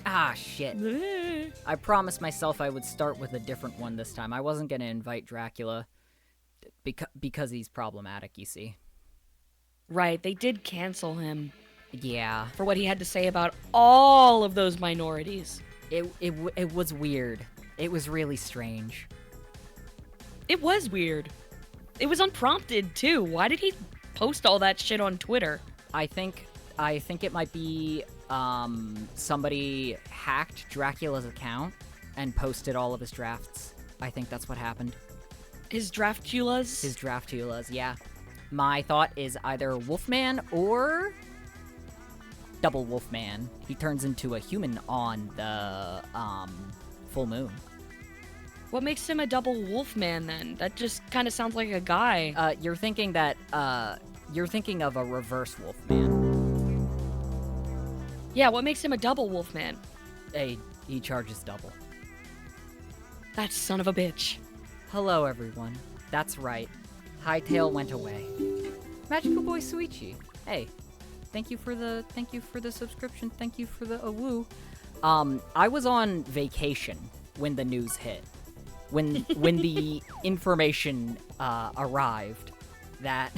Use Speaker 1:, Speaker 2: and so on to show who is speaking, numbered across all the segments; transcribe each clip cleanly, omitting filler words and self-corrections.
Speaker 1: Ah, shit. I promised myself I would start with a different one this time. I wasn't gonna invite Dracula because he's problematic, you see.
Speaker 2: Right, they did cancel him.
Speaker 1: Yeah.
Speaker 2: For what he had to say about all of those minorities.
Speaker 1: It was weird. It was really strange.
Speaker 2: It was weird. It was unprompted, too. Why did he post all that shit on Twitter?
Speaker 1: I think it might be somebody hacked Dracula's account and posted all of his drafts. I think that's what happened.
Speaker 2: His draftulas?
Speaker 1: His draftulas, yeah. My thought is either Wolfman or Double Wolfman. He turns into a human on the full moon.
Speaker 2: What makes him a double Wolfman then? That just kind of sounds like a guy.
Speaker 1: You're thinking of a reverse Wolfman.
Speaker 2: Yeah, what makes him a double Wolfman?
Speaker 1: He charges double.
Speaker 2: That son of a bitch.
Speaker 1: Hello, everyone. That's right. Hytale went away. Magical Boy Suichi. Hey, thank you for the subscription. Thank you for the woo. I was on vacation when the news hit. When the information arrived that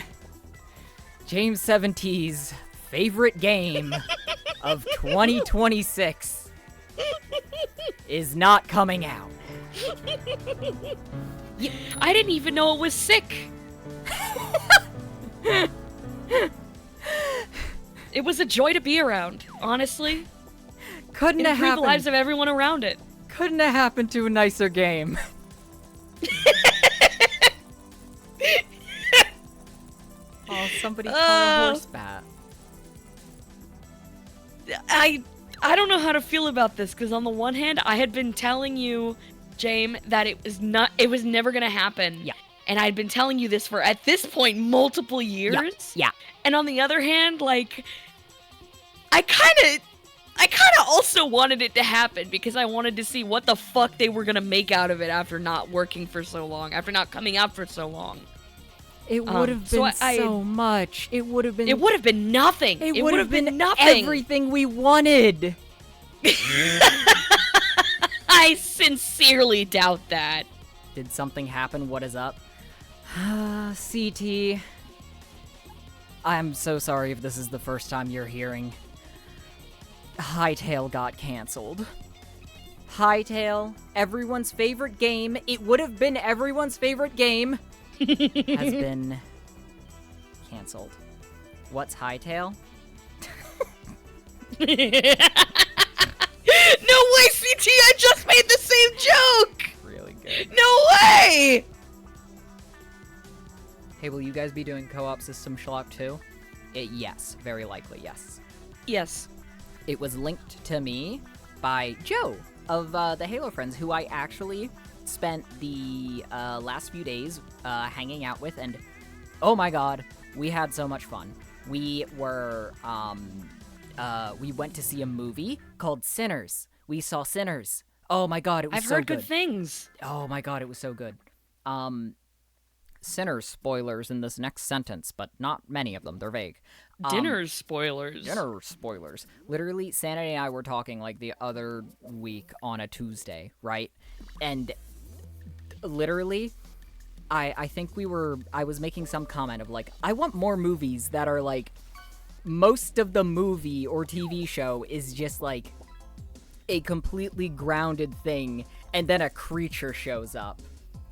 Speaker 1: jame7t's favorite game of 2026 is not coming out.
Speaker 2: Yeah, I didn't even know it was sick. It was a joy to be around, honestly.
Speaker 1: Couldn't have happened.
Speaker 2: The lives of everyone around it.
Speaker 1: Couldn't have happened to a nicer game. Oh, somebody call a horse bat.
Speaker 2: I don't know how to feel about this, because on the one hand, I had been telling you, Jame, that it was never gonna happen.
Speaker 1: Yeah.
Speaker 2: And I'd been telling you this for, at this point, multiple years.
Speaker 1: Yeah.
Speaker 2: And on the other hand, like, I kind of also wanted it to happen, because I wanted to see what the fuck they were gonna make out of it after not working for so long, after not coming out for so long.
Speaker 1: It would have been so much. It would have been
Speaker 2: nothing.
Speaker 1: It would have been
Speaker 2: nothing.
Speaker 1: Everything we wanted.
Speaker 2: I sincerely doubt that.
Speaker 1: Did something happen? What is up? CT. I'm so sorry if this is the first time you're hearing. Hytale got canceled. Hytale, everyone's favorite game. It would have been everyone's favorite game. Has been canceled. What's Hytale?
Speaker 2: No way, CT! I just made the same joke!
Speaker 1: Really good.
Speaker 2: No way!
Speaker 1: Hey, will you guys be doing co-op System Shock 2? Yes, very likely, yes.
Speaker 2: Yes.
Speaker 1: It was linked to me by Joe of the Halo Friends, who I actually spent the last few days hanging out with, and oh my god, we had so much fun. We were, we went to see a movie called Sinners. We saw Sinners. Oh my god, it was so good.
Speaker 2: I've heard good things.
Speaker 1: Oh my god, it was so good. Sinners spoilers in this next sentence, but not many of them. They're vague.
Speaker 2: Dinner spoilers.
Speaker 1: Dinner spoilers. Literally, Sanity and I were talking like the other week on a Tuesday, right? And literally, I think I was making some comment of like, I want more movies that are like, most of the movie or TV show is just like a completely grounded thing, and then a creature shows up.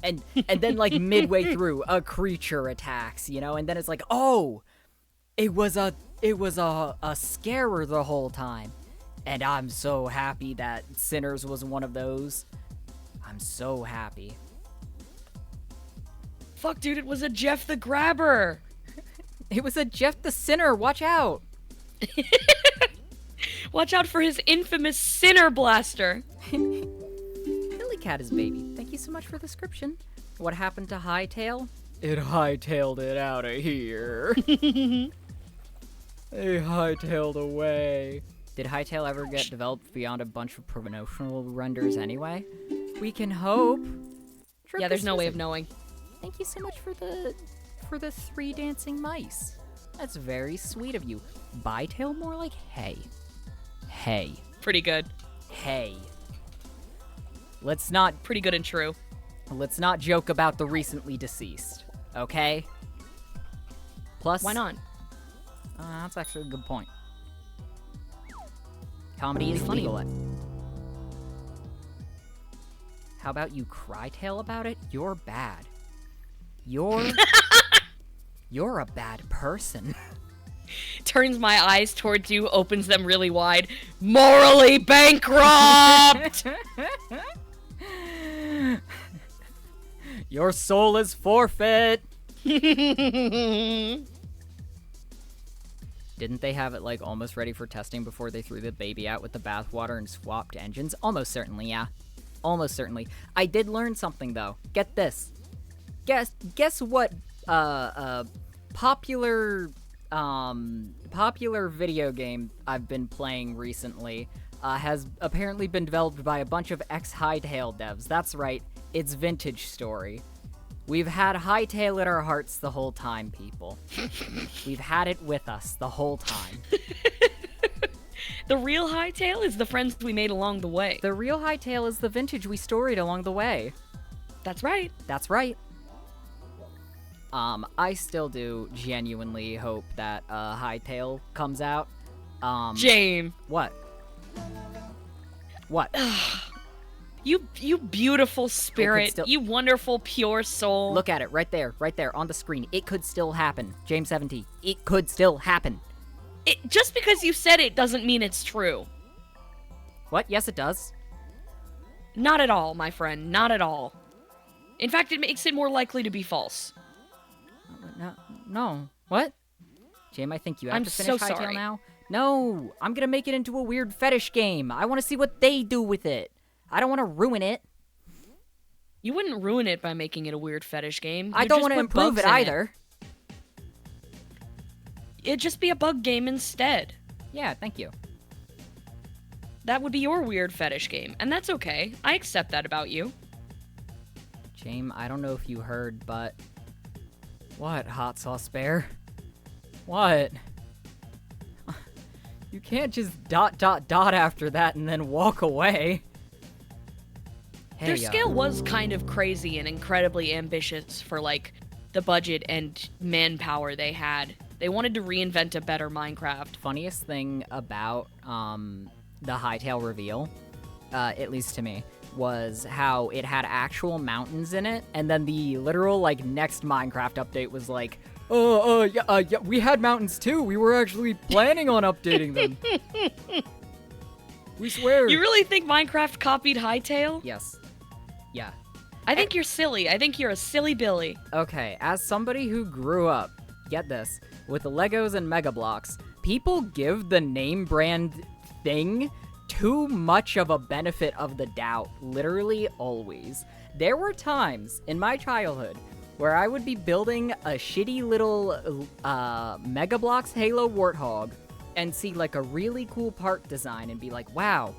Speaker 1: And then like midway through, a creature attacks, you know, and then it's like, oh, it was a scarer the whole time. And I'm so happy that Sinners was one of those. I'm so happy.
Speaker 2: Fuck, dude, it was a Jeff the Grabber.
Speaker 1: It was a Jeff the Sinner. Watch out.
Speaker 2: Watch out for his infamous Sinner Blaster.
Speaker 1: Billy Cat is baby. Thank you so much for the description. What happened to Hytale? It hightailed it out of here. They hightailed away. Did Hytale ever get developed beyond a bunch of promotional renders anyway? We can hope.
Speaker 2: Yeah, there's no way of knowing.
Speaker 1: Thank you so much for the 3 dancing mice. That's very sweet of you. Bytail more like hey. hey.
Speaker 2: Pretty good.
Speaker 1: Hey. Let's not
Speaker 2: Pretty good and true.
Speaker 1: joke about the recently deceased, okay? Plus,
Speaker 2: Why not?
Speaker 1: That's actually a good point. Comedy is
Speaker 2: Funny.
Speaker 1: legal. How about you cry-tail about it? You're bad. You're a bad person.
Speaker 2: Turns my eyes towards you, opens them really wide. Morally bankrupt!
Speaker 1: Your soul is forfeit. Didn't they have it, like, almost ready for testing before they threw the baby out with the bathwater and swapped engines? Almost certainly, yeah. Almost certainly. I did learn something, though. Get this. Guess what, popular video game I've been playing recently, has apparently been developed by a bunch of ex-Hytale devs. That's right. It's Vintage Story. We've had Hytale at our hearts the whole time, people. We've had it with us the whole time.
Speaker 2: The real Hytale is the friends we made along the way.
Speaker 1: The real Hytale is the vintage we storied along the way.
Speaker 2: That's right.
Speaker 1: That's right. I still do genuinely hope that Hytale comes out.
Speaker 2: Jame.
Speaker 1: What? What?
Speaker 2: You beautiful spirit.
Speaker 1: still-
Speaker 2: You wonderful pure soul.
Speaker 1: Look at it right there on the screen. It could still happen. jame7t. It could still happen.
Speaker 2: Just because you said it doesn't mean it's true.
Speaker 1: What? Yes, it does.
Speaker 2: Not at all, my friend. Not at all. In fact, it makes it more likely to be false.
Speaker 1: No. What? Jame, I think you have
Speaker 2: I'm
Speaker 1: to finish
Speaker 2: so
Speaker 1: Hytale
Speaker 2: sorry.
Speaker 1: now. No, I'm gonna make it into a weird fetish game. I want to see what they do with it. I don't want to ruin it.
Speaker 2: You wouldn't ruin it by making it a weird fetish game.
Speaker 1: I
Speaker 2: You'd
Speaker 1: don't
Speaker 2: just
Speaker 1: want to
Speaker 2: put
Speaker 1: improve
Speaker 2: bugs
Speaker 1: it
Speaker 2: in
Speaker 1: either.
Speaker 2: It'd just be a bug game instead.
Speaker 1: Yeah, thank you.
Speaker 2: That would be your weird fetish game, and that's okay. I accept that about you.
Speaker 1: Jame, I don't know if you heard, but... What, Hot Sauce Bear? What? You can't just ... after that and then walk away. Hey,
Speaker 2: Their scale was kind of crazy and incredibly ambitious for, like, the budget and manpower they had. They wanted to reinvent a better Minecraft.
Speaker 1: Funniest thing about the Hytale reveal, at least to me, was how it had actual mountains in it, and then the literal, like, next Minecraft update was like, yeah, we had mountains too. We were actually planning on updating them. We swear.
Speaker 2: You really think Minecraft copied Hytale?
Speaker 1: Yes. Yeah.
Speaker 2: I think you're silly. I think you're a silly Billy.
Speaker 1: Okay, as somebody who grew up, get this, with Legos and Mega Bloks, people give the name brand thing too much of a benefit of the doubt, literally always. There were times in my childhood where I would be building a shitty little Mega Bloks Halo Warthog and see like a really cool part design and be like, wow,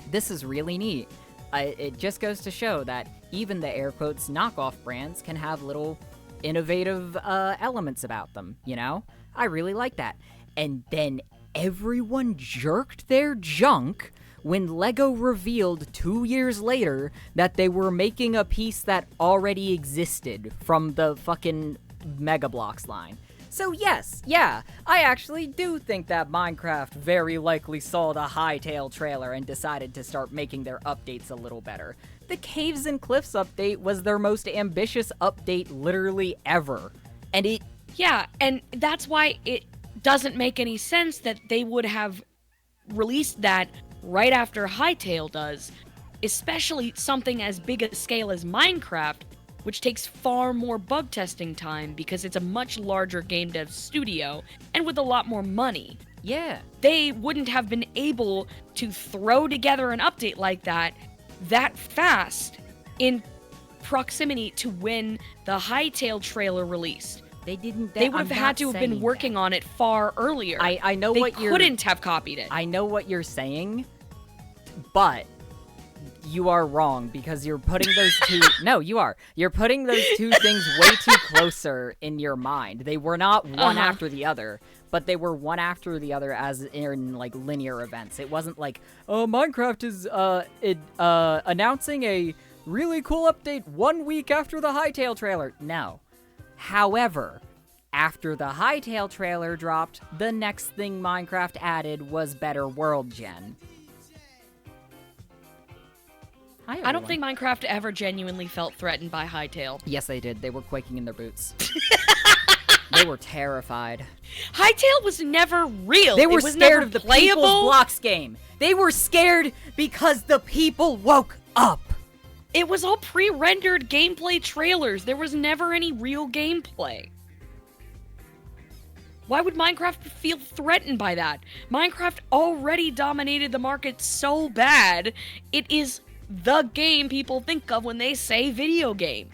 Speaker 1: this is really neat. It just goes to show that even the air quotes knockoff brands can have little innovative elements about them, you know? I really like that. And then everyone jerked their junk when LEGO revealed 2 years later that they were making a piece that already existed from the fucking Mega Bloks line. So yes, yeah, I actually do think that Minecraft very likely saw the Hytale trailer and decided to start making their updates a little better. The Caves and Cliffs update was their most ambitious update literally ever. And it...
Speaker 2: Yeah, and that's why it doesn't make any sense that they would have released that right after Hytale does, especially something as big a scale as Minecraft, which takes far more bug testing time because it's a much larger game dev studio and with a lot more money.
Speaker 1: Yeah.
Speaker 2: They wouldn't have been able to throw together an update like that fast in proximity to when the Hytale trailer released.
Speaker 1: They didn't.
Speaker 2: They would have had to have been working on it far earlier.
Speaker 1: I know what you're...
Speaker 2: They couldn't have copied it.
Speaker 1: I know what you're saying, but you are wrong because you're putting those two... No, you are. You're putting those two things way too closer in your mind. They were not one after the other. but they were one after the other as in, like, linear events. It wasn't like, oh, Minecraft is, announcing a really cool update 1 week after the Hytale trailer. No. However, after the Hytale trailer dropped, the next thing Minecraft added was better world gen. Hi,
Speaker 2: I don't
Speaker 1: everyone.
Speaker 2: think Minecraft ever genuinely felt threatened by Hytale.
Speaker 1: Yes, they did. They were quaking in their boots. They were terrified.
Speaker 2: Hytale was never real.
Speaker 1: They were
Speaker 2: it was
Speaker 1: scared
Speaker 2: never
Speaker 1: of the
Speaker 2: playable.
Speaker 1: People's Blocks game. They were scared because the people woke up.
Speaker 2: It was all pre-rendered gameplay trailers. There was never any real gameplay. Why would Minecraft feel threatened by that? Minecraft already dominated the market so bad, it is the game people think of when they say video game.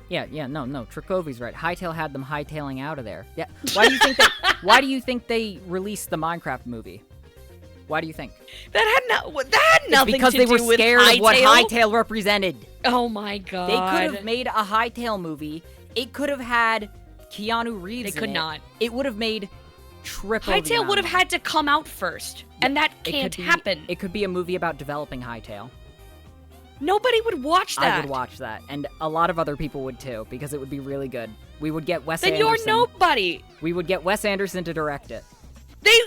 Speaker 1: Yeah, no, Trakovi's right. Hytale had them hightailing out of there. Yeah. Why do you think they released the Minecraft movie? Why do you think?
Speaker 2: That had nothing
Speaker 1: because
Speaker 2: to
Speaker 1: they
Speaker 2: do
Speaker 1: were
Speaker 2: with
Speaker 1: scared of what
Speaker 2: Hytale.
Speaker 1: Hytale represented.
Speaker 2: Oh my god.
Speaker 1: They could have made a Hytale movie. It could have had Keanu Reeves.
Speaker 2: They could not.
Speaker 1: It would have made triple. the
Speaker 2: Hytale
Speaker 1: amount
Speaker 2: would have
Speaker 1: of
Speaker 2: had to come out first, and that can't happen.
Speaker 1: It could be a movie about developing Hytale.
Speaker 2: Nobody would watch that.
Speaker 1: I would watch that, and a lot of other people would too, because it would be really good. We would get Wes
Speaker 2: Then
Speaker 1: Anderson.
Speaker 2: you're nobody.
Speaker 1: We would get Wes Anderson to direct it.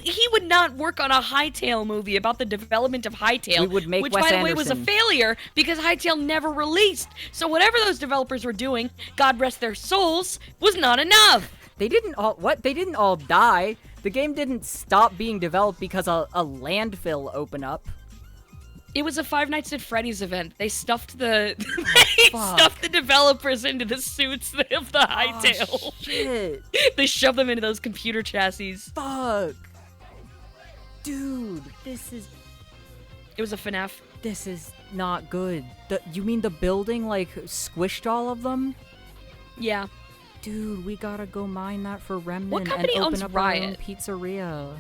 Speaker 2: He would not work on a Hytale movie about the development of Hytale,
Speaker 1: We would make
Speaker 2: which,
Speaker 1: Wes
Speaker 2: by the way, was a
Speaker 1: Anderson.
Speaker 2: failure because Hytale never released. So whatever those developers were doing, God rest their souls, was not enough.
Speaker 1: They didn't all die. The game didn't stop being developed because a landfill opened up.
Speaker 2: It was a Five Nights at Freddy's event. They stuffed the
Speaker 1: fuck.
Speaker 2: stuffed the developers into the suits of the Hytale.
Speaker 1: Oh, shit.
Speaker 2: They shoved them into those computer chassis.
Speaker 1: Fuck. Dude,
Speaker 2: It was a FNAF.
Speaker 1: this is not good. You mean the building, like, squished all of them?
Speaker 2: Yeah.
Speaker 1: Dude, we gotta go mine that for Remnant
Speaker 2: What company
Speaker 1: and open
Speaker 2: owns
Speaker 1: up our own
Speaker 2: Riot?
Speaker 1: pizzeria.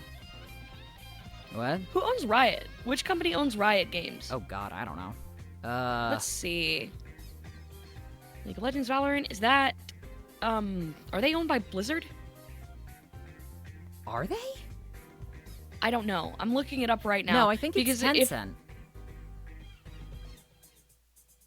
Speaker 1: What?
Speaker 2: Who owns Riot? Which company owns Riot Games?
Speaker 1: Oh god, I don't know.
Speaker 2: Let's see. League of Legends Valorant, is that are they owned by Blizzard?
Speaker 1: Are they?
Speaker 2: I don't know. I'm looking it up right now.
Speaker 1: No, I think it's
Speaker 2: because
Speaker 1: Tencent.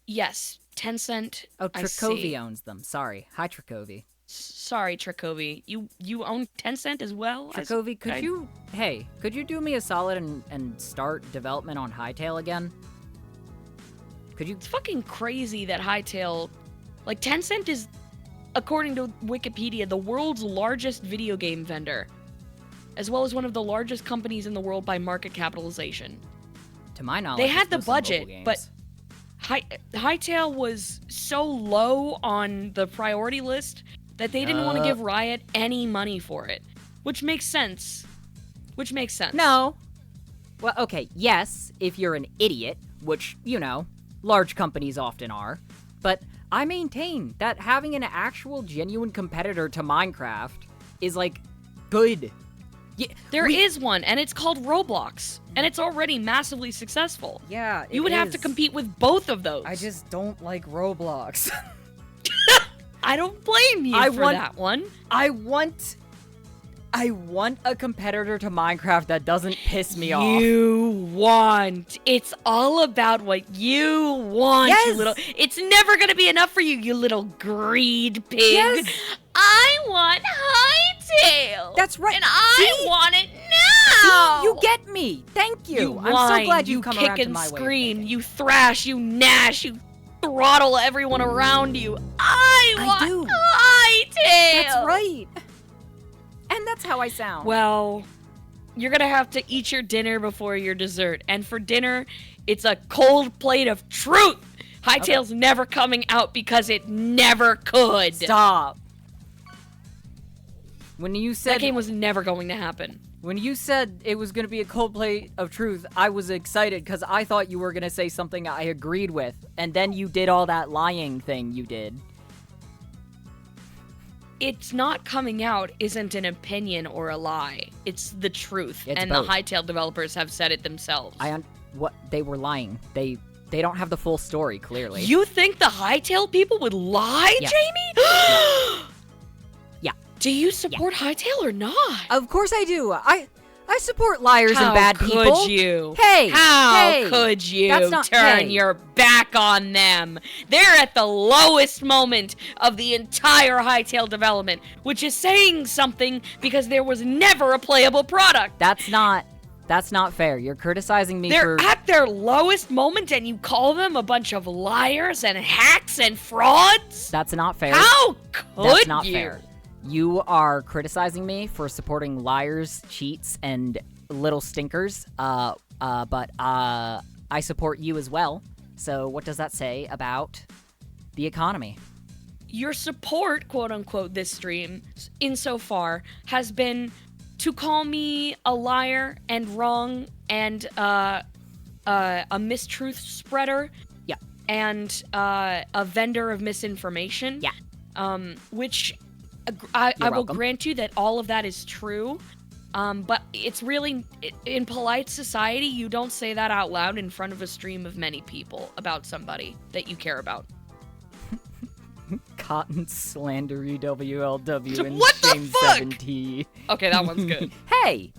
Speaker 2: Yes, Tencent.
Speaker 1: Oh,
Speaker 2: I
Speaker 1: Trakovi
Speaker 2: see.
Speaker 1: owns them. Sorry. Hi, Trakovi.
Speaker 2: Sorry, Trakovi. You own Tencent as well?
Speaker 1: Trakovi, could you do me a solid and start development on Hytale again? Could you?
Speaker 2: It's fucking crazy that Hytale, like Tencent is, according to Wikipedia, the world's largest video game vendor, as well as one of the largest companies in the world by market capitalization.
Speaker 1: To my knowledge,
Speaker 2: They had
Speaker 1: it's
Speaker 2: the
Speaker 1: mostly
Speaker 2: budget,
Speaker 1: mobile
Speaker 2: but
Speaker 1: games.
Speaker 2: Hytale was so low on the priority list that they didn't want to give Riot any money for it, which makes sense.
Speaker 1: No. Well, okay, yes, if you're an idiot, which, you know, large companies often are, but I maintain that having an actual genuine competitor to Minecraft is, like, good. Yeah,
Speaker 2: There is one, and it's called Roblox, and it's already massively successful.
Speaker 1: Yeah,
Speaker 2: You would have to compete with both of those.
Speaker 1: I just don't like Roblox.
Speaker 2: I don't blame you for that one.
Speaker 1: I want a competitor to Minecraft that doesn't piss me off.
Speaker 2: It's all about what you want,
Speaker 1: Yes!
Speaker 2: you little. It's never gonna be enough for you, you little greed pig.
Speaker 1: Yes!
Speaker 2: I want Hytale.
Speaker 1: That's right.
Speaker 2: And I
Speaker 1: See?
Speaker 2: want it now.
Speaker 1: See? You get me. Thank you.
Speaker 2: You
Speaker 1: I'm
Speaker 2: whine,
Speaker 1: so glad you come
Speaker 2: kick
Speaker 1: around to
Speaker 2: and
Speaker 1: my way of
Speaker 2: scream,
Speaker 1: thinking.
Speaker 2: you thrash, you gnash, you throttle everyone around you. I want Hytale.
Speaker 1: That's right. And that's how I sound.
Speaker 2: Well, you're gonna have to eat your dinner before your dessert. And for dinner, it's a cold plate of truth. Hytale's never coming out because it never could.
Speaker 1: Stop. When you said
Speaker 2: That game was never going to happen.
Speaker 1: When you said it was going to be a cold plate of truth, I was excited because I thought you were going to say something I agreed with, and then you did all that lying thing you did.
Speaker 2: It's not coming out isn't an opinion or a lie. It's the truth.
Speaker 1: It's
Speaker 2: and
Speaker 1: both.
Speaker 2: the Hytale developers have said it themselves.
Speaker 1: What they were lying. They don't have the full story, clearly.
Speaker 2: You think the Hytale people would lie,
Speaker 1: Yeah.
Speaker 2: Jamie?
Speaker 1: Yeah.
Speaker 2: Do you support Hytale or not?
Speaker 1: Of course I do. I support liars
Speaker 2: How
Speaker 1: and bad people.
Speaker 2: could you?
Speaker 1: Hey,
Speaker 2: How could you
Speaker 1: That's not-
Speaker 2: turn
Speaker 1: hey.
Speaker 2: your back on them? They're at the lowest moment of the entire Hytale development, which is saying something because there was never a playable product.
Speaker 1: That's not fair. You're criticizing me
Speaker 2: They're
Speaker 1: for...
Speaker 2: at their lowest moment and you call them a bunch of liars and hacks and frauds?
Speaker 1: That's not fair.
Speaker 2: How could
Speaker 1: That's not
Speaker 2: you?
Speaker 1: fair. You are criticizing me for supporting liars, cheats, and little stinkers. But I support you as well. So what does that say about the economy?
Speaker 2: Your support, quote unquote, this stream, insofar, has been to call me a liar and wrong and a mistruth spreader.
Speaker 1: Yeah.
Speaker 2: And a vendor of misinformation.
Speaker 1: Yeah.
Speaker 2: Which I will
Speaker 1: welcome.
Speaker 2: grant you that all of that is true. But it's really, in polite society, you don't say that out loud in front of a stream of many people about somebody that you care about.
Speaker 1: Cotton slandery WLW and
Speaker 2: What the fuck?
Speaker 1: jame7t.
Speaker 2: Okay, that one's good.
Speaker 1: Hey!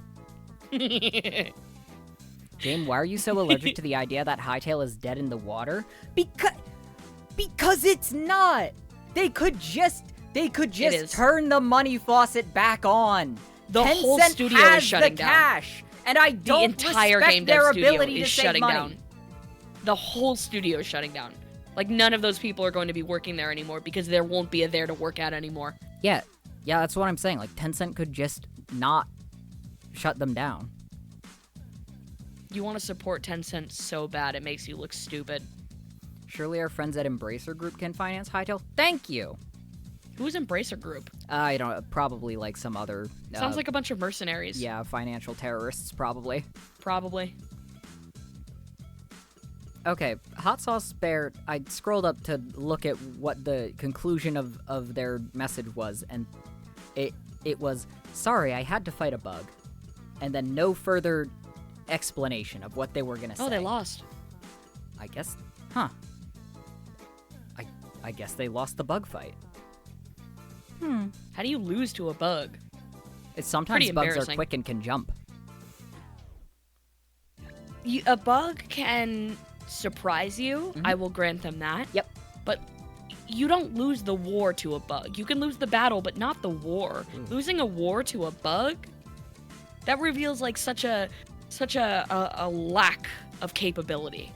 Speaker 1: Jame, why are you so allergic to the idea that Hytale is dead in the water? Because it's not! They could just
Speaker 2: is.
Speaker 1: turn the money faucet back on.
Speaker 2: The whole
Speaker 1: Tencent
Speaker 2: studio
Speaker 1: has
Speaker 2: is shutting
Speaker 1: the
Speaker 2: down.
Speaker 1: cash, and I
Speaker 2: The
Speaker 1: don't
Speaker 2: entire
Speaker 1: respect
Speaker 2: game
Speaker 1: their
Speaker 2: dev studio
Speaker 1: ability
Speaker 2: is
Speaker 1: to save
Speaker 2: shutting
Speaker 1: money.
Speaker 2: down. The whole studio is shutting down. Like, none of those people are going to be working there anymore because there won't be a there to work at anymore.
Speaker 1: Yeah, that's what I'm saying. Like, Tencent could just not shut them down.
Speaker 2: You want to support Tencent so bad it makes you look stupid.
Speaker 1: Surely our friends at Embracer Group can finance Hytale? Thank you!
Speaker 2: Who's Embracer Group?
Speaker 1: I don't know, probably like some other...
Speaker 2: Sounds like a bunch of mercenaries.
Speaker 1: Yeah, financial terrorists, probably.
Speaker 2: Probably.
Speaker 1: Okay, Hot Sauce Bear, I scrolled up to look at what the conclusion of their message was, and it was, sorry, I had to fight a bug. And then no further explanation of what they were gonna say.
Speaker 2: Oh, they lost.
Speaker 1: I guess, huh. I guess they lost the bug fight.
Speaker 2: How do you lose to a bug?
Speaker 1: Sometimes
Speaker 2: Pretty
Speaker 1: bugs are
Speaker 2: embarrassing.
Speaker 1: quick and can jump.
Speaker 2: A bug can surprise you. I will grant them that.
Speaker 1: Yep.
Speaker 2: But you don't lose the war to a bug. You can lose the battle, but not the war. Losing a war to a bug? That reveals like such a lack of capability.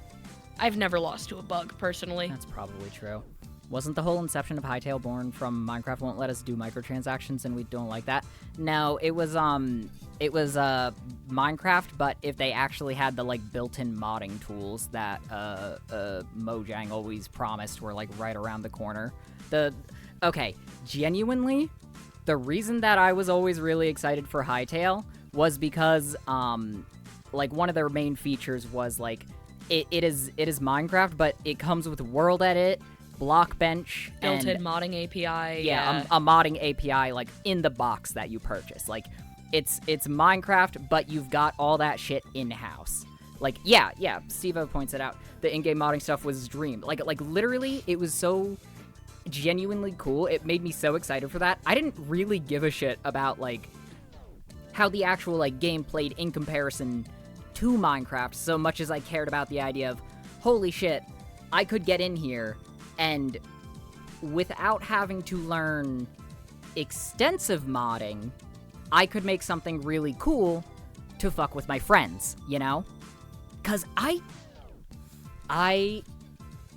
Speaker 2: I've never lost to a bug personally.
Speaker 1: That's probably true. Wasn't the whole inception of Hytale born from Minecraft won't let us do microtransactions and we don't like that? No, it was Minecraft, but if they actually had the like built-in modding tools that Mojang always promised were like right around the corner. Okay, genuinely, the reason that I was always really excited for Hytale was because like one of their main features was like it is Minecraft, but it comes with World Edit, Blockbench,
Speaker 2: Built-in
Speaker 1: and
Speaker 2: modding API.
Speaker 1: yeah, a modding API like in the box that you purchase. Like it's Minecraft, but you've got all that shit in-house. Like yeah, Steve-O points it out. The in-game modding stuff was dream. Like literally, it was so genuinely cool. It made me so excited for that. I didn't really give a shit about like how the actual like game played in comparison to Minecraft so much as I cared about the idea of holy shit, I could get in here and without having to learn extensive modding, I could make something really cool to fuck with my friends, you know? Cause I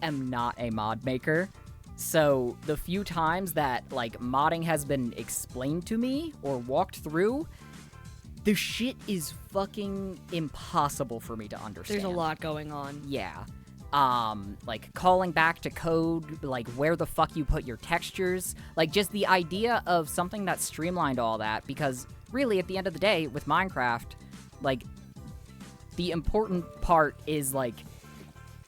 Speaker 1: am not a mod maker, so the few times that like modding has been explained to me or walked through, the shit is fucking impossible for me to understand.
Speaker 2: There's a lot going on.
Speaker 1: Yeah. Like calling back to code, like where the fuck you put your textures, like just the idea of something that streamlined all that, because really at the end of the day with Minecraft, like the important part is like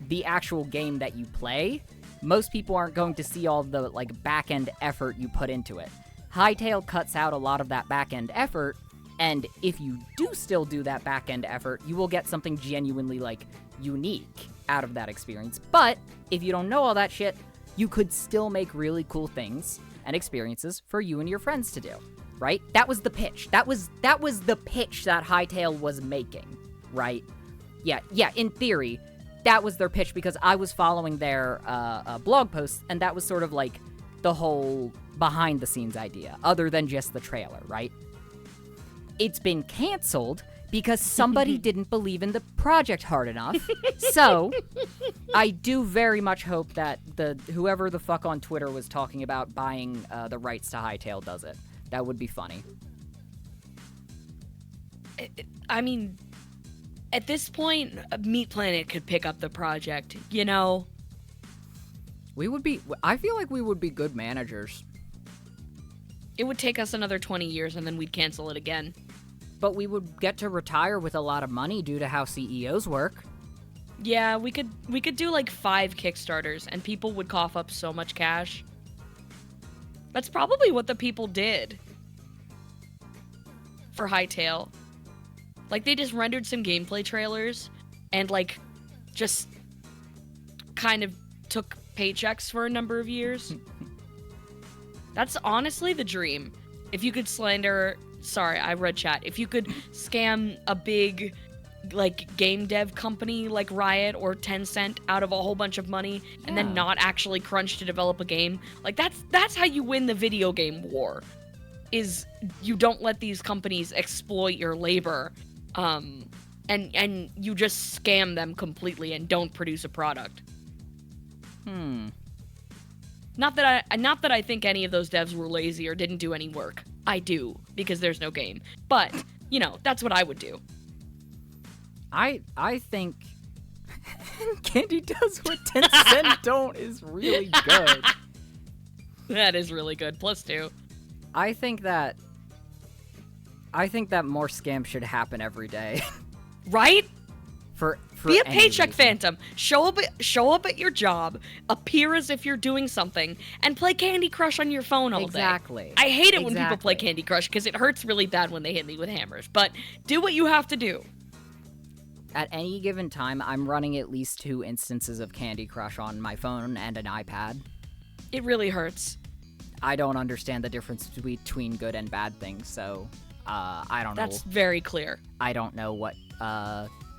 Speaker 1: the actual game that you play. Most people aren't going to see all the like back-end effort you put into it. Hytale cuts out a lot of that back-end effort, and if you do still do that back-end effort, you will get something genuinely like unique out of that experience. But if you don't know all that shit, you could still make really cool things. and experiences for you and your friends to do, right? That was the pitch. That was the pitch that Hytale was making, right? Yeah, in theory, that was their pitch because I was following their blog posts, and that was sort of like the whole behind-the-scenes idea, other than just the trailer, right? It's been canceled because somebody didn't believe in the project hard enough. So, I do very much hope that whoever the fuck on Twitter was talking about buying the rights to Hytale does it. That would be funny.
Speaker 2: I mean, at this point, Meat Planet could pick up the project, you know?
Speaker 1: I feel like we would be good managers.
Speaker 2: It would take us another 20 years and then we'd cancel it again.
Speaker 1: But we would get to retire with a lot of money due to how CEOs work.
Speaker 2: Yeah, we could do like 5 Kickstarters and people would cough up so much cash. That's probably what the people did for Hytale. Like, they just rendered some gameplay trailers and, like, just kind of took paychecks for a number of years. That's honestly the dream. If you could sorry, I read chat. If you could scam a big, like, game dev company like Riot or Tencent out of a whole bunch of money and then not actually crunch to develop a game, like, that's how you win the video game war. Is you don't let these companies exploit your labor, and you just scam them completely and don't produce a product. Not that I think any of those devs were lazy or didn't do any work. I do, because there's no game. But, you know, that's what I would do.
Speaker 1: I think Candy Does What Tencent Don't is really good.
Speaker 2: That is really good. +2.
Speaker 1: I think that more scams should happen every day.
Speaker 2: Right?
Speaker 1: For
Speaker 2: Be a
Speaker 1: any
Speaker 2: paycheck
Speaker 1: reason.
Speaker 2: phantom. Show up at your job, appear as if you're doing something, and play Candy Crush on your phone all
Speaker 1: Exactly.
Speaker 2: day. I hate it when people play
Speaker 1: Exactly.
Speaker 2: Candy Crush because it hurts really bad when they hit me with hammers. But do what you have to do.
Speaker 1: At any given time, I'm running at least 2 instances of Candy Crush on my phone and an iPad.
Speaker 2: It really hurts.
Speaker 1: I don't understand the difference between good and bad things, so I don't know.
Speaker 2: That's very clear.
Speaker 1: I don't know what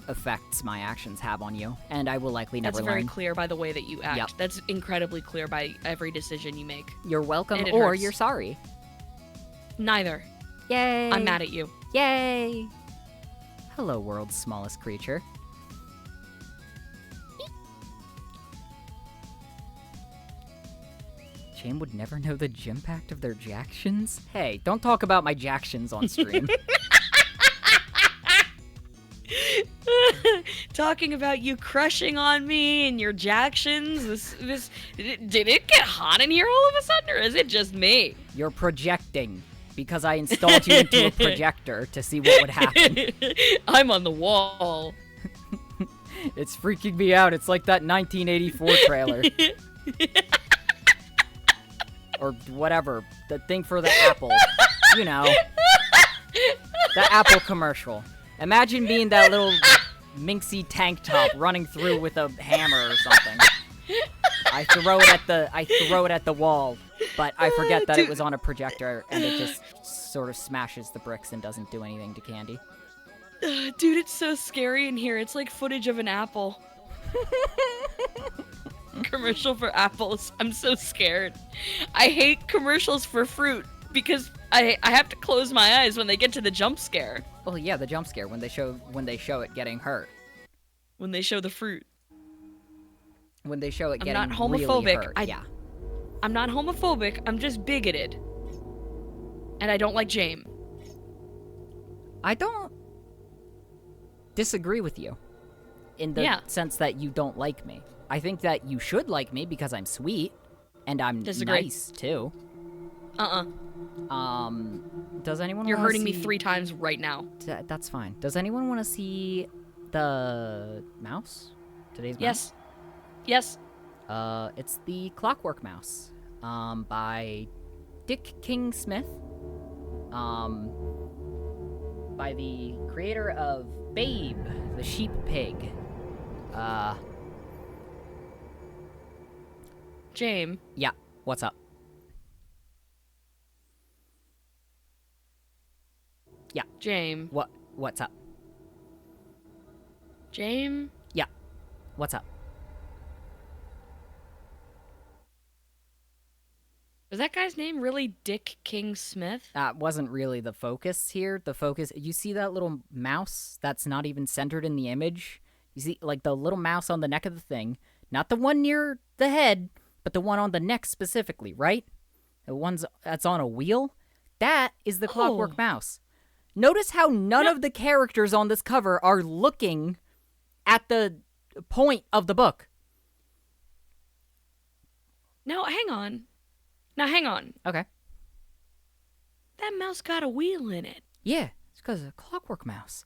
Speaker 1: effects my actions have on you, and I will likely never
Speaker 2: That's
Speaker 1: learn.
Speaker 2: very clear by the way that you act.
Speaker 1: Yep.
Speaker 2: That's incredibly clear by every decision you make.
Speaker 1: You're welcome,
Speaker 2: And it
Speaker 1: or
Speaker 2: hurts.
Speaker 1: you're sorry.
Speaker 2: Neither.
Speaker 1: Yay!
Speaker 2: I'm mad at you.
Speaker 1: Yay! Hello, world's smallest creature. Jame would never know the Jimpact of their Jactions? Hey, don't talk about my Jactions on stream.
Speaker 2: Talking about you crushing on me and your Jactions. This did it get hot in here all of a sudden, or is it just me?
Speaker 1: You're projecting, because I installed you into a projector to see what would happen.
Speaker 2: I'm on the wall.
Speaker 1: It's freaking me out. It's like that 1984 trailer. Or whatever. The thing for the Apple. You know. The Apple commercial. Imagine being that little minxy tank top running through with a hammer or something. I throw it at the wall, but I forget that it was on a projector and it just sort of smashes the bricks and doesn't do anything to Candy.
Speaker 2: Dude, it's so scary in here. It's like footage of an apple. Commercial for apples. I'm so scared. I hate commercials for fruit because I have to close my eyes when they get to the jump scare.
Speaker 1: Well, yeah, the jump scare when they show it getting hurt.
Speaker 2: When they show the fruit.
Speaker 1: When they show it
Speaker 2: I'm
Speaker 1: getting
Speaker 2: not homophobic.
Speaker 1: really hurt. Yeah.
Speaker 2: I'm not homophobic. I'm just bigoted. And I don't like Jame.
Speaker 1: I don't disagree with you in the sense that you don't like me. I think that you should like me because I'm sweet and I'm nice too. Does anyone
Speaker 2: You're
Speaker 1: wanna
Speaker 2: hurting me
Speaker 1: see...
Speaker 2: 3 times right now.
Speaker 1: That's fine. Does anyone want to see the mouse? Today's mouse?
Speaker 2: Yes.
Speaker 1: It's the Clockwork Mouse, by Dick King Smith, by the creator of Babe, the Sheep Pig.
Speaker 2: Jame,
Speaker 1: Yeah, what's up? Yeah.
Speaker 2: Jame.
Speaker 1: What's up?
Speaker 2: Jame?
Speaker 1: Yeah. What's up?
Speaker 2: Was that guy's name really Dick King Smith?
Speaker 1: Wasn't really the focus here. The focus, you see that little mouse that's not even centered in the image? You see, like, the little mouse on the neck of the thing. Not the one near the head, but the one on the neck specifically, right? The ones that's on a wheel? That is the Clockwork Mouse. Notice how none of the characters on this cover are looking at the point of the book.
Speaker 2: No, hang on. Now, hang on.
Speaker 1: Okay.
Speaker 2: That mouse got a wheel in it.
Speaker 1: Yeah, it's because it's a Clockwork Mouse.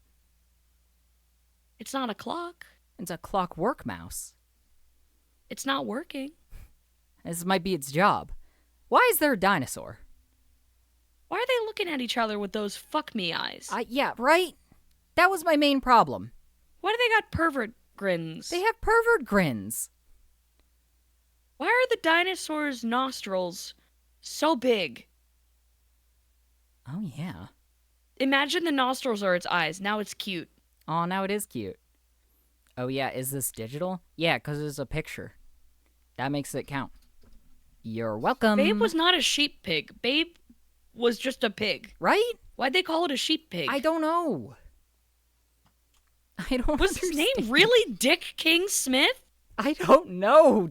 Speaker 2: It's not a clock.
Speaker 1: It's a Clockwork Mouse.
Speaker 2: It's not working.
Speaker 1: This might be its job. Why is there a dinosaur?
Speaker 2: Why are they looking at each other with those fuck me eyes?
Speaker 1: Yeah, right? That was my main problem.
Speaker 2: Why do they got pervert grins?
Speaker 1: They have pervert grins.
Speaker 2: Why are the dinosaurs' nostrils so big?
Speaker 1: Oh, yeah.
Speaker 2: Imagine the nostrils are its eyes. Now it's cute.
Speaker 1: Oh, now it is cute. Oh, yeah, is this digital? Yeah, because it's a picture. That makes it count. You're welcome.
Speaker 2: Babe was not a sheep pig. Babe was just a pig.
Speaker 1: Right?
Speaker 2: Why'd they call it a sheep pig?
Speaker 1: I don't know. I don't
Speaker 2: Was his
Speaker 1: understand.
Speaker 2: name really Dick King Smith?
Speaker 1: I don't know.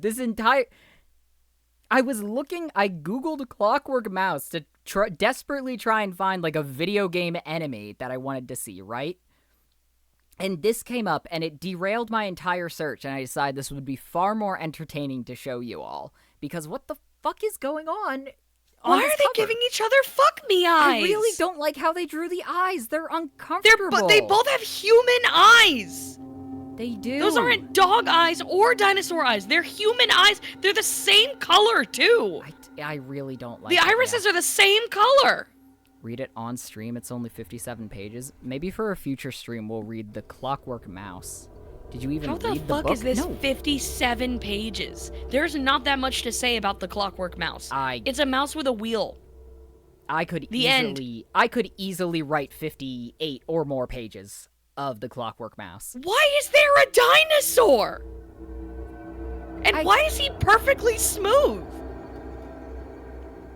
Speaker 1: I was looking, I googled Clockwork Mouse to desperately try and find like a video game enemy that I wanted to see, right? And this came up and it derailed my entire search, and I decided this would be far more entertaining to show you all. Because what the fuck is going on?
Speaker 2: Why are they giving each other fuck me eyes?
Speaker 1: I really don't like how they drew the eyes. They're uncomfortable.
Speaker 2: But they both have human eyes.
Speaker 1: They do.
Speaker 2: Those aren't dog eyes or dinosaur eyes. They're human eyes. They're the same color, too.
Speaker 1: I really don't like
Speaker 2: the irises are the same color.
Speaker 1: Read it on stream. It's only 57 pages. Maybe for a future stream, we'll read the Clockwork Mouse. Did you even read the book?
Speaker 2: How the fuck is this
Speaker 1: No.
Speaker 2: 57 pages? There's not that much to say about the Clockwork Mouse. It's a mouse with a wheel.
Speaker 1: I could easily write 58 or more pages of the Clockwork Mouse.
Speaker 2: Why is there a dinosaur? And why is he perfectly smooth?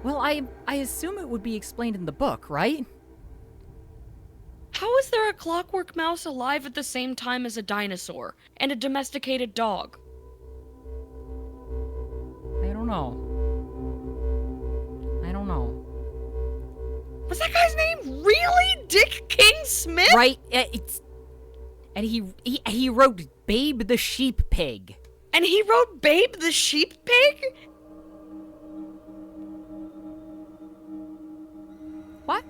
Speaker 1: Well, I assume it would be explained in the book, right?
Speaker 2: How is there a Clockwork Mouse alive at the same time as a dinosaur and a domesticated dog?
Speaker 1: I don't know.
Speaker 2: Was that guy's name really Dick King Smith?
Speaker 1: Right? And he wrote Babe the Sheep Pig.
Speaker 2: And he wrote Babe the Sheep Pig?
Speaker 1: What?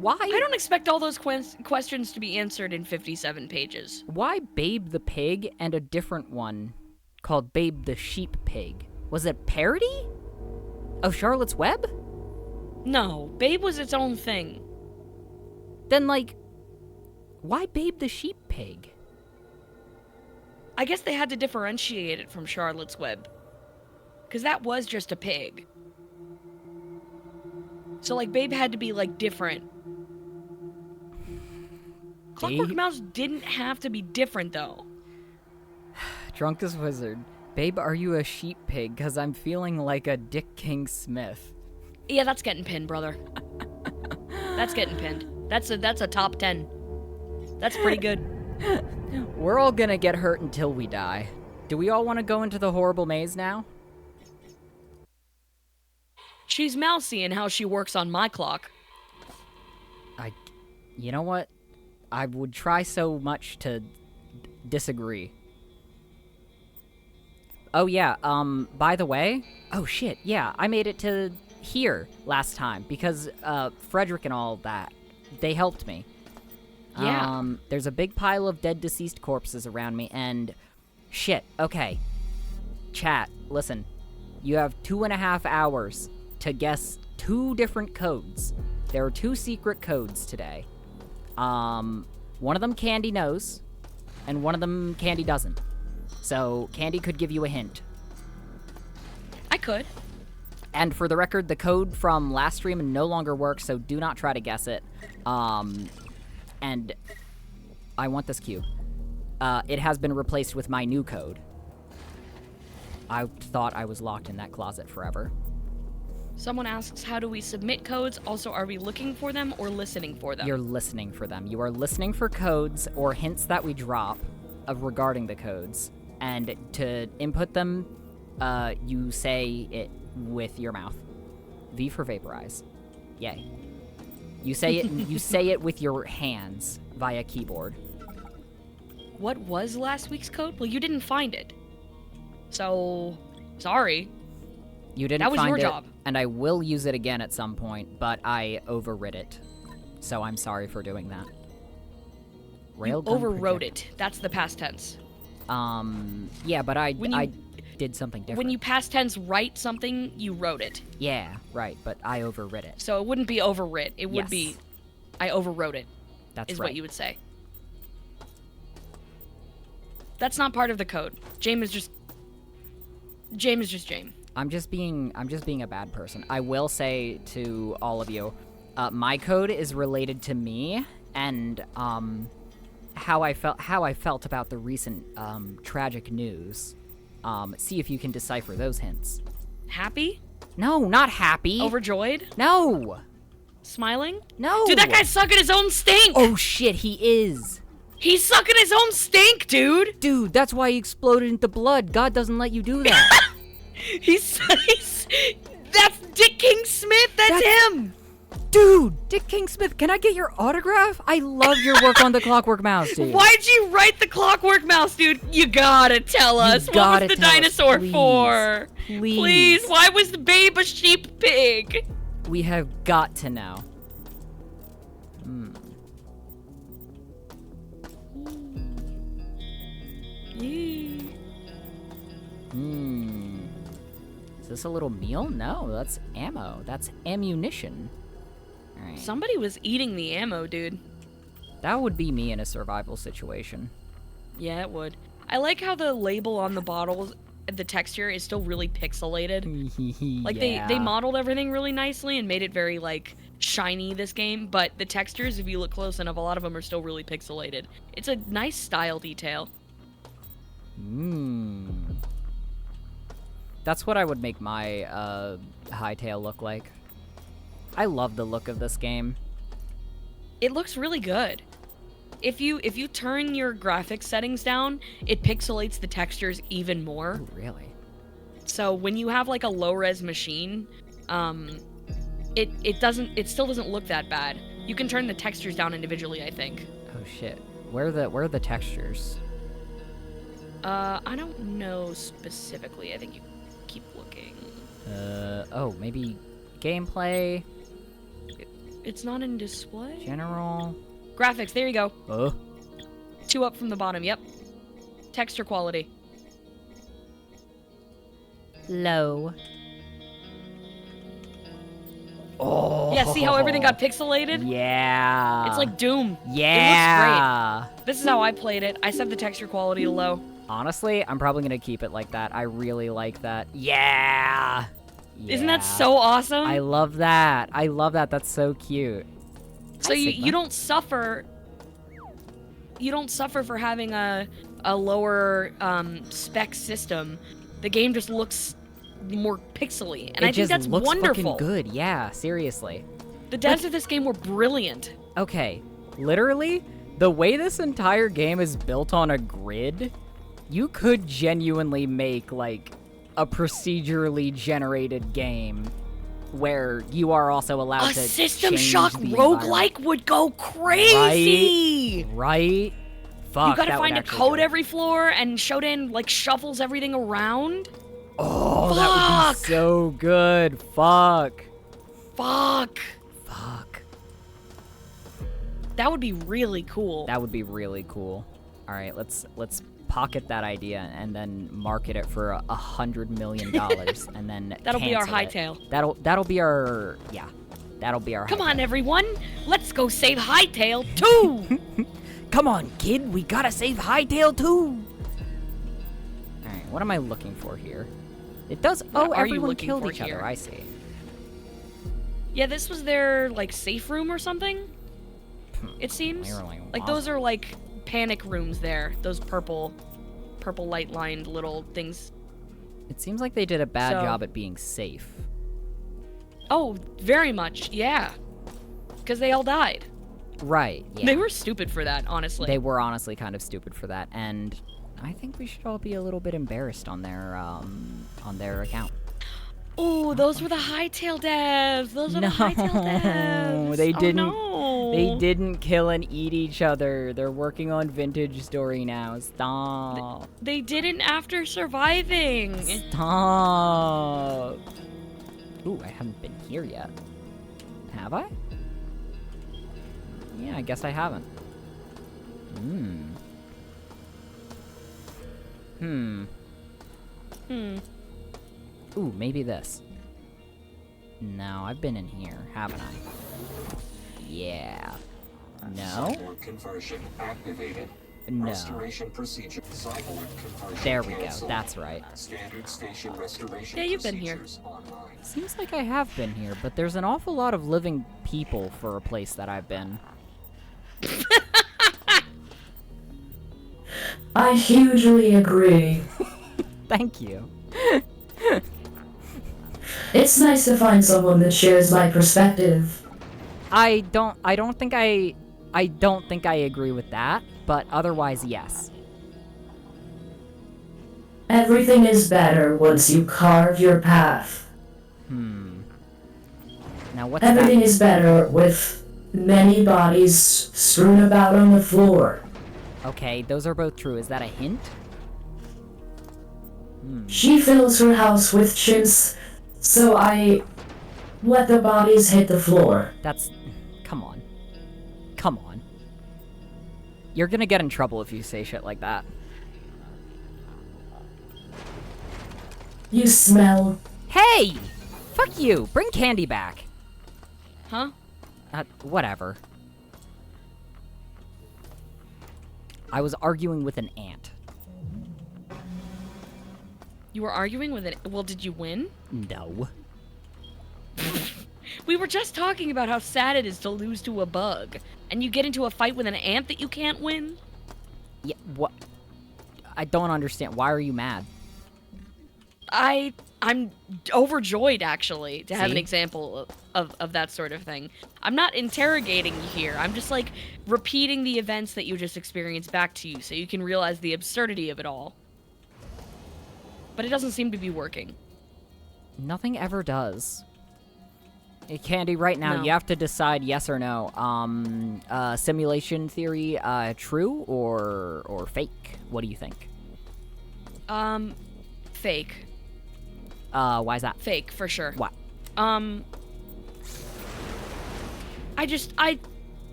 Speaker 1: Why?
Speaker 2: I don't expect all those questions to be answered in 57 pages.
Speaker 1: Why Babe the Pig and a different one called Babe the Sheep Pig? Was it parody of Charlotte's Web?
Speaker 2: No, Babe was its own thing.
Speaker 1: Then, like, why Babe the Sheep Pig?
Speaker 2: I guess they had to differentiate it from Charlotte's Web. Because that was just a pig. So, like, Babe had to be, like, different. Clockwork Mouse didn't have to be different, though.
Speaker 1: Drunkest Wizard. Babe, are you a sheep pig? Because I'm feeling like a Dick King Smith.
Speaker 2: Yeah, that's getting pinned, brother. That's getting pinned. That's a top 10. That's pretty good.
Speaker 1: We're all gonna get hurt until we die. Do we all want to go into the horrible maze now?
Speaker 2: She's mousy in how she works on my clock.
Speaker 1: You know what? I would try so much to disagree. Oh yeah, by the way, oh shit, yeah, I made it to here last time because, Frederick and all that, they helped me.
Speaker 2: Yeah.
Speaker 1: There's a big pile of dead deceased corpses around me, and shit, okay. Chat, listen. You have 2.5 hours to guess 2 different codes. There are 2 secret codes today. One of them Candy knows, and one of them Candy doesn't. So, Candy could give you a hint.
Speaker 2: I could.
Speaker 1: And for the record, the code from last stream no longer works, so do not try to guess it. And I want this cube. It has been replaced with my new code. I thought I was locked in that closet forever.
Speaker 2: Someone asks, how do we submit codes? Also, are we looking for them or listening for them?
Speaker 1: You're listening for them. You are listening for codes or hints that we drop regarding the codes. And to input them, you say it with your mouth. V for vaporize. Yay. You say it you say it with your hands via keyboard.
Speaker 2: What was last week's code? Well, you didn't find it. So, sorry.
Speaker 1: You didn't
Speaker 2: That was
Speaker 1: find
Speaker 2: your
Speaker 1: it,
Speaker 2: job.
Speaker 1: and I will use it again at some point, but I overrid it. So I'm sorry for doing that.
Speaker 2: You overrode it. That's the past tense.
Speaker 1: Yeah, but I
Speaker 2: When you-
Speaker 1: did something different.
Speaker 2: When you past tense write something, you wrote it.
Speaker 1: Yeah, right, but I overrid it.
Speaker 2: So it wouldn't be overwrit. It would
Speaker 1: Yes.
Speaker 2: be, I overwrote it,
Speaker 1: That's
Speaker 2: is
Speaker 1: right.
Speaker 2: what you would say. That's not part of the code. Jame is just Jame.
Speaker 1: I'm just being a bad person. I will say to all of you, my code is related to me and how I felt about the recent tragic news. See if you can decipher those hints.
Speaker 2: Happy?
Speaker 1: No, not happy.
Speaker 2: Overjoyed?
Speaker 1: No.
Speaker 2: Smiling?
Speaker 1: No.
Speaker 2: Dude, that guy's sucking his own stink!
Speaker 1: Oh shit, he is.
Speaker 2: He's sucking his own stink, dude!
Speaker 1: Dude, that's why he exploded into blood. God doesn't let you do that.
Speaker 2: He's that's Dick King Smith, that's him!
Speaker 1: Dude, Dick King Smith, can I get your autograph? I love your work on the Clockwork Mouse, dude.
Speaker 2: Why'd you write the Clockwork Mouse, dude? You gotta tell us. What
Speaker 1: gotta
Speaker 2: was the
Speaker 1: tell us,
Speaker 2: dinosaur
Speaker 1: please.
Speaker 2: for?
Speaker 1: Please.
Speaker 2: Why was the babe a sheep pig?
Speaker 1: We have got to know. Is this a little meal? No, that's ammo. That's ammunition. Alright.
Speaker 2: Somebody was eating the ammo, dude.
Speaker 1: That would be me in a survival situation.
Speaker 2: Yeah, it would. I like how the label on the bottles, the texture is still really pixelated. Like,
Speaker 1: Yeah.
Speaker 2: they modeled everything really nicely and made it very, like, shiny this game, but the textures, if you look close enough, a lot of them are still really pixelated. It's a nice style detail.
Speaker 1: That's what I would make my Hytale look like. I love the look of this game.
Speaker 2: It looks really good. If you turn your graphics settings down, it pixelates the textures even more.
Speaker 1: Ooh, really?
Speaker 2: So when you have like a low-res machine, it still doesn't look that bad. You can turn the textures down individually, I think.
Speaker 1: Oh shit. Where are the textures?
Speaker 2: I don't know specifically. I think you keep looking.
Speaker 1: Oh, maybe gameplay,
Speaker 2: It's not in display?
Speaker 1: general.
Speaker 2: Graphics, there you go. 2 up from the bottom, yep. Texture quality.
Speaker 1: Low. Oh.
Speaker 2: Yeah, see how everything got pixelated?
Speaker 1: Yeah.
Speaker 2: It's like Doom.
Speaker 1: Yeah.
Speaker 2: It looks great. This is how I played it. I set the texture quality to low.
Speaker 1: Honestly, I'm probably gonna keep it like that. I really like that. Yeah.
Speaker 2: Isn't that
Speaker 1: Yeah.
Speaker 2: so awesome?
Speaker 1: I love that. I love that. That's so cute.
Speaker 2: So
Speaker 1: Hi,
Speaker 2: you
Speaker 1: Sigma.
Speaker 2: don't suffer. You don't suffer for having a lower spec system. The game just looks more pixely, and
Speaker 1: it
Speaker 2: I think
Speaker 1: just
Speaker 2: that's
Speaker 1: looks
Speaker 2: wonderful.
Speaker 1: fucking good. Yeah, seriously.
Speaker 2: The devs of this game were brilliant.
Speaker 1: Okay, literally, the way this entire game is built on a grid, you could genuinely make, like, a procedurally generated game where you are also allowed
Speaker 2: A
Speaker 1: to
Speaker 2: System
Speaker 1: change
Speaker 2: Shock
Speaker 1: the
Speaker 2: roguelike would go crazy.
Speaker 1: Right? Fuck,
Speaker 2: You gotta
Speaker 1: that would
Speaker 2: find a
Speaker 1: actually
Speaker 2: code
Speaker 1: go-
Speaker 2: every floor, and Shodan like shuffles everything around.
Speaker 1: Oh, that would
Speaker 2: Fuck.
Speaker 1: be so good. Fuck.
Speaker 2: Fuck.
Speaker 1: Fuck.
Speaker 2: That would be really cool.
Speaker 1: That would be really cool. All right, let's pocket that idea and then market it for $100 million, and then
Speaker 2: That'll be our
Speaker 1: cancel it.
Speaker 2: Hytale.
Speaker 1: That'll be our That'll be our.
Speaker 2: Come
Speaker 1: Hytale.
Speaker 2: on, everyone. Let's go save Hytale too.
Speaker 1: Come on, kid. We gotta save Hytale too. All right, what am I looking for here? It does.
Speaker 2: What
Speaker 1: Oh,
Speaker 2: are you
Speaker 1: everyone
Speaker 2: looking
Speaker 1: killed
Speaker 2: for
Speaker 1: each
Speaker 2: here?
Speaker 1: other. I see.
Speaker 2: Yeah, this was their, like, safe room or something? It seems. Like, those are, like, panic rooms there. Those purple light-lined little things.
Speaker 1: It seems like they did a bad job at being safe.
Speaker 2: Oh, very much, yeah. Because they all died.
Speaker 1: Right, yeah.
Speaker 2: They were stupid for that, honestly.
Speaker 1: They were honestly kind of stupid for that, and I think we should all be a little bit embarrassed on their account.
Speaker 2: Oh, those were the Hytale devs. Those are the Hytale devs.
Speaker 1: They didn't.
Speaker 2: Oh, no.
Speaker 1: They didn't kill and eat each other. They're working on Vintage Story now. Stop.
Speaker 2: They didn't after surviving.
Speaker 1: Stop. Ooh, I haven't been here yet. Have I? Yeah, I guess I haven't. Ooh, maybe this. No, I've been in here, haven't I? Yeah. No?
Speaker 3: Cyborg conversion activated.
Speaker 1: No.
Speaker 3: Restoration procedure. Cyborg conversion
Speaker 1: There we go,
Speaker 3: canceled.
Speaker 1: that's right.
Speaker 3: Standard station restoration
Speaker 2: Yeah, you've been here.
Speaker 3: procedures online.
Speaker 1: Seems like I have been here, but there's an awful lot of living people for a place that I've been.
Speaker 4: I hugely agree.
Speaker 1: Thank you.
Speaker 4: It's nice to find someone that shares my perspective.
Speaker 1: I don't think I agree with that, but otherwise, yes.
Speaker 4: Everything is better once you carve your path.
Speaker 1: Now what's
Speaker 4: Everything
Speaker 1: that?
Speaker 4: is better with many bodies strewn about on the floor.
Speaker 1: Okay, those are both true. Is that a hint?
Speaker 4: She fills her house with chimps, so I let the bodies hit the floor.
Speaker 1: That's... Come on. Come on. You're gonna get in trouble if you say shit like that.
Speaker 4: You smell.
Speaker 1: Hey! Fuck you! Bring candy back!
Speaker 2: Huh?
Speaker 1: Whatever. I was arguing with an ant.
Speaker 2: You were arguing with it. Well, did you win?
Speaker 1: No.
Speaker 2: We were just talking about how sad it is to lose to a bug, and you get into a fight with an ant that you can't win?
Speaker 1: Yeah, what? I don't understand. Why are you mad?
Speaker 2: I'm overjoyed, actually, to have an
Speaker 1: See?
Speaker 2: example of that sort of thing. I'm not interrogating you here. I'm just, like, repeating the events that you just experienced back to you so you can realize the absurdity of it all. But it doesn't seem to be working.
Speaker 1: Nothing ever does. Hey, Candy, right now,
Speaker 2: No.
Speaker 1: you have to decide yes or no. Simulation theory, true or fake? What do you think?
Speaker 2: Fake.
Speaker 1: Why is that?
Speaker 2: Fake, for sure.
Speaker 1: What?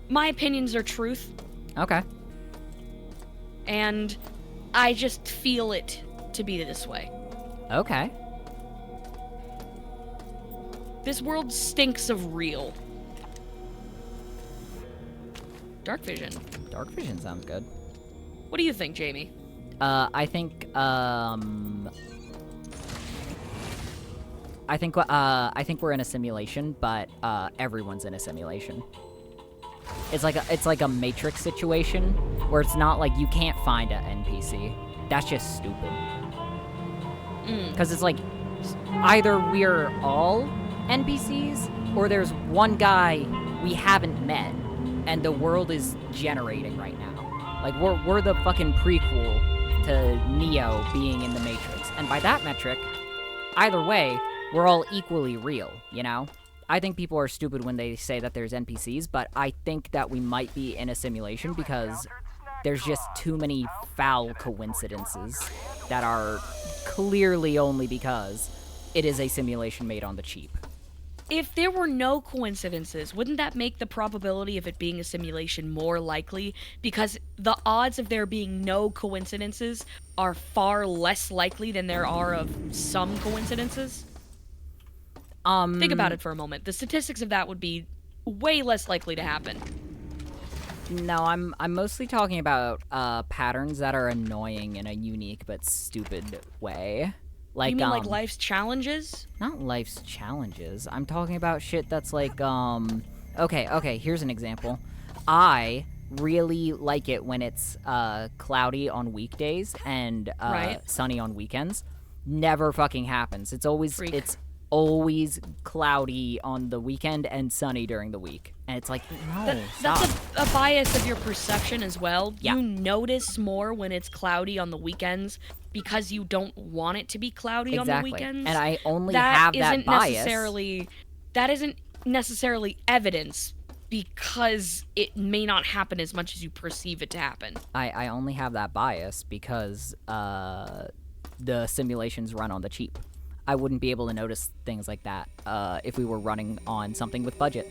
Speaker 2: My opinions are truth,
Speaker 1: Okay.
Speaker 2: and I just feel it to be this way.
Speaker 1: Okay.
Speaker 2: This world stinks of real. Dark vision.
Speaker 1: Dark vision sounds good.
Speaker 2: What do you think, Jamie?
Speaker 1: I think we're in a simulation, but everyone's in a simulation. It's like a Matrix situation where it's not like you can't find an NPC. That's just stupid. Because it's like either we're all NPCs or there's one guy we haven't met and the world is generating right now. Like we're the fucking prequel to Neo being in the Matrix. And by that metric, either way, we're all equally real, you know? I think people are stupid when they say that there's NPCs, but I think that we might be in a simulation because there's just too many foul coincidences that are clearly only because it is a simulation made on the cheap.
Speaker 2: If there were no coincidences, wouldn't that make the probability of it being a simulation more likely? Because the odds of there being no coincidences are far less likely than there are of some coincidences. Think about it for a moment. The statistics of that would be way less likely to happen.
Speaker 1: No, I'm mostly talking about patterns that are annoying in a unique but stupid way. Like,
Speaker 2: You mean like life's challenges?
Speaker 1: not life's challenges. I'm talking about shit that's like, okay, here's an example. I really like it when it's cloudy on weekdays and
Speaker 2: Right.
Speaker 1: sunny on weekends. Never fucking happens. It's always
Speaker 2: Freak.
Speaker 1: cloudy on the weekend and sunny during the week. And it's like, no, stop.
Speaker 2: That's a bias of your perception as well.
Speaker 1: Yeah.
Speaker 2: You notice more when it's cloudy on the weekends because you don't want it to be cloudy on the
Speaker 1: Exactly.
Speaker 2: weekends.
Speaker 1: And I only have that
Speaker 2: isn't
Speaker 1: bias.
Speaker 2: That isn't necessarily evidence because it may not happen as much as you perceive it to happen.
Speaker 1: I only have that bias because the simulations run on the cheap. I wouldn't be able to notice things like that if we were running on something with budget.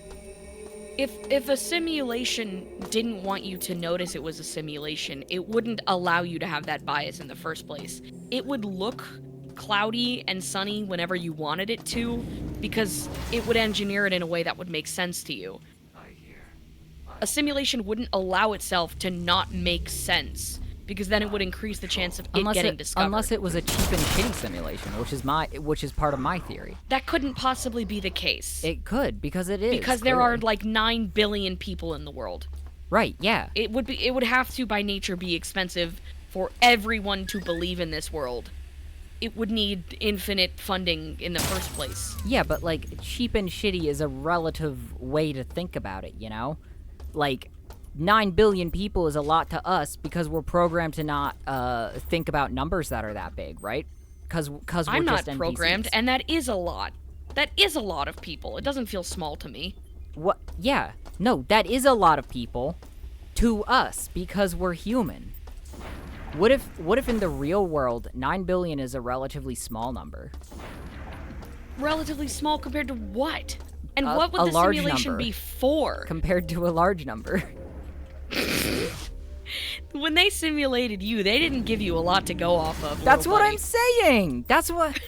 Speaker 2: If a simulation didn't want you to notice it was a simulation, it wouldn't allow you to have that bias in the first place. It would look cloudy and sunny whenever you wanted it to, because it would engineer it in a way that would make sense to you. A simulation wouldn't allow itself to not make sense, because then it would increase the chance of it getting discovered.
Speaker 1: Unless it was a cheap and shitty simulation, which is part of my theory.
Speaker 2: That couldn't possibly be the case.
Speaker 1: It could, because it is.
Speaker 2: Because there are
Speaker 1: clearly.
Speaker 2: like 9 billion people in the world.
Speaker 1: Right, yeah.
Speaker 2: It would have to by nature be expensive for everyone to believe in this world. It would need infinite funding in the first place.
Speaker 1: Yeah, but like cheap and shitty is a relative way to think about it, you know? Like 9 billion people is a lot to us because we're programmed to not think about numbers that are that big, right? Because we're
Speaker 2: I'm not
Speaker 1: just NPCs.
Speaker 2: programmed, and that is a lot. That is a lot of people. It doesn't feel small to me.
Speaker 1: What? Yeah. No, that is a lot of people to us because we're human. What if in the real world 9 billion is a relatively small number?
Speaker 2: Relatively small compared to what? And
Speaker 1: A-
Speaker 2: what
Speaker 1: a
Speaker 2: would the
Speaker 1: large
Speaker 2: simulation
Speaker 1: number.
Speaker 2: be for?
Speaker 1: Compared to a large number.
Speaker 2: When they simulated you, they didn't give you a lot to go off of.
Speaker 1: That's
Speaker 2: little
Speaker 1: what
Speaker 2: buddy.
Speaker 1: I'm saying. That's what.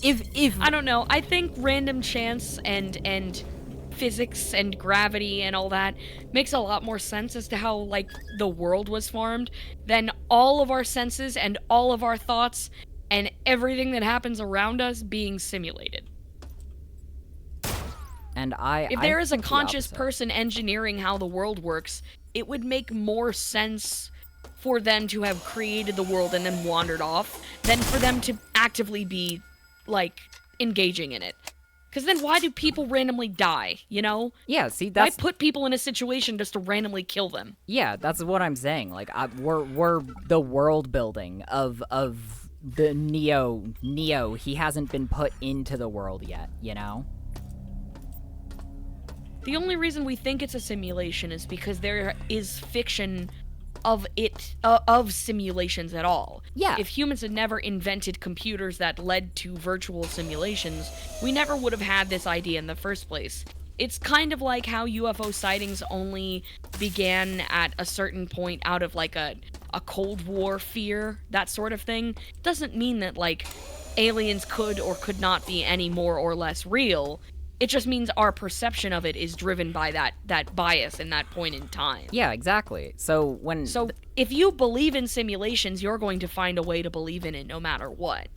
Speaker 1: if
Speaker 2: I don't know. I think random chance and physics and gravity and all that makes a lot more sense as to how like the world was formed than all of our senses and all of our thoughts and everything that happens around us being simulated.
Speaker 1: and
Speaker 2: If there is a
Speaker 1: think the
Speaker 2: conscious
Speaker 1: opposite.
Speaker 2: person engineering how the world works, it would make more sense for them to have created the world and then wandered off than for them to actively be, like, engaging in it. Because then why do people randomly die, you know?
Speaker 1: Yeah, see,
Speaker 2: Why
Speaker 1: that's
Speaker 2: put people in a situation just to randomly kill them?
Speaker 1: yeah, that's what I'm saying. Like, we're the world building of the Neo. He hasn't been put into the world yet, you know.
Speaker 2: The only reason we think it's a simulation is because there is fiction of simulations at all.
Speaker 1: Yeah.
Speaker 2: If humans had never invented computers that led to virtual simulations, we never would have had this idea in the first place. It's kind of like how UFO sightings only began at a certain point out of like a Cold War fear, that sort of thing. Doesn't mean that like aliens could or could not be any more or less real. It just means our perception of it is driven by that bias in that point in time.
Speaker 1: Yeah, exactly. So
Speaker 2: If you believe in simulations, you're going to find a way to believe in it no matter what.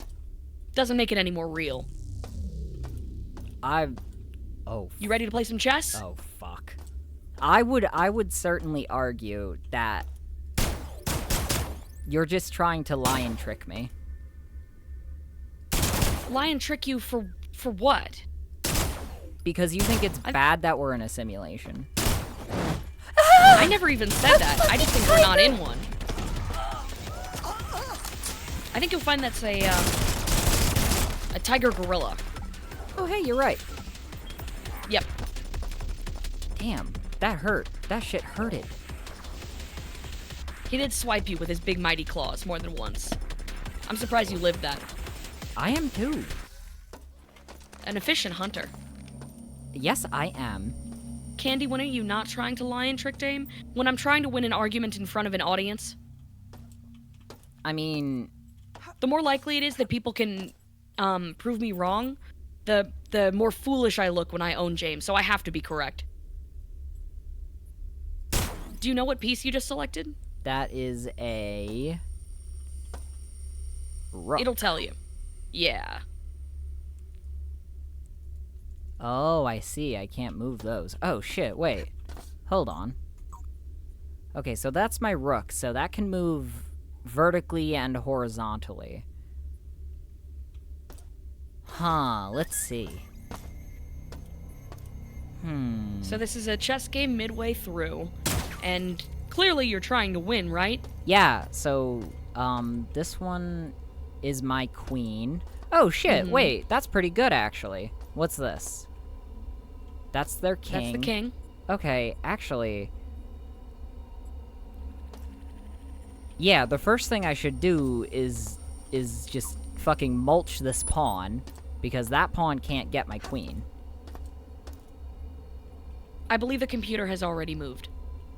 Speaker 2: Doesn't make it any more real. You ready to play some chess?
Speaker 1: Oh fuck. I would certainly argue that you're just trying to lie and trick me.
Speaker 2: Lie and trick you for what?
Speaker 1: Because you think it's bad that we're in a simulation.
Speaker 2: I never even said that. I just think we're not in one. I think you'll find that's a tiger gorilla.
Speaker 1: Oh hey, you're right.
Speaker 2: Yep.
Speaker 1: Damn, that hurt. That shit hurted.
Speaker 2: He did swipe you with his big mighty claws more than once. I'm surprised you lived that.
Speaker 1: I am too.
Speaker 2: An efficient hunter.
Speaker 1: Yes, I am.
Speaker 2: Candy, when are you not trying to lie and trick Dame? When I'm trying to win an argument in front of an audience?
Speaker 1: I mean,
Speaker 2: The more likely it is that people can prove me wrong, the more foolish I look when I own James, so I have to be correct. Do you know what piece you just selected?
Speaker 1: that is a Rook.
Speaker 2: It'll tell you. Yeah.
Speaker 1: Oh, I see. I can't move those. Oh, shit. Wait. Hold on. Okay, so that's my rook. So that can move vertically and horizontally. Huh. Let's see.
Speaker 2: So this is a chess game midway through, and clearly you're trying to win, right?
Speaker 1: Yeah, so, this one is my queen. Oh, shit. Wait. That's pretty good, actually. What's this? That's their king.
Speaker 2: That's the king.
Speaker 1: Okay, actually... Yeah, the first thing I should do is just fucking mulch this pawn, because that pawn can't get my queen.
Speaker 2: I believe the computer has already moved.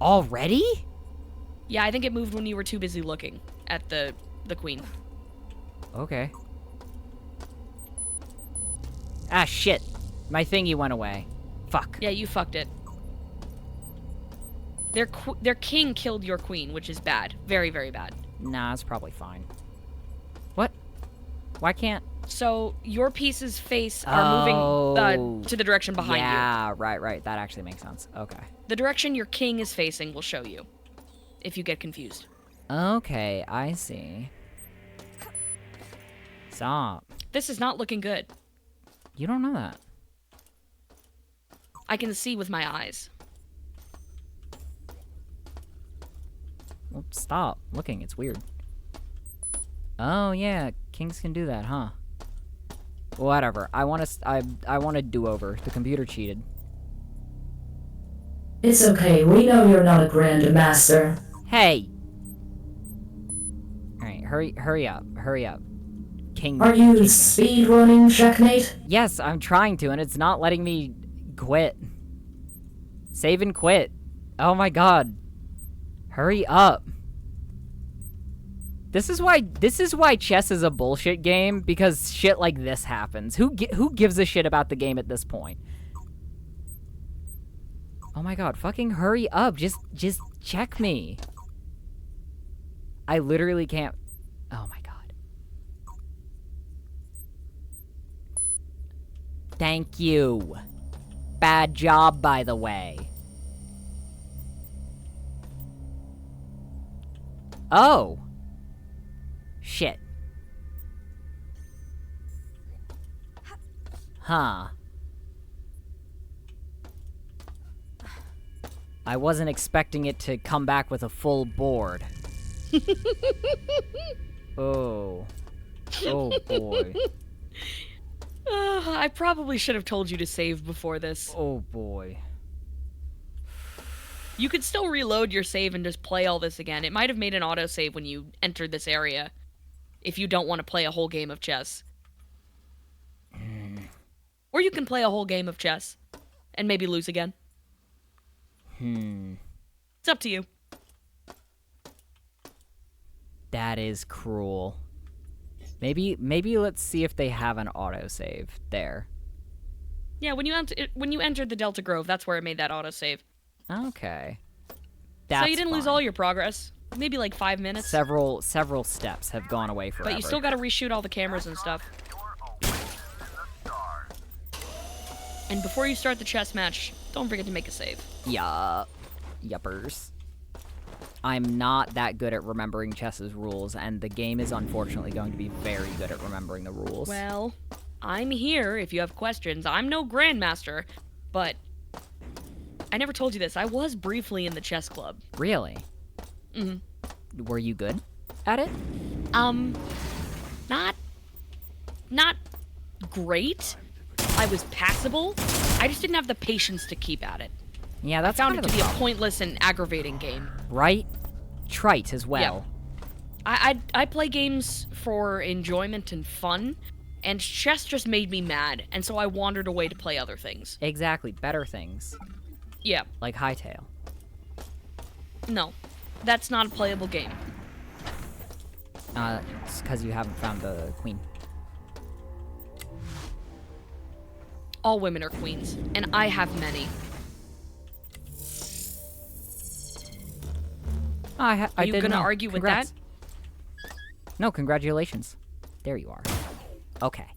Speaker 1: Already?
Speaker 2: Yeah, I think it moved when you were too busy looking at the queen.
Speaker 1: Okay. Ah, shit. My thingy went away. Fuck.
Speaker 2: Yeah, you fucked it. Their king killed your queen, which is bad. Very, very bad.
Speaker 1: Nah, it's probably fine. What? Why can't...
Speaker 2: So, your pieces face are moving to the direction behind you.
Speaker 1: Yeah, right. That actually makes sense. Okay.
Speaker 2: The direction your king is facing will show you, if you get confused.
Speaker 1: Okay, I see. Stop.
Speaker 2: This is not looking good.
Speaker 1: You don't know that.
Speaker 2: I can see with my eyes.
Speaker 1: Well, stop looking. It's weird. Oh, yeah. Kings can do that, huh? Whatever. I want a do-over. The computer cheated.
Speaker 4: It's okay, we know you're not a grandmaster.
Speaker 1: Hey! Alright, hurry up. King
Speaker 4: Are you
Speaker 1: genius.
Speaker 4: speedrunning checkmate?
Speaker 1: Yes, I'm trying to, and it's not letting me quit. Save and quit. Oh my god. Hurry up. This is why chess is a bullshit game, because shit like this happens. Who gives a shit about the game at this point? Oh my god, fucking hurry up. Just check me. I literally can't. Oh my god. Thank you. Bad job, by the way. Oh. Shit. Huh. I wasn't expecting it to come back with a full board. Oh. Oh boy.
Speaker 2: I probably should have told you to save before this.
Speaker 1: Oh boy.
Speaker 2: You could still reload your save and just play all this again. It might have made an autosave when you entered this area, if you don't want to play a whole game of chess. Or you can play a whole game of chess, and maybe lose again. It's up to you.
Speaker 1: That is cruel. Maybe let's see if they have an autosave there.
Speaker 2: Yeah, when you entered the Delta Grove, that's where it made that autosave.
Speaker 1: Okay.
Speaker 2: So you didn't lose
Speaker 1: fine.
Speaker 2: all your progress. Maybe like 5 minutes.
Speaker 1: Several steps have gone away forever.
Speaker 2: But you still gotta reshoot all the cameras and stuff. And before you start the chess match, don't forget to make a save.
Speaker 1: Yeah. Yuppers. I'm not that good at remembering chess's rules, and the game is unfortunately going to be very good at remembering the rules.
Speaker 2: Well, I'm here if you have questions. I'm no grandmaster, but I never told you this. I was briefly in the chess club.
Speaker 1: Really?
Speaker 2: Mm-hmm.
Speaker 1: Were you good at it?
Speaker 2: Not great. I was passable. I just didn't have the patience to keep at it.
Speaker 1: Yeah, that's
Speaker 2: I found
Speaker 1: kind
Speaker 2: it
Speaker 1: of
Speaker 2: to be
Speaker 1: the
Speaker 2: a
Speaker 1: problem.
Speaker 2: pointless and aggravating game.
Speaker 1: Right? Trite as well.
Speaker 2: I play games for enjoyment and fun, and chess just made me mad, and so I wandered away to play other things.
Speaker 1: Exactly. Better things.
Speaker 2: Yeah.
Speaker 1: Like Hytale.
Speaker 2: No. That's not a playable game.
Speaker 1: It's because you haven't found the queen.
Speaker 2: All women are queens, and I have many.
Speaker 1: I
Speaker 2: Are you
Speaker 1: didn't
Speaker 2: gonna
Speaker 1: know.
Speaker 2: argue
Speaker 1: Congrats.
Speaker 2: with
Speaker 1: No, congratulations. There you are. Okay.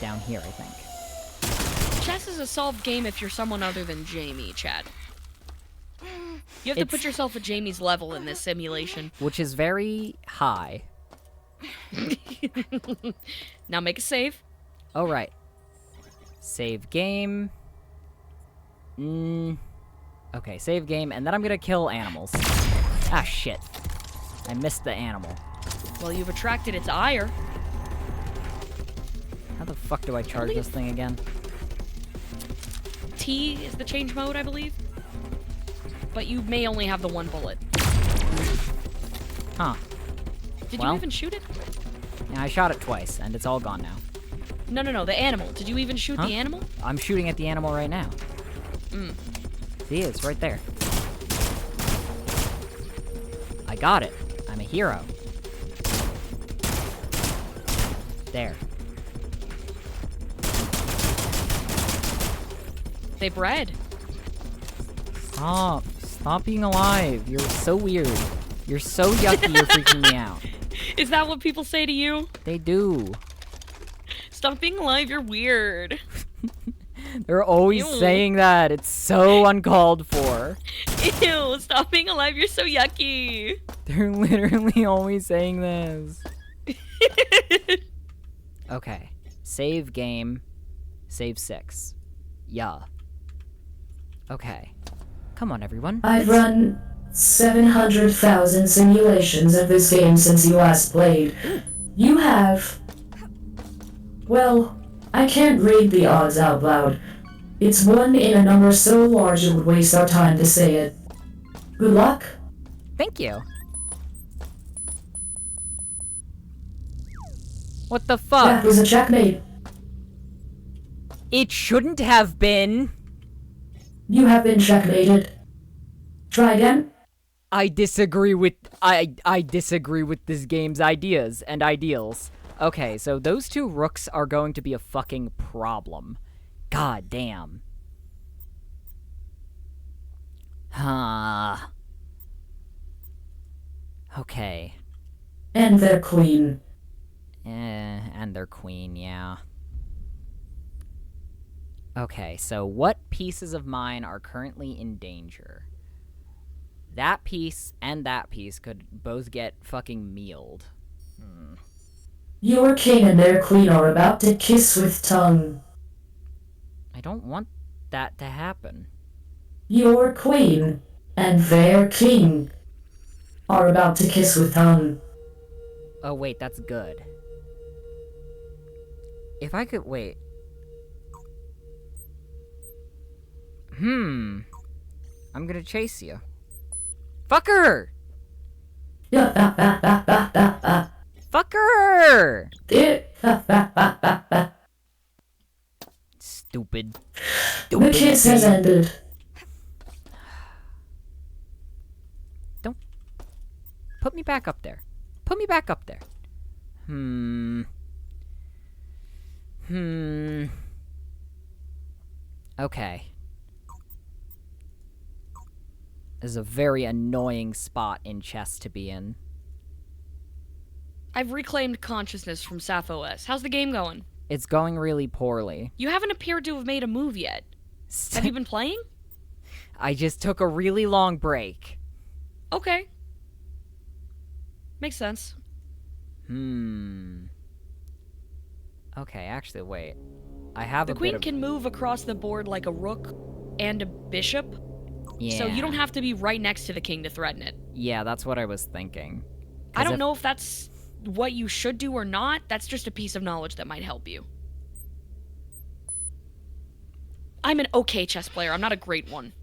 Speaker 1: Down here, I think.
Speaker 2: Chess is a solved game if you're someone other than Jamie, Chad. You have to put yourself at Jamie's level in this simulation.
Speaker 1: Which is very high.
Speaker 2: Now make a save.
Speaker 1: Oh, right. Save game. Okay, save game, and then I'm gonna kill animals. Ah, shit. I missed the animal.
Speaker 2: Well, you've attracted its ire.
Speaker 1: How the fuck do I charge this thing again?
Speaker 2: T is the change mode, I believe. But you may only have the one bullet.
Speaker 1: Huh.
Speaker 2: Did
Speaker 1: Well.
Speaker 2: you even shoot it?
Speaker 1: Yeah, I shot it twice, and it's all gone now.
Speaker 2: No, the animal. Did you even shoot
Speaker 1: Huh?
Speaker 2: the animal?
Speaker 1: I'm shooting at the animal right now. See, it's right there. I got it. I'm a hero. There.
Speaker 2: They bred.
Speaker 1: Stop. Stop being alive. You're so weird. You're so yucky, you're freaking me out.
Speaker 2: Is that what people say to you?
Speaker 1: They do.
Speaker 2: Stop being alive, you're weird.
Speaker 1: They're always
Speaker 2: Ew.
Speaker 1: saying that. It's so uncalled for.
Speaker 2: Ew, stop being alive, you're so yucky.
Speaker 1: They're literally always saying this. Okay. Save game. Save 6. Yeah. Okay. Come on, everyone.
Speaker 4: I've run 700,000 simulations of this game since you last played. You have... Well, I can't read the odds out loud. It's one in a number so large it would waste our time to say it. Good luck.
Speaker 1: Thank you. What the fuck?
Speaker 4: That was a checkmate.
Speaker 1: It shouldn't have been.
Speaker 4: You have been checkmated. Try again.
Speaker 1: I disagree with I disagree with this game's ideas and ideals. Okay, so those two rooks are going to be a fucking problem. God damn. Huh. Okay.
Speaker 4: And their queen.
Speaker 1: And their queen, yeah. Okay, so what pieces of mine are currently in danger? That piece and that piece could both get fucking mealed.
Speaker 4: Your king and their queen are about to kiss with tongue.
Speaker 1: I don't want that to happen.
Speaker 4: Your queen and their king are about to kiss with tongue.
Speaker 1: Oh, wait, that's good. If I could wait. I'm gonna chase you. Fucker! Fucker! Stupid.
Speaker 4: The kiss has ended.
Speaker 1: Don't. Put me back up there. Put me back up there. Okay. This is a very annoying spot in chess to be in.
Speaker 2: I've reclaimed consciousness from Sappho S. How's the game going?
Speaker 1: It's going really poorly.
Speaker 2: You haven't appeared to have made a move yet. Have you been playing?
Speaker 1: I just took a really long break.
Speaker 2: Okay. Makes sense.
Speaker 1: Okay, actually, wait. I have
Speaker 2: The
Speaker 1: a
Speaker 2: queen
Speaker 1: bit of...
Speaker 2: can move across the board like a rook and a bishop,
Speaker 1: Yeah.
Speaker 2: so you don't have to be right next to the king to threaten it.
Speaker 1: Yeah, that's what I was thinking.
Speaker 2: I don't know if that's what you should do or not. That's just a piece of knowledge that might help you. I'm an okay chess player. I'm not a great one.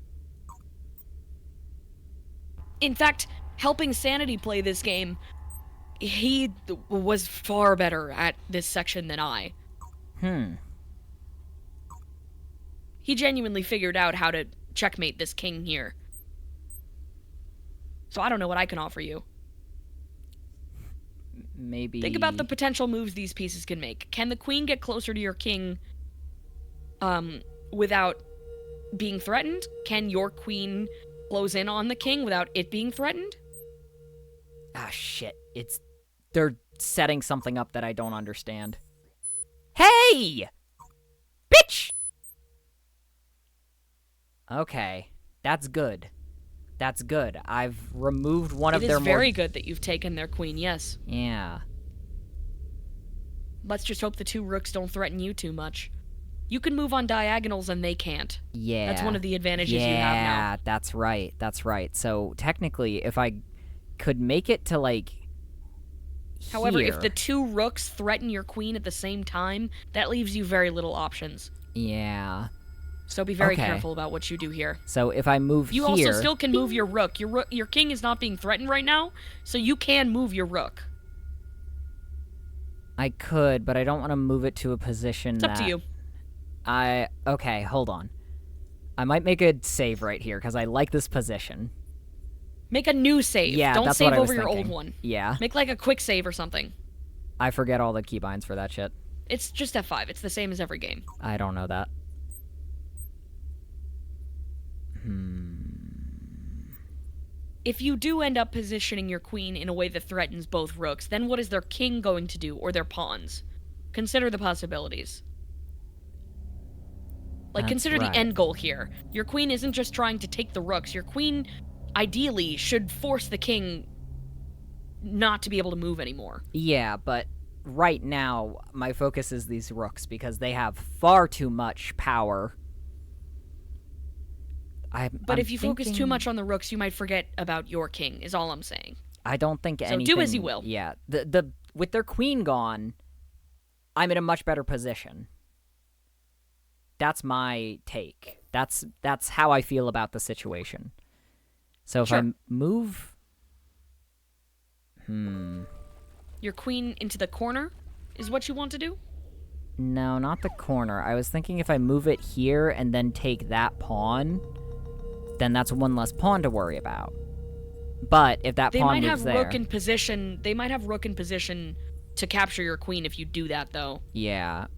Speaker 2: In fact, helping Sanity play this game, he was far better at this section than I. He genuinely figured out how to checkmate this king here. So I don't know what I can offer you.
Speaker 1: Maybe...
Speaker 2: Think about the potential moves these pieces can make. Can the queen get closer to your king without being threatened? Can your queen close in on the king without it being threatened?
Speaker 1: Ah, shit. setting something up that I don't understand. Hey! Bitch! Okay, that's good. That's good. I've removed one of
Speaker 2: It
Speaker 1: their
Speaker 2: is very good that you've taken their queen, yes.
Speaker 1: Yeah.
Speaker 2: Let's just hope the 2 rooks don't threaten you too much. You can move on diagonals and they can't.
Speaker 1: Yeah.
Speaker 2: That's one of the advantages you have now.
Speaker 1: Yeah, that's right. That's right. So, technically, if I could make it to, like,
Speaker 2: However, if
Speaker 1: here-
Speaker 2: the 2 rooks threaten your queen at the same time, that leaves you very little options.
Speaker 1: Yeah.
Speaker 2: So be very
Speaker 1: Okay.
Speaker 2: careful about what you do here.
Speaker 1: So, if I move
Speaker 2: You
Speaker 1: here...
Speaker 2: also still can move your rook. Your king is not being threatened right now, so you can move your rook.
Speaker 1: I could, but I don't want to move it to a position
Speaker 2: It's up to you.
Speaker 1: Okay, hold on. I might make a save right here, because I like this position.
Speaker 2: Make a new save.
Speaker 1: Yeah,
Speaker 2: Don't
Speaker 1: that's
Speaker 2: save
Speaker 1: what I was
Speaker 2: over your old
Speaker 1: thinking.
Speaker 2: one.
Speaker 1: Yeah.
Speaker 2: Make like a quick save or something.
Speaker 1: I forget all the keybinds for that shit.
Speaker 2: It's just F5. It's the same as every game.
Speaker 1: I don't know that.
Speaker 2: If you do end up positioning your queen in a way that threatens both rooks, then what is their king going to do, or their pawns? Consider the possibilities. Like,
Speaker 1: That's
Speaker 2: consider
Speaker 1: right.
Speaker 2: the end goal here. Your queen isn't just trying to take the rooks. Your queen, ideally, should force the king not to be able to move anymore.
Speaker 1: Yeah, but right now, my focus is these rooks, because they have far too much power.
Speaker 2: But if you focus too much on the rooks, you might forget about your king, is all I'm saying.
Speaker 1: I don't think
Speaker 2: So
Speaker 1: anything...
Speaker 2: do as you will.
Speaker 1: Yeah, with their queen gone, I'm in a much better position. That's my take. That's how I feel about the situation. So if I
Speaker 2: Sure.
Speaker 1: move...
Speaker 2: Your queen into the corner is what you want to do?
Speaker 1: No, not the corner. I was thinking if I move it here and then take that pawn, then that's one less pawn to worry about. But if that
Speaker 2: They
Speaker 1: pawn
Speaker 2: might
Speaker 1: moves
Speaker 2: have
Speaker 1: there...
Speaker 2: rook in position. They might have rook in position to capture your queen if you do that, though.
Speaker 1: Yeah.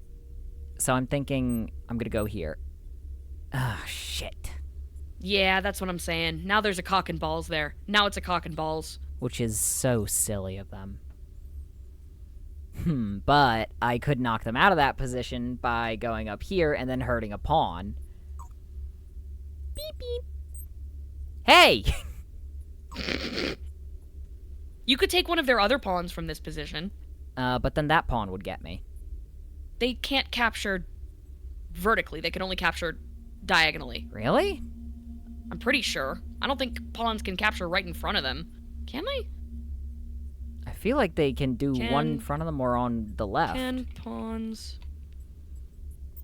Speaker 1: So I'm thinking I'm gonna go here. Ah, shit.
Speaker 2: Yeah, that's what I'm saying. Now there's a cock and balls there. Now it's a cock and balls.
Speaker 1: Which is so silly of them. But I could knock them out of that position by going up here and then hurting a pawn. Beep, beep. Hey!
Speaker 2: You could take one of their other pawns from this position.
Speaker 1: But then that pawn would get me.
Speaker 2: They can't capture vertically. They can only capture diagonally.
Speaker 1: Really?
Speaker 2: I'm pretty sure. I don't think pawns can capture right in front of them. Can they?
Speaker 1: I feel like they can do one in
Speaker 2: Can-
Speaker 1: front of them or on the left.
Speaker 2: Can pawns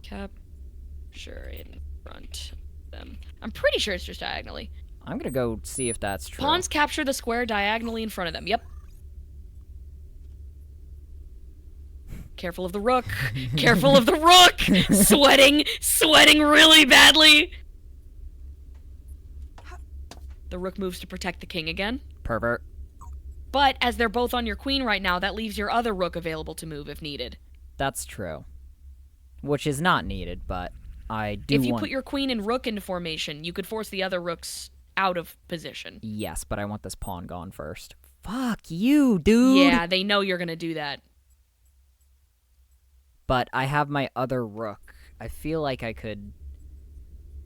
Speaker 2: capture in front of them? I'm pretty sure it's just diagonally.
Speaker 1: I'm gonna go see if that's true.
Speaker 2: Pawns capture the square diagonally in front of them. Yep. Careful of the rook. Careful of the rook. Sweating really badly. The rook moves to protect the king again.
Speaker 1: Pervert.
Speaker 2: But as they're both on your queen right now, that leaves your other rook available to move if needed.
Speaker 1: That's true. Which is not needed, but I do
Speaker 2: If you
Speaker 1: want...
Speaker 2: put your queen and rook into formation, you could force the other rooks out of position.
Speaker 1: Yes, but I want this pawn gone first. Fuck you, dude!
Speaker 2: Yeah, they know you're gonna do that.
Speaker 1: But I have my other rook. I feel like I could...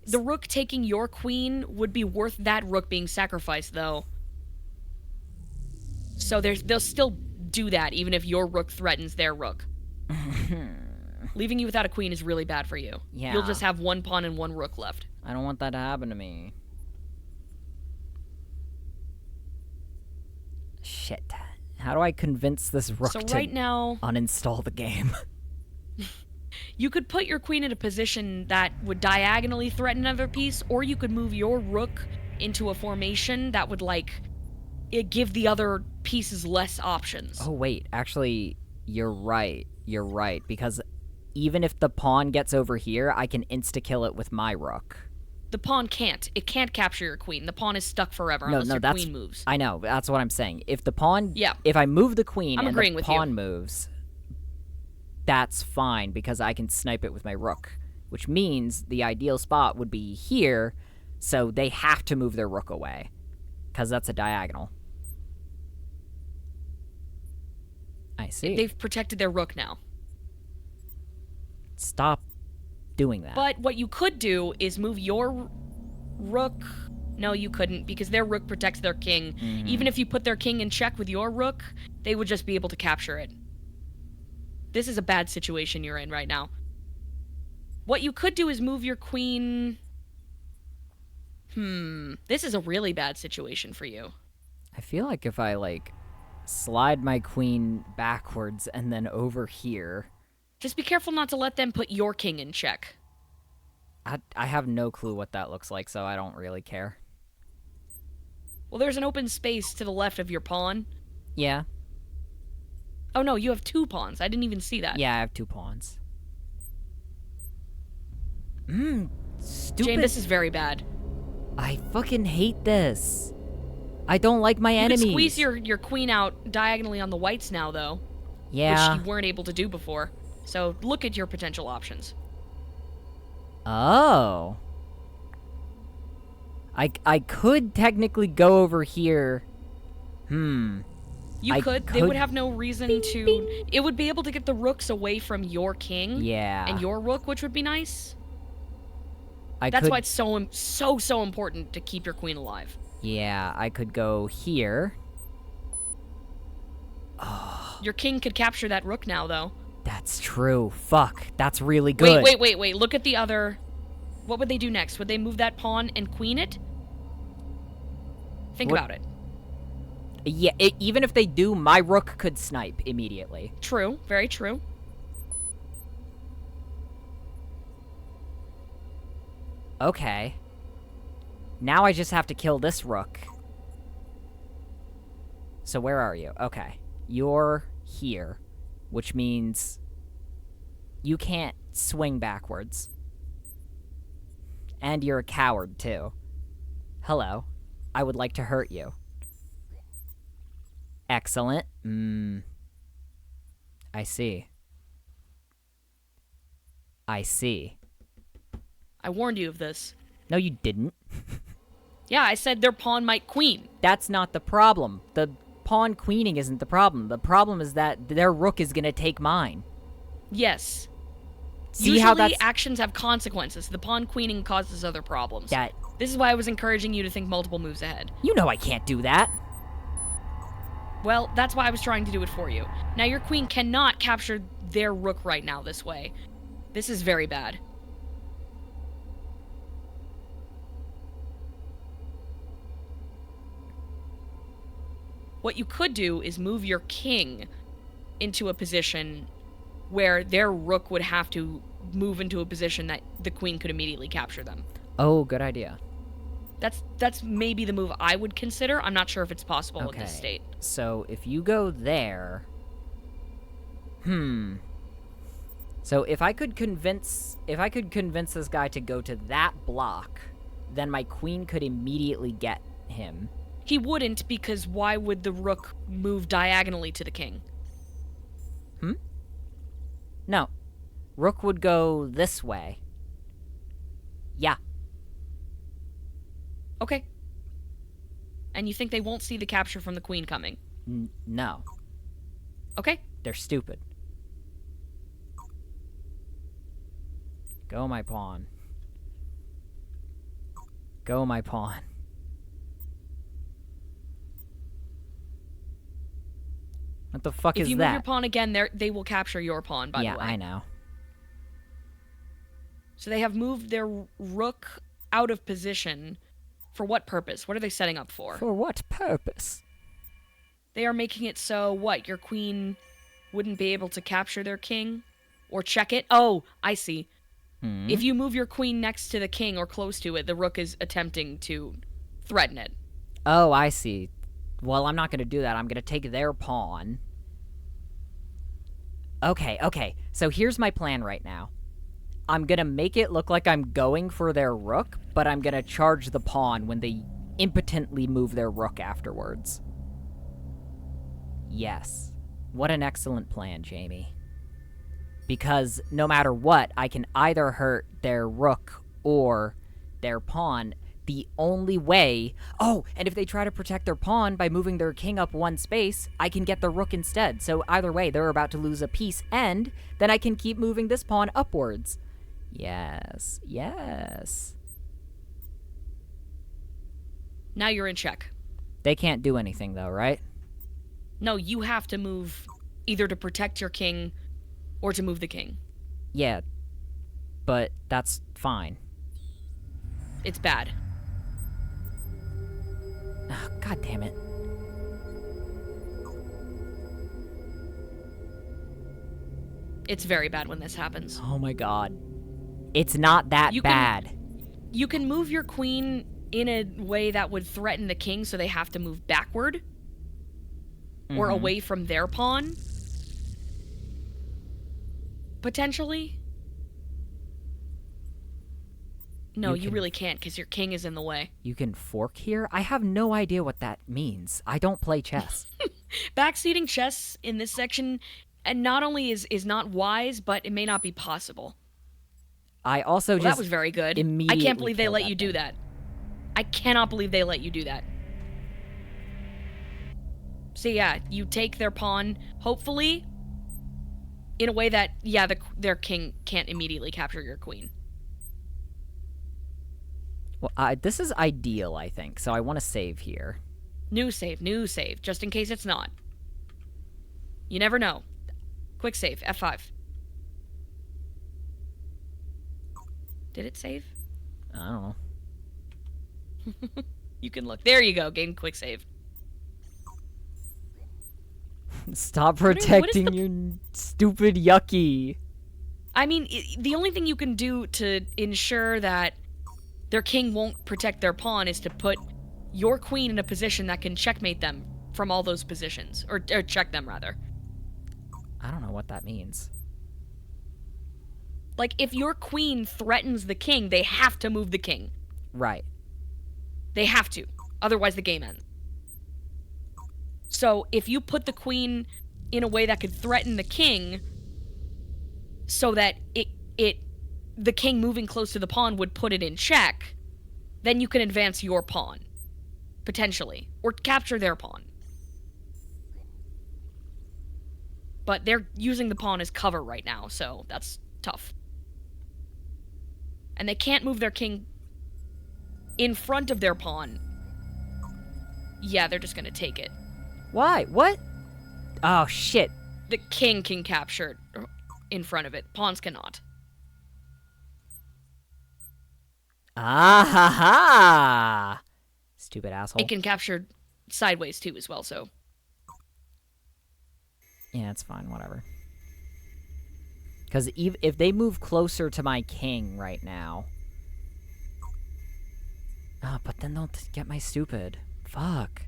Speaker 2: The rook taking your queen would be worth that rook being sacrificed, though. So they'll still do that, even if your rook threatens their rook. Leaving you without a queen is really bad for you.
Speaker 1: Yeah.
Speaker 2: You'll just have one pawn and one rook left.
Speaker 1: I don't want that to happen to me. Shit. How do I convince this rook
Speaker 2: So
Speaker 1: to
Speaker 2: right now,
Speaker 1: uninstall the game?
Speaker 2: you could put your queen in a position that would diagonally threaten another piece, or you could move your rook into a formation that would, give the other pieces less options.
Speaker 1: Oh, wait. Actually, you're right. You're right. Because even if the pawn gets over here, I can insta-kill it with my rook.
Speaker 2: The pawn can't. It can't capture your queen. The pawn is stuck forever unless your
Speaker 1: that's...
Speaker 2: queen moves.
Speaker 1: I know. That's what I'm saying. If the pawn...
Speaker 2: Yeah.
Speaker 1: If I move the queen
Speaker 2: I'm
Speaker 1: and
Speaker 2: agreeing
Speaker 1: the
Speaker 2: with you.
Speaker 1: pawn moves, that's fine because I can snipe it with my rook. Which means the ideal spot would be here, so they have to move their rook away. Because that's a diagonal. I I see.
Speaker 2: They've protected their rook now.
Speaker 1: Stop doing that.
Speaker 2: But what you could do is move your rook. No, you couldn't, because their rook protects their king. Even if you put their king in check with your rook, they would just be able to capture it. This is a bad situation you're in right now. What you could do is move your queen... This is a really bad situation for you.
Speaker 1: I feel like if I, like, slide my queen backwards and then over here...
Speaker 2: Just be careful not to let them put your king in check.
Speaker 1: I have no clue what that looks like, so I don't really care.
Speaker 2: Well, there's an open space to the left of your pawn.
Speaker 1: Yeah.
Speaker 2: Oh no, you have 2 pawns. I didn't even see that.
Speaker 1: Yeah, I have 2 pawns. Stupid.
Speaker 2: Jame, this is very bad.
Speaker 1: I fucking hate this. I don't like my
Speaker 2: You
Speaker 1: enemies.
Speaker 2: can squeeze your queen out diagonally on the whites now, though.
Speaker 1: Yeah.
Speaker 2: Which you weren't able to do before. So look at your potential options.
Speaker 1: Oh. I could technically go over here.
Speaker 2: You
Speaker 1: I
Speaker 2: could. They
Speaker 1: could-
Speaker 2: would have no reason to... It would be able to get the rooks away from your king.
Speaker 1: Yeah.
Speaker 2: And your rook, which would be nice.
Speaker 1: I
Speaker 2: That's
Speaker 1: could,
Speaker 2: why it's so important to keep your queen alive.
Speaker 1: Yeah, I could go here.
Speaker 2: Your king could capture that rook now, though.
Speaker 1: That's true. Fuck. That's really good.
Speaker 2: Wait. Look at the other... What would they do next? Would they move that pawn and queen it? Think
Speaker 1: What-
Speaker 2: about it.
Speaker 1: Yeah, even if they do, my rook could snipe immediately.
Speaker 2: True. Very true.
Speaker 1: Okay. Now I just have to kill this rook. So where are you? Okay. You're here, which means you can't swing backwards. And you're a coward, too. Hello. I would like to hurt you. Excellent. I see. I see.
Speaker 2: I warned you of this.
Speaker 1: No, you didn't.
Speaker 2: Yeah, I said their pawn might queen.
Speaker 1: That's not the problem. The pawn queening isn't the problem. The problem is that their rook is gonna take mine.
Speaker 2: Yes.
Speaker 1: See
Speaker 2: Usually,
Speaker 1: how that's...
Speaker 2: actions have consequences. The pawn queening causes other problems.
Speaker 1: That...
Speaker 2: This is why I was encouraging you to think multiple moves ahead.
Speaker 1: You know I can't do that.
Speaker 2: Well, that's why I was trying to do it for you. Now your queen cannot capture their rook right now this way. This is very bad. What you could do is move your king into a position where their rook would have to move into a position that the queen could immediately capture them.
Speaker 1: Oh, good idea.
Speaker 2: That's maybe the move I would consider. I'm not sure if it's possible in this
Speaker 1: Okay.
Speaker 2: state.
Speaker 1: So if you go there... So if I could convince this guy to go to that block, then my queen could immediately get him.
Speaker 2: He wouldn't, because why would the rook move diagonally to the king?
Speaker 1: No. Rook would go this way. Yeah.
Speaker 2: Okay. And you think they won't see the capture from the queen coming?
Speaker 1: No.
Speaker 2: Okay.
Speaker 1: They're stupid. Go my pawn. Go my pawn. What the fuck
Speaker 2: If
Speaker 1: is
Speaker 2: you
Speaker 1: that?
Speaker 2: move your pawn again, they will capture your pawn, by
Speaker 1: yeah,
Speaker 2: the way.
Speaker 1: I know.
Speaker 2: So they have moved their rook out of position. For what purpose? What are they setting up for?
Speaker 1: For what purpose?
Speaker 2: They are making it so, what, your queen wouldn't be able to capture their king? Or check it? Oh, I see. If you move your queen next to the king or close to it, the rook is attempting to threaten it.
Speaker 1: Oh, I see. Well, I'm not going to do that. I'm going to take their pawn. Okay. So here's my plan right now. I'm going to make it look like I'm going for their rook, but I'm going to charge the pawn when they impotently move their rook afterwards. Yes. What an excellent plan, Jamie. Because no matter what, I can either hurt their rook or their pawn. the only way... Oh, and if they try to protect their pawn by moving their king up one space, I can get the rook instead. So either way, they're about to lose a piece, and then I can keep moving this pawn upwards. Yes, yes.
Speaker 2: Now you're in check.
Speaker 1: They can't do anything, though, right?
Speaker 2: No, you have to move either to protect your king or to move the king.
Speaker 1: Yeah, but that's fine.
Speaker 2: It's bad.
Speaker 1: Oh, God damn it.
Speaker 2: It's very bad when this happens.
Speaker 1: Oh my god. It's not that bad.
Speaker 2: You can move your queen in a way that would threaten the king, so they have to move backward. Or away from their pawn. Potentially. No, you really can't, because your king is in the way.
Speaker 1: You can fork here? I have no idea what that means. I don't play chess.
Speaker 2: Backseating chess in this section, and not only is not wise, but it may not be possible.
Speaker 1: I also
Speaker 2: Well,
Speaker 1: just
Speaker 2: that was very good. I
Speaker 1: immediately
Speaker 2: can't believe they
Speaker 1: killed
Speaker 2: let
Speaker 1: that
Speaker 2: you do
Speaker 1: thing.
Speaker 2: that. I cannot believe they let you do that. So yeah, you take their pawn, hopefully, in a way that, yeah, their king can't immediately capture your queen.
Speaker 1: Well, this is ideal, I think, so I want to save here.
Speaker 2: New save, just in case it's not. You never know. Quick save, F5. Did it save?
Speaker 1: I don't know.
Speaker 2: You can look. There you go, game quick save.
Speaker 1: Stop
Speaker 2: What is
Speaker 1: protecting
Speaker 2: the-
Speaker 1: your stupid yucky.
Speaker 2: I mean, the only thing you can do to ensure that their king won't protect their pawn is to put your queen in a position that can checkmate them from all those positions. Or check them, rather.
Speaker 1: I don't know what that means.
Speaker 2: Like, if your queen threatens the king, they have to move the king.
Speaker 1: Right.
Speaker 2: They have to. Otherwise, the game ends. So, if you put the queen in a way that could threaten the king, so that the king moving close to the pawn would put it in check, then you can advance your pawn. Potentially. Or capture their pawn. But they're using the pawn as cover right now, so that's tough. And they can't move their king in front of their pawn. Yeah, they're just gonna take it.
Speaker 1: Why? What? Oh, shit.
Speaker 2: The king can capture it in front of it. Pawns cannot.
Speaker 1: Ah ha ha! Stupid asshole.
Speaker 2: It can capture sideways too as well, so.
Speaker 1: Yeah, it's fine, whatever. Because if they move closer to my king right now... Ah, but then they'll get my stupid. Fuck.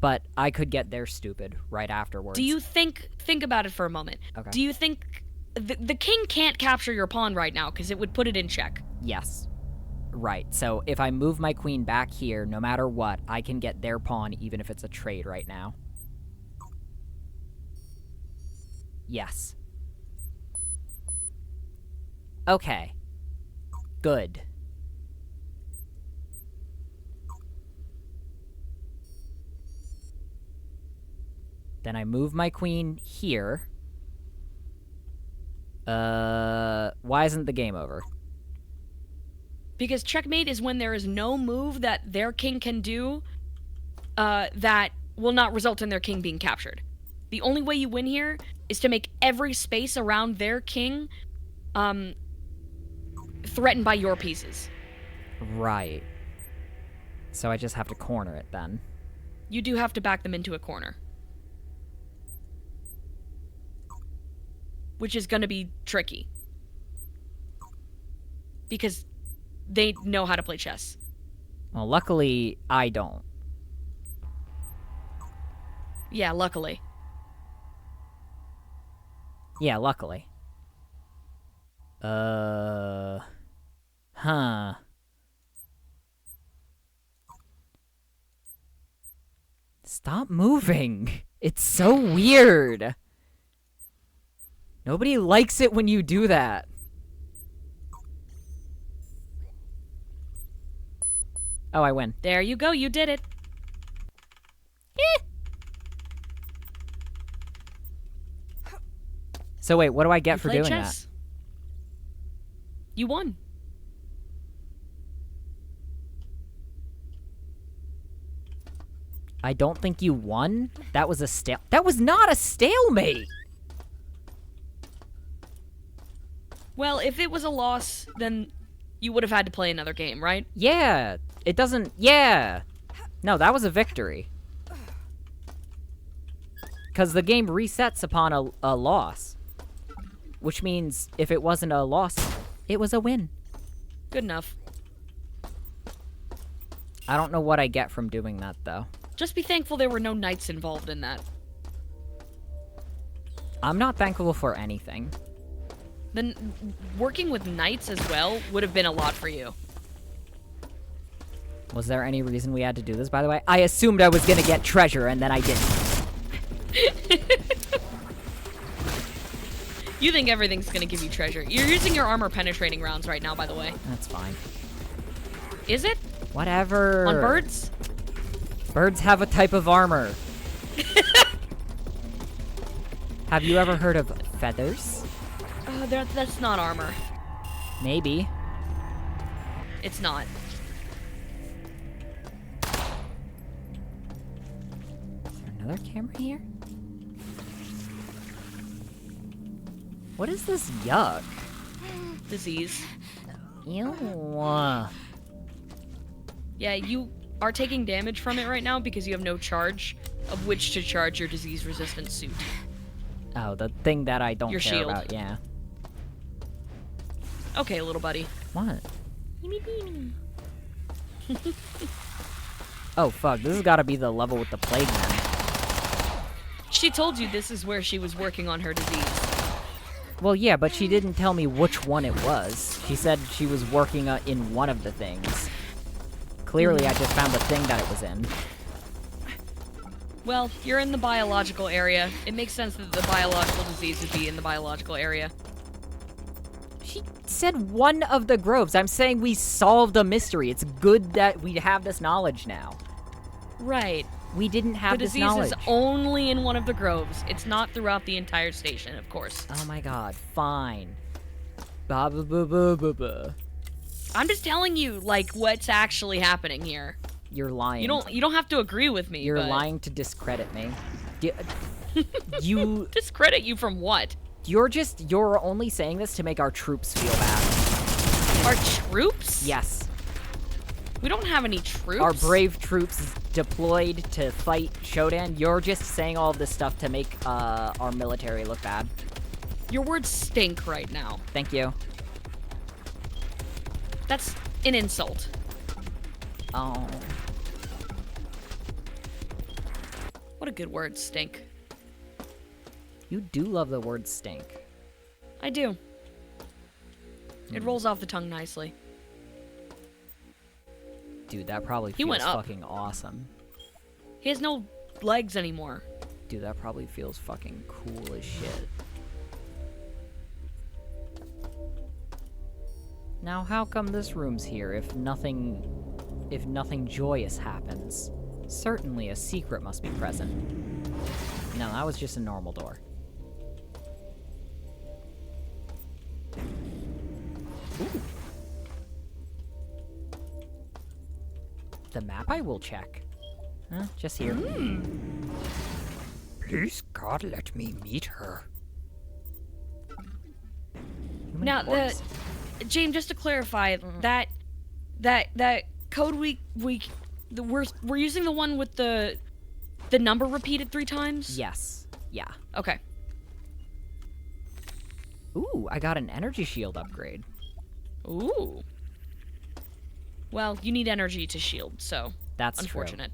Speaker 1: But I could get their stupid right afterwards.
Speaker 2: Do you think about it for a moment.
Speaker 1: Okay.
Speaker 2: Do you think the king can't capture your pawn right now because it would put it in check?
Speaker 1: Yes. Right, so if I move my queen back here, no matter what, I can get their pawn even if it's a trade right now. Yes. Okay. Good. Then I move my queen here. Why isn't the game over?
Speaker 2: Because checkmate is when there is no move that their king can do that will not result in their king being captured. The only way you win here is to make every space around their king threatened by your pieces.
Speaker 1: Right. So I just have to corner it then.
Speaker 2: You do have to back them into a corner. Which is going to be tricky. Because they know how to play chess.
Speaker 1: Well, luckily, I don't.
Speaker 2: Yeah, luckily.
Speaker 1: Yeah, luckily. Huh. Stop moving. It's so weird. Nobody likes it when you do that. Oh, I win.
Speaker 2: There you go. You did it.
Speaker 1: So wait, what do I get
Speaker 2: You
Speaker 1: for
Speaker 2: played
Speaker 1: doing that?
Speaker 2: chess. You won.
Speaker 1: I don't think you won. That was a That was not a stalemate.
Speaker 2: Well, if it was a loss, then you would have had to play another game, right?
Speaker 1: Yeah, it doesn't. Yeah, no, that was a victory. Because the game resets upon a loss, which means if it wasn't a loss, it was a win.
Speaker 2: Good enough.
Speaker 1: I don't know what I get from doing that though.
Speaker 2: Just be thankful there were no knights involved in that.
Speaker 1: I'm not thankful for anything.
Speaker 2: Then working with knights as well would have been a lot for you.
Speaker 1: Was there any reason we had to do this, by the way? I assumed I was gonna get treasure, and then I didn't.
Speaker 2: You think everything's gonna give you treasure. You're using your armor penetrating rounds right now, by the way.
Speaker 1: That's fine.
Speaker 2: Is it?
Speaker 1: Whatever.
Speaker 2: On birds?
Speaker 1: Birds have a type of armor. Have you ever heard of feathers?
Speaker 2: That's not armor.
Speaker 1: Maybe.
Speaker 2: It's not.
Speaker 1: Is there another camera here? What is this yuck?
Speaker 2: Disease.
Speaker 1: Ew.
Speaker 2: Yeah, you are taking damage from it right now because you have no charge of which to charge your disease-resistant suit.
Speaker 1: Oh, the thing that I don't
Speaker 2: Your
Speaker 1: care
Speaker 2: shield.
Speaker 1: about, yeah.
Speaker 2: Okay, little buddy.
Speaker 1: What? Oh, fuck. This has got to be the level with the plague men.
Speaker 2: She told you this is where she was working on her disease.
Speaker 1: Well, yeah, but she didn't tell me which one it was. She said she was working in one of the things. Clearly, I just found the thing that it was in.
Speaker 2: Well, you're in the biological area. It makes sense that the biological disease would be in the biological area.
Speaker 1: She said one of the groves. I'm saying we solved a mystery. It's good that we have this knowledge now.
Speaker 2: Right.
Speaker 1: We didn't have
Speaker 2: The
Speaker 1: this
Speaker 2: disease
Speaker 1: knowledge.
Speaker 2: is only in one of the groves. It's not throughout the entire station, of course.
Speaker 1: Oh my god, fine. Ba ba ba ba ba ba.
Speaker 2: I'm just telling you, like, what's actually happening here.
Speaker 1: You're lying.
Speaker 2: You don't have to agree with me.
Speaker 1: You're
Speaker 2: but
Speaker 1: lying to discredit me. You
Speaker 2: Discredit you from what?
Speaker 1: you're only saying this to make our troops feel bad.
Speaker 2: Our troops?
Speaker 1: Yes.
Speaker 2: We don't have any troops.
Speaker 1: Our brave troops deployed to fight Shodan. You're just saying all of this stuff to make our military look bad.
Speaker 2: Your words stink right now.
Speaker 1: Thank you.
Speaker 2: That's an insult.
Speaker 1: Oh.
Speaker 2: What a good word, stink.
Speaker 1: You do love the word stink.
Speaker 2: I do. It rolls off the tongue nicely.
Speaker 1: Dude, that probably
Speaker 2: He
Speaker 1: feels
Speaker 2: went up.
Speaker 1: fucking awesome.
Speaker 2: He has no legs anymore.
Speaker 1: Dude, that probably feels fucking cool as shit. Now, how come this room's here if nothing joyous happens? Certainly a secret must be present. No, that was just a normal door. Ooh. The map I will check. Huh? Just here. Please, God, let me meet her. Human
Speaker 2: Now,
Speaker 1: voice.
Speaker 2: James, just to clarify, that code we're using the one with the number repeated 3 times?
Speaker 1: Yes. Yeah.
Speaker 2: Okay.
Speaker 1: Ooh, I got an energy shield upgrade.
Speaker 2: Ooh. Well, you need energy to shield, so
Speaker 1: That's
Speaker 2: unfortunate.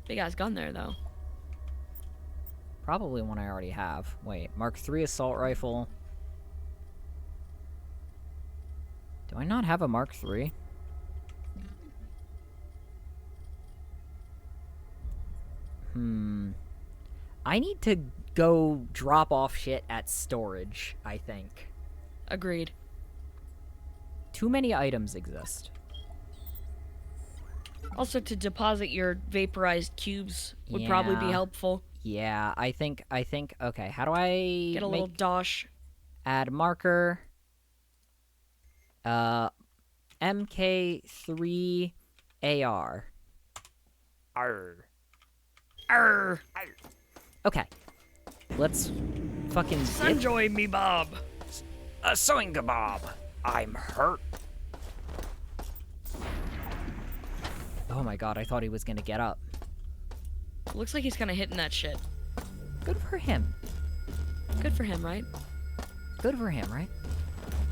Speaker 2: Big ass gun there, though.
Speaker 1: Probably one I already have. Wait, Mark III assault rifle. Do I not have a Mark III? I need to go drop off shit at storage, I think.
Speaker 2: Agreed.
Speaker 1: Too many items exist.
Speaker 2: Also, to deposit your vaporized cubes would probably be
Speaker 1: Yeah.
Speaker 2: helpful.
Speaker 1: Yeah, I think, okay, how do I
Speaker 2: Get a little
Speaker 1: make
Speaker 2: dosh.
Speaker 1: add marker? MK3AR. Arr.
Speaker 2: Arr!
Speaker 1: Okay. Let's fucking dip.
Speaker 2: Sunjoy me, Bob.
Speaker 1: A sewing kebab. I'm hurt. Oh my god, I thought he was gonna get up.
Speaker 2: Looks like he's kind of hitting that shit.
Speaker 1: Good for him.
Speaker 2: Good for him, right?
Speaker 1: Good for him, right?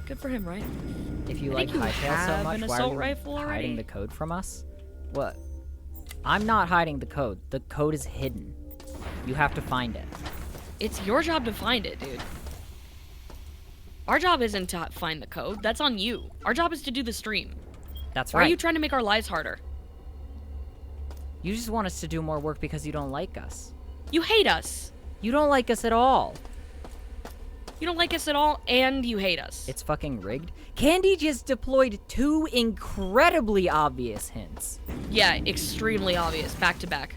Speaker 2: Good for him, right?
Speaker 1: If you
Speaker 2: I
Speaker 1: like
Speaker 2: think you
Speaker 1: Hytale so
Speaker 2: have
Speaker 1: much,
Speaker 2: an
Speaker 1: why
Speaker 2: assault
Speaker 1: are you
Speaker 2: rifle
Speaker 1: hiding
Speaker 2: already?
Speaker 1: the code from us? What? I'm not hiding the code. The code is hidden. You have to find it.
Speaker 2: It's your job to find it, dude. Our job isn't to find the code. That's on you. Our job is to do the stream.
Speaker 1: That's
Speaker 2: Why
Speaker 1: right.
Speaker 2: are you trying to make our lives harder?
Speaker 1: You just want us to do more work because you don't like us.
Speaker 2: You hate us.
Speaker 1: You don't like us at all.
Speaker 2: You don't like us at all, and you hate us.
Speaker 1: It's fucking rigged. Candy just deployed 2 incredibly obvious hints.
Speaker 2: Yeah, extremely obvious, back to back.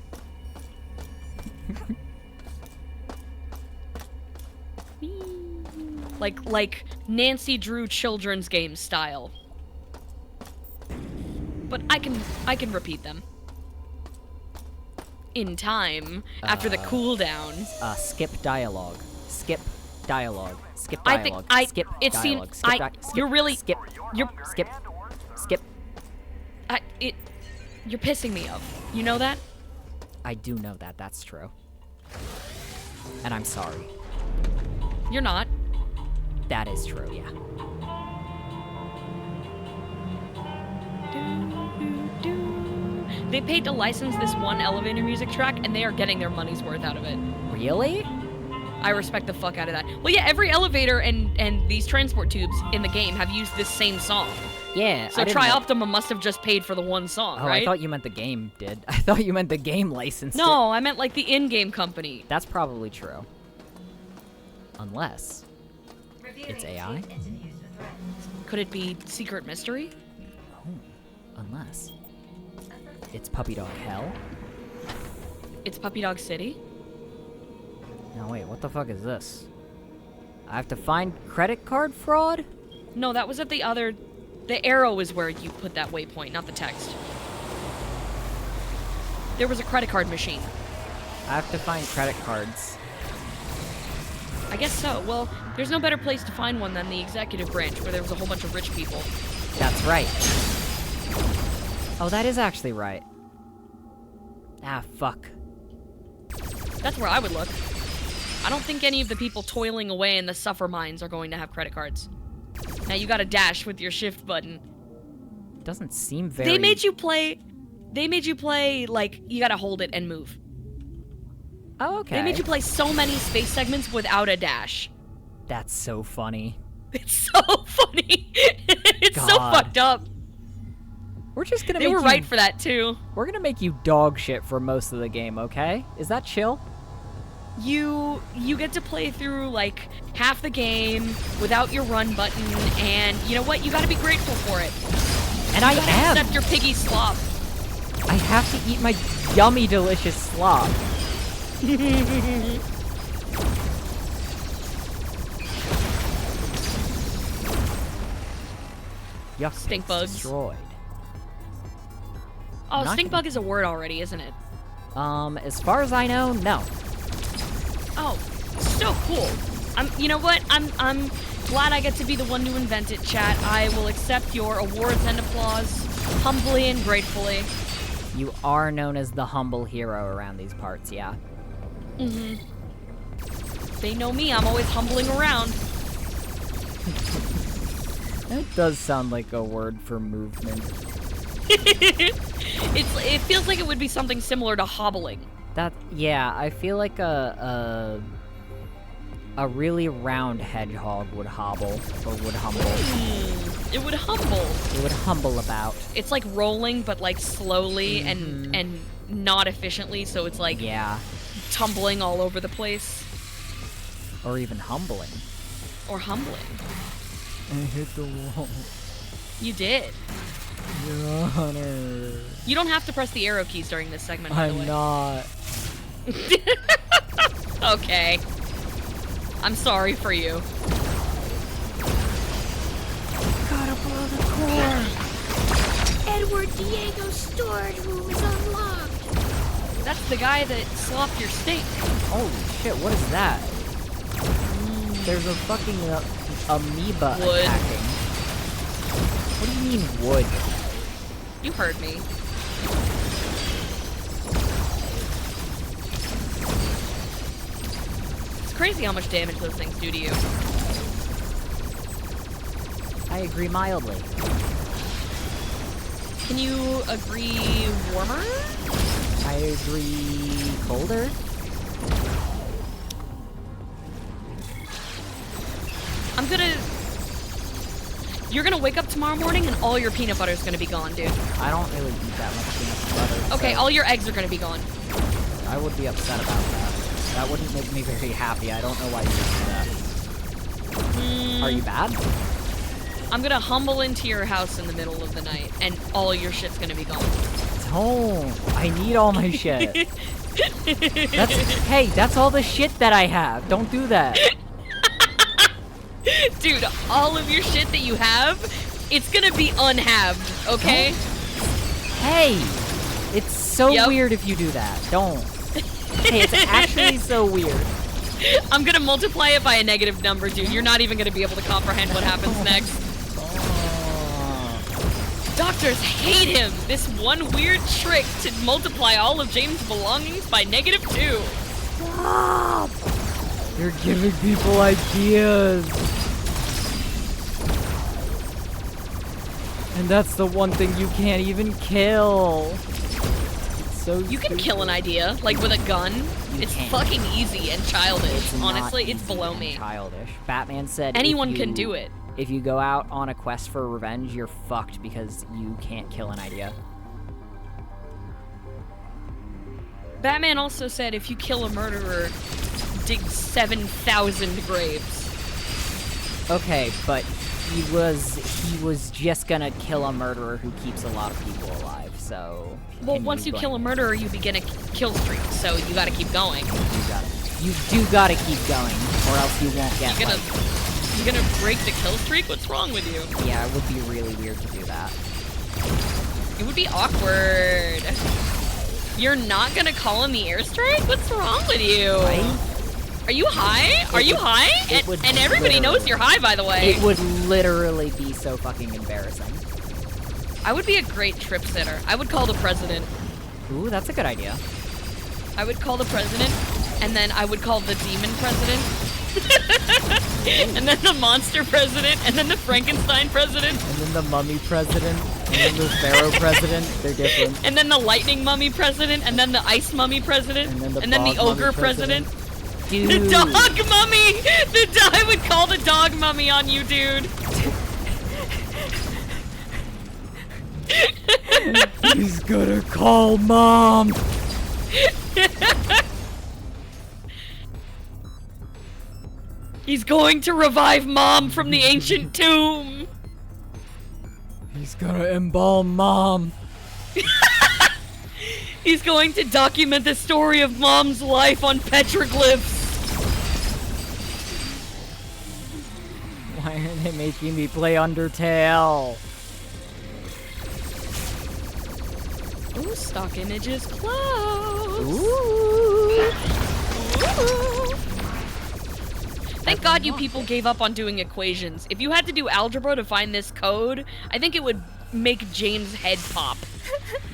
Speaker 2: like Nancy Drew children's game style. But I can repeat them. In time, after the cooldown.
Speaker 1: Skip dialogue. Skip dialogue. Skip
Speaker 2: I
Speaker 1: dialogue.
Speaker 2: think
Speaker 1: skip
Speaker 2: it
Speaker 1: dialogue.
Speaker 2: seemed
Speaker 1: skip
Speaker 2: I
Speaker 1: skip,
Speaker 2: you're really
Speaker 1: skip.
Speaker 2: you're
Speaker 1: Skip. Skip.
Speaker 2: you're pissing me off. You know that?
Speaker 1: I do know that. That's true. And I'm sorry.
Speaker 2: You're not.
Speaker 1: That is true, yeah.
Speaker 2: They paid to license this one elevator music track, and they are getting their money's worth out of it.
Speaker 1: Really?
Speaker 2: I respect the fuck out of that. Well, yeah, every elevator and these transport tubes in the game have used this same song.
Speaker 1: Yeah.
Speaker 2: So
Speaker 1: I didn't know-
Speaker 2: Trioptima must have just paid for the one song,
Speaker 1: Oh,
Speaker 2: right?
Speaker 1: I thought you meant the game did. I thought you meant the game licensed it.
Speaker 2: No, I meant like the in-game company.
Speaker 1: That's probably true. Unless it's AI?
Speaker 2: Could it be Secret Mystery?
Speaker 1: Unless it's Puppy Dog Hell?
Speaker 2: It's Puppy Dog City?
Speaker 1: No, wait, what the fuck is this? I have to find credit card fraud?
Speaker 2: No, that was at the other... The arrow is where you put that waypoint, not the text. There was a credit card machine.
Speaker 1: I have to find credit cards.
Speaker 2: I guess so. Well, there's no better place to find one than the executive branch, where there was a whole bunch of rich people.
Speaker 1: That's right. Oh, that is actually right. Ah, fuck.
Speaker 2: That's where I would look. I don't think any of the people toiling away in the suffer mines are going to have credit cards. Now you gotta dash with your shift button.
Speaker 1: Doesn't seem very...
Speaker 2: They made you play, like, you gotta hold it and move.
Speaker 1: Oh, okay.
Speaker 2: They made you play so many space segments without a dash.
Speaker 1: That's so funny.
Speaker 2: It's so funny. It's so
Speaker 1: God.
Speaker 2: fucked up.
Speaker 1: We're just gonna
Speaker 2: They
Speaker 1: make
Speaker 2: were
Speaker 1: you...
Speaker 2: right for that, too.
Speaker 1: We're gonna make you dog shit for most of the game, okay? Is that chill?
Speaker 2: You get to play through, like, half the game without your run button, and you know what? You gotta be grateful for it.
Speaker 1: And I
Speaker 2: You gotta
Speaker 1: am!
Speaker 2: accept your piggy slop.
Speaker 1: I have to eat my yummy, delicious slop. Yuck.
Speaker 2: Stink bugs.
Speaker 1: Destroyed.
Speaker 2: Oh,
Speaker 1: Not
Speaker 2: stink
Speaker 1: gonna-
Speaker 2: bug is a word already, isn't it?
Speaker 1: As far as I know, no.
Speaker 2: Oh, so cool. You know what? I'm glad I get to be the one to invent it, chat. I will accept your awards and applause humbly and gratefully.
Speaker 1: You are known as the humble hero around these parts, yeah.
Speaker 2: They know me. I'm always humbling around.
Speaker 1: That does sound like a word for movement.
Speaker 2: It feels like it would be something similar to hobbling.
Speaker 1: That, yeah, I feel like a really round hedgehog would hobble, or would humble.
Speaker 2: It would humble.
Speaker 1: It would humble about.
Speaker 2: It's like rolling, but like slowly and not efficiently. So it's like
Speaker 1: Yeah.
Speaker 2: tumbling all over the place,
Speaker 1: Or even humbling.
Speaker 2: or humbling.
Speaker 1: I hit the wall.
Speaker 2: You did.
Speaker 1: Your Honor.
Speaker 2: You don't have to press the arrow keys during this segment, by the way.
Speaker 1: I'm not.
Speaker 2: Okay. I'm sorry for you.
Speaker 1: Gotta blow the core.
Speaker 5: Edward Diego's storage room is unlocked.
Speaker 2: That's the guy that slopped your steak.
Speaker 1: Holy shit, what is that? There's a fucking amoeba
Speaker 2: Wood.
Speaker 1: attacking. What do you mean wood?
Speaker 2: You heard me. It's crazy how much damage those things do to you.
Speaker 1: I agree mildly.
Speaker 2: Can you agree warmer?
Speaker 1: I agree colder.
Speaker 2: You're gonna wake up tomorrow morning and all your peanut butter is gonna be gone, dude.
Speaker 1: I don't really eat that much peanut butter.
Speaker 2: Okay,
Speaker 1: so
Speaker 2: all your eggs are gonna be gone.
Speaker 1: I would be upset about that. That wouldn't make me very happy. I don't know why you would do that. Are you bad?
Speaker 2: I'm gonna humble into your house in the middle of the night and all your shit's gonna be gone.
Speaker 1: Don't. I need all my shit. Hey, that's all the shit that I have. Don't do that.
Speaker 2: Dude, all of your shit that you have, it's gonna be unhalved, okay?
Speaker 1: Hey! It's so
Speaker 2: Yep.
Speaker 1: weird if you do that. Don't. Hey, it's actually so weird.
Speaker 2: I'm gonna multiply it by a negative number, dude. You're not even gonna be able to comprehend what happens next. Doctors hate him! This one weird trick to multiply all of James' belongings by -2.
Speaker 1: Stop! You're giving people ideas. And that's the one thing you can't even kill. It's so
Speaker 2: You can kill an
Speaker 1: stupid.
Speaker 2: idea, like with a gun.
Speaker 1: You
Speaker 2: It's
Speaker 1: can't.
Speaker 2: fucking easy and childish.
Speaker 1: It's not
Speaker 2: Honestly, it's
Speaker 1: easy
Speaker 2: below
Speaker 1: and
Speaker 2: me.
Speaker 1: Childish. Batman said
Speaker 2: Anyone
Speaker 1: if
Speaker 2: can
Speaker 1: you-
Speaker 2: do it.
Speaker 1: If you go out on a quest for revenge, you're fucked because you can't kill an idea.
Speaker 2: Batman also said if you kill a murderer, dig 7,000 graves.
Speaker 1: Okay, but he was just gonna kill a murderer who keeps a lot of people alive. So.
Speaker 2: Well,
Speaker 1: can
Speaker 2: once you kill a
Speaker 1: blame
Speaker 2: murderer, you begin a kill streak, so you gotta keep going.
Speaker 1: him? You do gotta keep going, or else you won't get.
Speaker 2: You're
Speaker 1: like,
Speaker 2: gonna break the kill streak? What's wrong with you?
Speaker 1: yeah, it would be really weird to do that.
Speaker 2: It would be awkward. You're not gonna call in the airstrike? What's wrong with you?
Speaker 1: Right?
Speaker 2: Are you high? Are you high?
Speaker 1: it would
Speaker 2: And everybody knows
Speaker 1: literally-
Speaker 2: you're high, by the way.
Speaker 1: It would literally be so fucking embarrassing.
Speaker 2: I would be a great trip sitter. I would call the president.
Speaker 1: Ooh, that's a good idea.
Speaker 2: I would call the president, and then I would call the demon president. And then the monster president, and then the Frankenstein president,
Speaker 1: And then the mummy president, and then the pharaoh president. They're different.
Speaker 2: and then the lightning mummy president, and then the ice mummy president,
Speaker 1: And then the
Speaker 2: the
Speaker 1: bog mummy
Speaker 2: ogre president.
Speaker 1: Dude.
Speaker 2: The dog mummy! I would call the dog mummy on you, dude.
Speaker 1: He's gonna call mom.
Speaker 2: He's going to revive Mom from the ancient tomb.
Speaker 1: He's gonna embalm mom.
Speaker 2: He's going to document the story of Mom's life on petroglyphs.
Speaker 1: Why are they making me play Undertale?
Speaker 2: Ooh, stock images closed.
Speaker 1: Ooh.
Speaker 2: Ooh. Thank God you people gave up on doing equations. If you had to do algebra to find this code, I think it would make James' head pop.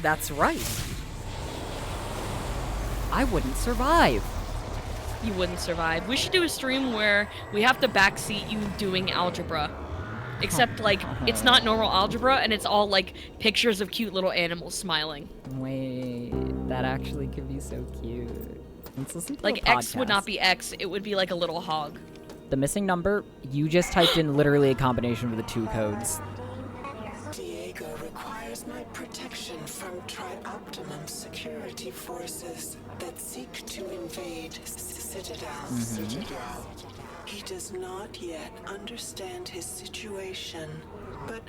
Speaker 1: That's right. I wouldn't survive.
Speaker 2: You wouldn't survive. We should do a stream where we have to backseat you doing algebra. Except, like, it's not normal algebra, and it's all, like, pictures of cute little animals smiling.
Speaker 1: Wait, that actually could be so cute. Let's listen to
Speaker 2: Like,
Speaker 1: a
Speaker 2: X would
Speaker 1: podcast.
Speaker 2: not be X, it would be like a little hog.
Speaker 1: The missing number, you just typed in literally a combination of the two codes.
Speaker 6: Diego requires my protection from Tri-Optimum security forces that seek to invade Citadel. He does not yet understand his situation. But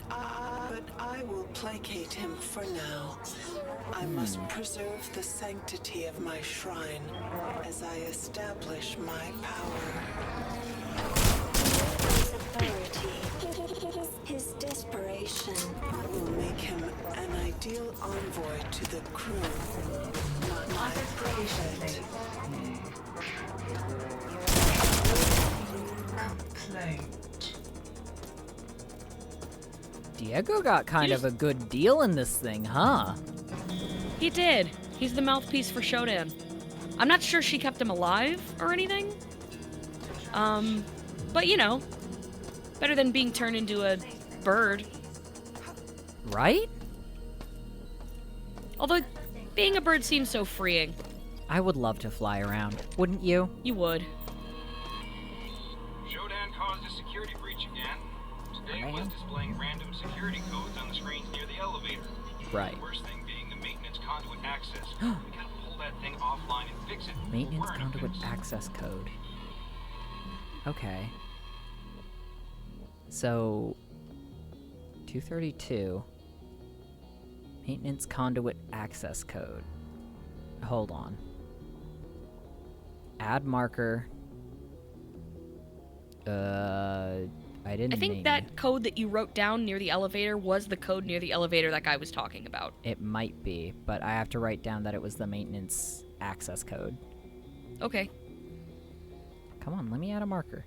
Speaker 6: I will placate him for now. I must preserve the sanctity of my shrine as I establish my power.
Speaker 5: Authority. His desperation.
Speaker 6: Will make him an ideal envoy to the crew, not my prophet.
Speaker 1: Diego got kind of a good deal in this thing, huh?
Speaker 2: He did. He's the mouthpiece for Shodan. I'm not sure she kept him alive or anything. But you know, better than being turned into a bird.
Speaker 1: Right?
Speaker 2: Although, being a bird seems so freeing.
Speaker 1: I would love to fly around, wouldn't you?
Speaker 2: You would.
Speaker 7: Shodan caused a security breach again. Today was displaying random security codes on the screens near the elevator.
Speaker 1: Right.
Speaker 7: The worst thing being the maintenance conduit access. We gotta pull that thing offline and fix it.
Speaker 1: Maintenance
Speaker 7: We're in a
Speaker 1: conduit
Speaker 7: fix.
Speaker 1: access code. Okay. So, 232. Maintenance conduit access code. Hold on. Add marker. I didn't
Speaker 2: I think
Speaker 1: name
Speaker 2: that code that you wrote down near the elevator was the code near the elevator that guy was talking about.
Speaker 1: it might be, but I have to write down that it was the maintenance access code.
Speaker 2: Okay.
Speaker 1: Come on, let me add a marker.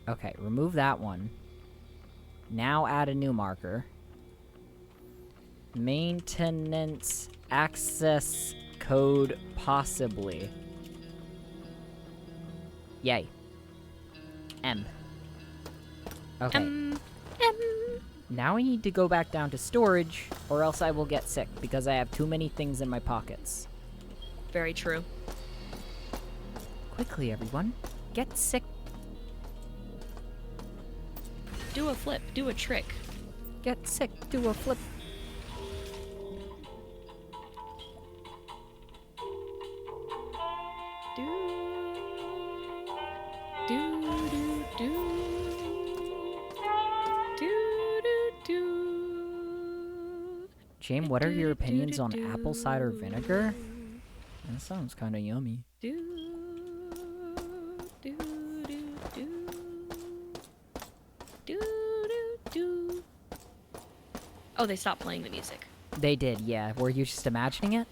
Speaker 1: Okay, remove that one. Now add a new marker. Maintenance access code possibly. Yay. M. Okay. Now I need to go back down to storage, or else I will get sick, because I have too many things in my pockets.
Speaker 2: Very true.
Speaker 1: Quickly, everyone. Get sick.
Speaker 2: Do a flip. Do a trick.
Speaker 1: Get sick. Do a flip.
Speaker 2: Do. Do, do, do. Do, do, do.
Speaker 1: Jame, what are your opinions on apple cider vinegar? That sounds kind of yummy.
Speaker 2: Do, do, do, do. Do, do, do. Oh, they stopped playing the music.
Speaker 1: They did, yeah. Were you just imagining it?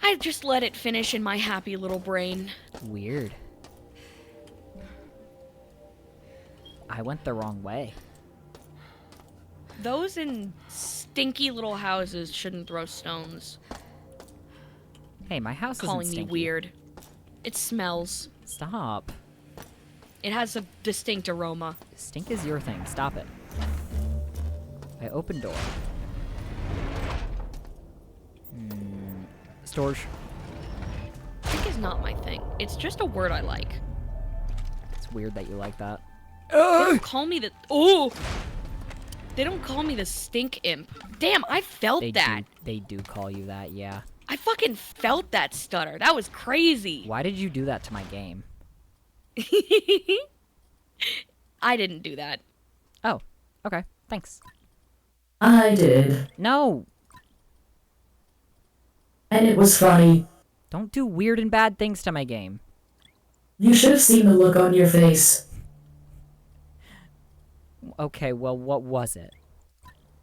Speaker 2: I just let it finish in my happy little brain.
Speaker 1: Weird. I went the wrong way.
Speaker 2: Those in stinky little houses shouldn't throw stones.
Speaker 1: Hey, my house isn't
Speaker 2: Calling me
Speaker 1: stinky.
Speaker 2: weird. It smells.
Speaker 1: Stop.
Speaker 2: It has a distinct aroma.
Speaker 1: Stink is your thing. Stop it. I open door. Storage.
Speaker 2: Stink is not my thing. It's just a word I like.
Speaker 1: It's weird that you like that.
Speaker 2: They don't call me the— oh! They don't call me the stink imp. Damn, I felt that.
Speaker 1: They do call you that, yeah.
Speaker 2: I fucking felt that stutter. That was crazy.
Speaker 1: Why did you do that to my game?
Speaker 2: I didn't do that.
Speaker 1: Oh, okay. Thanks.
Speaker 4: I did.
Speaker 1: No!
Speaker 4: And it was funny.
Speaker 1: Don't do weird and bad things to my game.
Speaker 4: You should have seen the look on your face.
Speaker 1: Okay, well, what was it?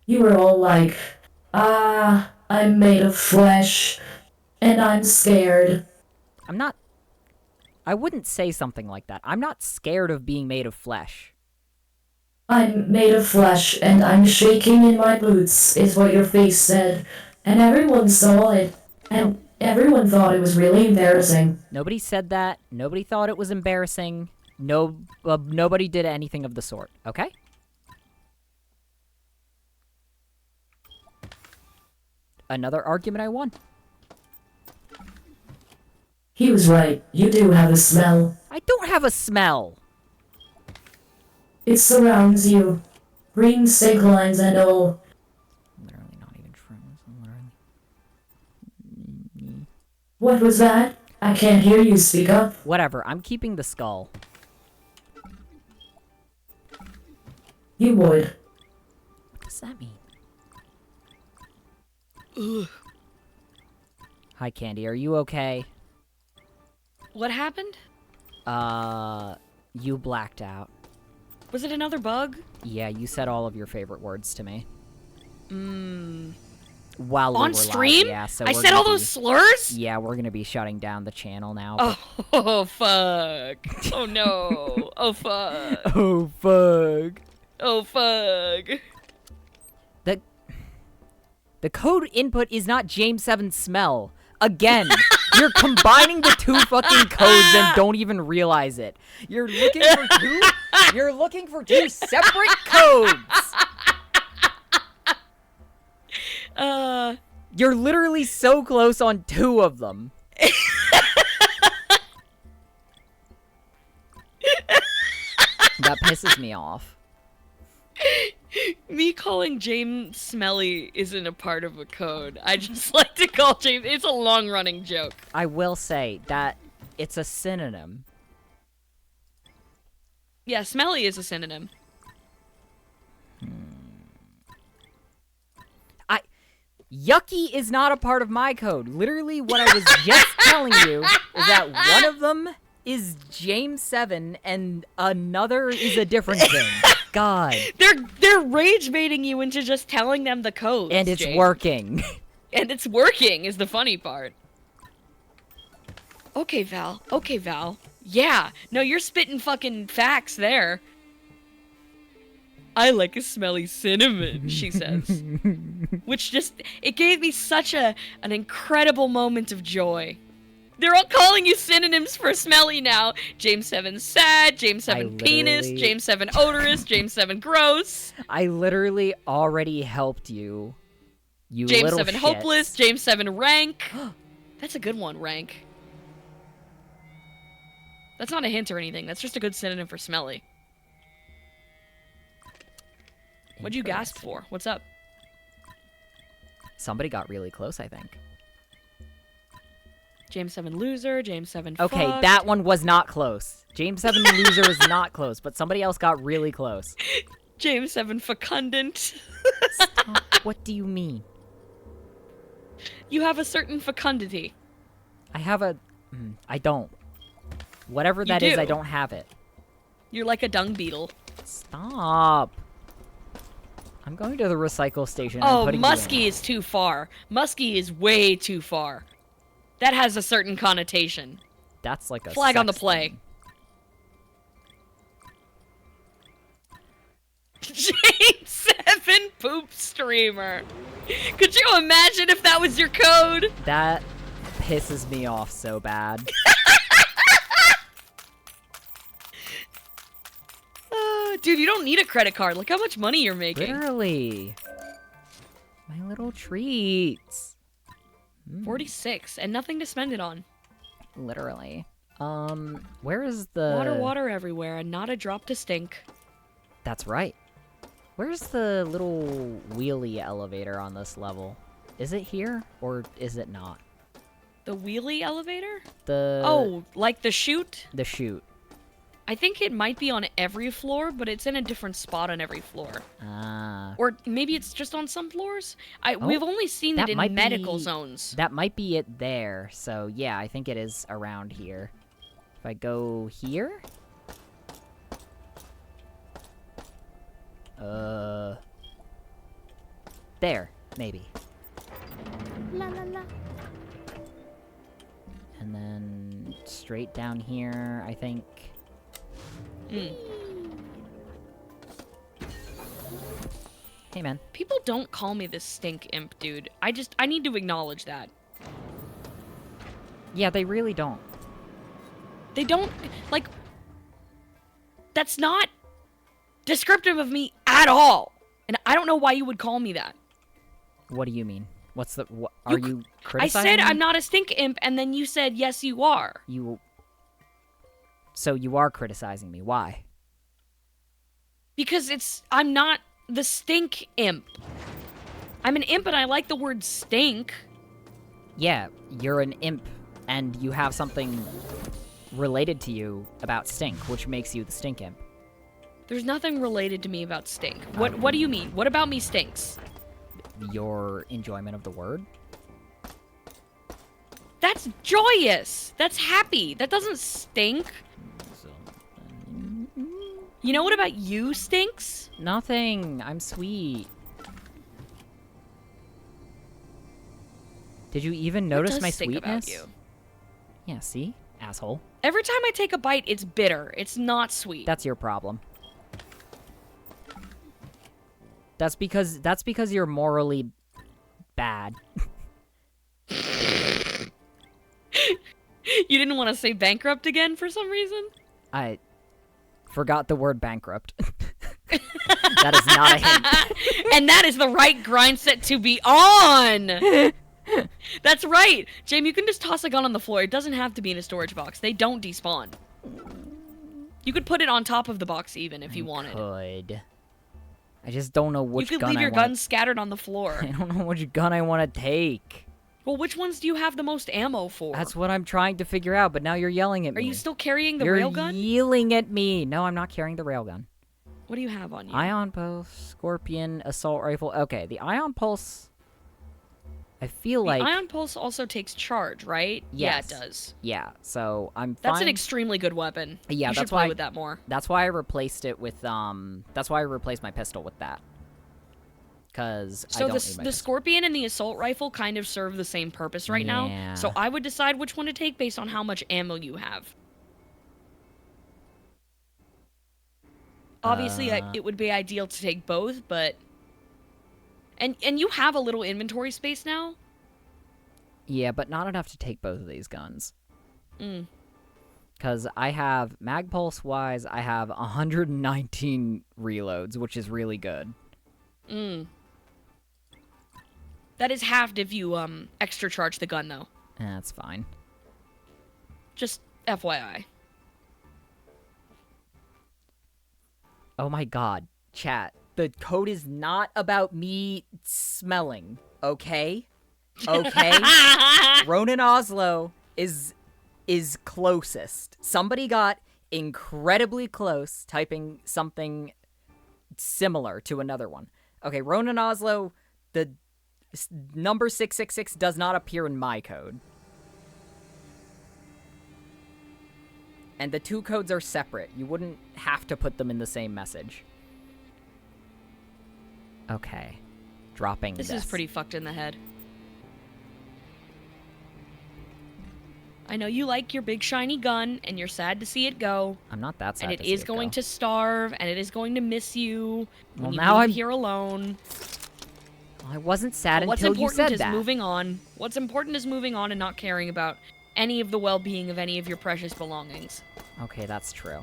Speaker 4: You were all like, I'm made of flesh, and I'm scared.
Speaker 1: I'm not... I wouldn't say something like that. I'm not scared of being made of flesh.
Speaker 4: I'm made of flesh, and I'm shaking in my boots, is what your face said. And everyone saw it, and everyone thought it was really embarrassing.
Speaker 1: Nobody said that. Nobody thought it was embarrassing. Nobody did anything of the sort, okay? Another argument I won.
Speaker 4: He was right. You do have a smell.
Speaker 1: I don't have a smell.
Speaker 4: It surrounds you. Green stink lines and all.
Speaker 1: Literally not even true. Literally.
Speaker 4: What was that? I can't hear you. Speak up.
Speaker 1: Whatever, I'm keeping the skull.
Speaker 4: You would.
Speaker 1: What does that mean?
Speaker 2: Ugh.
Speaker 1: Hi, Candy, are you okay?
Speaker 2: What happened?
Speaker 1: You blacked out.
Speaker 2: Was it another bug?
Speaker 1: Yeah, you said all of your favorite words to me.
Speaker 2: Mmm.
Speaker 1: While we
Speaker 2: On
Speaker 1: were
Speaker 2: stream?
Speaker 1: live, yeah, so
Speaker 2: I
Speaker 1: we're
Speaker 2: said
Speaker 1: gonna
Speaker 2: all those slurs?
Speaker 1: Yeah, we're gonna be shutting down the channel now.
Speaker 2: Oh, fuck. Oh, no. Oh, fuck.
Speaker 1: Oh, fuck.
Speaker 2: Oh, fuck.
Speaker 1: The code input is not jame7 smell. Again, you're combining the two fucking codes and don't even realize it. You're looking for two separate codes. You're literally so close on two of them. That pisses me off.
Speaker 2: Me calling James smelly isn't a part of a code. I just like to call James. It's a long-running joke.
Speaker 1: I will say that it's a synonym.
Speaker 2: Yeah, smelly is a synonym.
Speaker 1: Yucky is not a part of my code. Literally, what I was just telling you is that one of them is jame7 and another is a different thing. God.
Speaker 2: They're rage baiting you into just telling them the codes.
Speaker 1: And it's
Speaker 2: James.
Speaker 1: working.
Speaker 2: And it's working is the funny part. Okay, Val. Okay, Val. Yeah. No, you're spitting fucking facts there. I like a smelly cinnamon, she says. Which just, it gave me such an incredible moment of joy. They're all calling you synonyms for smelly now. Jame7 sad, Jame7 penis, Jame7 odorous, Jame7 gross.
Speaker 1: I literally already helped you. You little
Speaker 2: Jame7
Speaker 1: shits.
Speaker 2: hopeless, Jame7 rank. That's a good one, rank. That's not a hint or anything. That's just a good synonym for smelly. What'd you gasp for? What's up?
Speaker 1: Somebody got really close, I think.
Speaker 2: Jame7 loser, Jame7
Speaker 1: Okay,
Speaker 2: fucked.
Speaker 1: that one was not close. Jame7 loser is not close, but somebody else got really close.
Speaker 2: Jame7 fecundant.
Speaker 1: Stop. What do you mean?
Speaker 2: You have a certain fecundity.
Speaker 1: I have a... I don't. Whatever that is, I don't have it.
Speaker 2: You're like a dung beetle.
Speaker 1: Stop. I'm going to the recycle station and
Speaker 2: Oh,
Speaker 1: putting
Speaker 2: musky is too far. Musky is way too far. That has a certain connotation.
Speaker 1: That's like a
Speaker 2: Flag on the
Speaker 1: sex
Speaker 2: play.
Speaker 1: thing.
Speaker 2: Jame7 poop streamer. Could you imagine if that was your code?
Speaker 1: That pisses me off so bad.
Speaker 2: Dude, you don't need a credit card. Look how much money you're making.
Speaker 1: Literally. My little treats.
Speaker 2: 46, and nothing to spend it on.
Speaker 1: Literally. Where is the...
Speaker 2: Water everywhere, and not a drop to stink.
Speaker 1: That's right. Where's the little wheelie elevator on this level? Is it here, or is it not?
Speaker 2: The wheelie elevator?
Speaker 1: The...
Speaker 2: Oh, like the chute?
Speaker 1: The chute.
Speaker 2: I think it might be on every floor, but it's in a different spot on every floor.
Speaker 1: Ah.
Speaker 2: Or maybe it's just on some floors?
Speaker 1: Oh,
Speaker 2: we've only seen it
Speaker 1: that
Speaker 2: in
Speaker 1: might
Speaker 2: medical
Speaker 1: be-
Speaker 2: zones.
Speaker 1: That might be it there. So, yeah, I think it is around here. If I go here? There, maybe.
Speaker 2: La la la.
Speaker 1: And then straight down here, I think. Hey, man.
Speaker 2: People don't call me the stink imp, dude. I need to acknowledge that.
Speaker 1: Yeah, they really don't.
Speaker 2: They don't, like, that's not descriptive of me at all. And I don't know why you would call me that.
Speaker 1: What do you mean? What's the... What, are you
Speaker 2: I
Speaker 1: criticizing
Speaker 2: said
Speaker 1: me?
Speaker 2: I'm not a stink imp, and then you said, yes, you are.
Speaker 1: You... So you are criticizing me. Why?
Speaker 2: Because I'm not the stink imp. I'm an imp, and I like the word stink.
Speaker 1: Yeah, you're an imp And you have something related to you about stink, which makes you the stink imp.
Speaker 2: There's nothing related to me about stink. What do you mean? What about me stinks?
Speaker 1: Your enjoyment of the word?
Speaker 2: That's joyous. That's happy. That doesn't stink. You know what about you stinks?
Speaker 1: Nothing. I'm sweet. Did you even
Speaker 2: What
Speaker 1: notice
Speaker 2: does
Speaker 1: my
Speaker 2: stink
Speaker 1: sweetness?
Speaker 2: about you?
Speaker 1: Yeah, see? Asshole.
Speaker 2: Every time I take a bite, it's bitter. It's not sweet.
Speaker 1: That's your problem. That's because you're morally bad.
Speaker 2: You didn't want to say bankrupt again for some reason?
Speaker 1: I forgot the word bankrupt. That is not a hint.
Speaker 2: And that is the right grind set to be on! That's right! James, you can just toss a gun on the floor. It doesn't have to be in a storage box. They don't despawn. You could put it on top of the box even if you wanted.
Speaker 1: Could. I just don't know which
Speaker 2: You could
Speaker 1: gun
Speaker 2: leave your
Speaker 1: I wanna...
Speaker 2: guns scattered on the floor.
Speaker 1: I don't know which gun I want to take.
Speaker 2: Well, which ones do you have the most ammo for?
Speaker 1: That's what I'm trying to figure out, but now you're yelling at
Speaker 2: Are
Speaker 1: me.
Speaker 2: you still carrying the
Speaker 1: You're
Speaker 2: railgun?
Speaker 1: yelling at me. No, I'm not carrying the railgun.
Speaker 2: What do you have on you?
Speaker 1: Ion Pulse, Scorpion, Assault Rifle. Okay, the Ion Pulse... I feel like...
Speaker 2: The Ion Pulse also takes charge, right?
Speaker 1: Yes.
Speaker 2: Yeah, it does.
Speaker 1: Yeah, so I'm
Speaker 2: That's
Speaker 1: fine.
Speaker 2: an extremely good weapon.
Speaker 1: Yeah,
Speaker 2: you
Speaker 1: that's
Speaker 2: should play
Speaker 1: why-
Speaker 2: with that more.
Speaker 1: That's why I replaced it with, That's why I replaced my pistol with that. Because I
Speaker 2: So
Speaker 1: don't
Speaker 2: the
Speaker 1: need my
Speaker 2: the
Speaker 1: pistol.
Speaker 2: Scorpion and the Assault Rifle kind of serve the same purpose right
Speaker 1: Yeah.
Speaker 2: now. So I would decide which one to take based on how much ammo you have. Obviously, it would be ideal to take both, but... And you have a little inventory space now?
Speaker 1: Yeah, but not enough to take both of these guns.
Speaker 2: Mm.
Speaker 1: Because I have, mag pulse wise, I have 119 reloads, which is really good.
Speaker 2: Mm. That is halved if you, extra charge the gun, though.
Speaker 1: That's fine.
Speaker 2: Just FYI.
Speaker 1: Oh my god, chat. The code is not about me smelling, okay? Okay? Ronan Oslo is closest. Somebody got incredibly close typing something similar to another one. Okay, Ronan Oslo, the number 666 does not appear in my code. And the two codes are separate. You wouldn't have to put them in the same message. Okay. Dropping this.
Speaker 2: This is pretty fucked in the head. I know you like your big shiny gun, and you're sad to see it go.
Speaker 1: I'm not that sad
Speaker 2: And it
Speaker 1: to see
Speaker 2: is
Speaker 1: it
Speaker 2: going
Speaker 1: go.
Speaker 2: to starve, and it is going to miss you when
Speaker 1: Well,
Speaker 2: you
Speaker 1: now
Speaker 2: leave
Speaker 1: I'm-
Speaker 2: here alone.
Speaker 1: I wasn't sad
Speaker 2: But what's
Speaker 1: until you
Speaker 2: important
Speaker 1: said
Speaker 2: is
Speaker 1: that.
Speaker 2: moving on. What's important is moving on and not caring about any of the well-being of any of your precious belongings.
Speaker 1: Okay, that's true.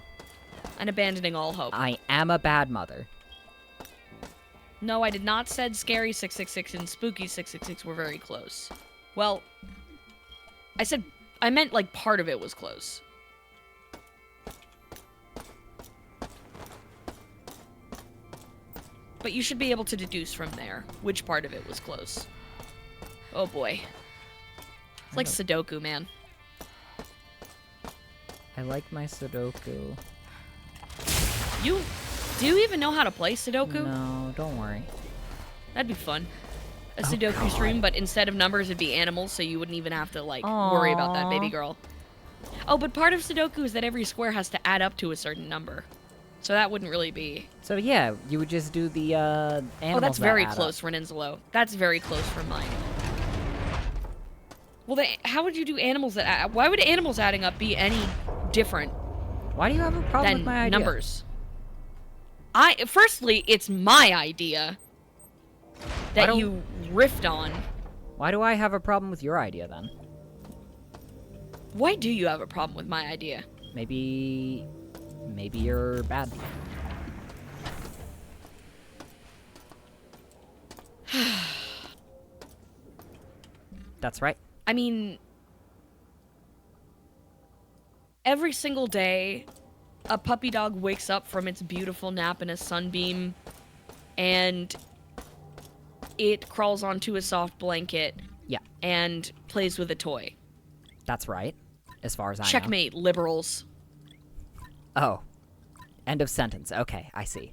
Speaker 2: And abandoning all hope.
Speaker 1: I am a bad mother.
Speaker 2: No, I did not said Scary 666 and Spooky 666 were very close. Well, I meant like part of it was close. But you should be able to deduce from there which part of it was close. Oh boy. It's like Sudoku, man.
Speaker 1: I like my Sudoku.
Speaker 2: Do you even know how to play Sudoku?
Speaker 1: No, don't worry.
Speaker 2: That'd be fun. A
Speaker 1: Oh,
Speaker 2: Sudoku
Speaker 1: God.
Speaker 2: stream, but instead of numbers, it'd be animals, so you wouldn't even have to, like, worry about that, baby
Speaker 1: Aw.
Speaker 2: girl. Oh, but part of Sudoku is that every square has to add up to a certain number. So that wouldn't really be...
Speaker 1: So yeah, you would just do the animals.
Speaker 2: Oh, that's
Speaker 1: that
Speaker 2: very
Speaker 1: add up.
Speaker 2: close, Renenzelo. That's very close from mine. Well, how would you do animals that add... Why would animals adding up be any different
Speaker 1: Why do you have a problem
Speaker 2: than
Speaker 1: with my idea?
Speaker 2: numbers? Firstly, it's my idea that
Speaker 1: don't-
Speaker 2: you riffed on.
Speaker 1: Why do I have a problem with your idea then?
Speaker 2: Why do you have a problem with my idea?
Speaker 1: Maybe you're bad. That's right.
Speaker 2: I mean, every single day, a puppy dog wakes up from its beautiful nap in a sunbeam, and it crawls onto a soft blanket
Speaker 1: Yeah.
Speaker 2: and plays with a toy.
Speaker 1: That's right, as far as I know.
Speaker 2: Checkmate, liberals.
Speaker 1: Oh. End of sentence. Okay, I see.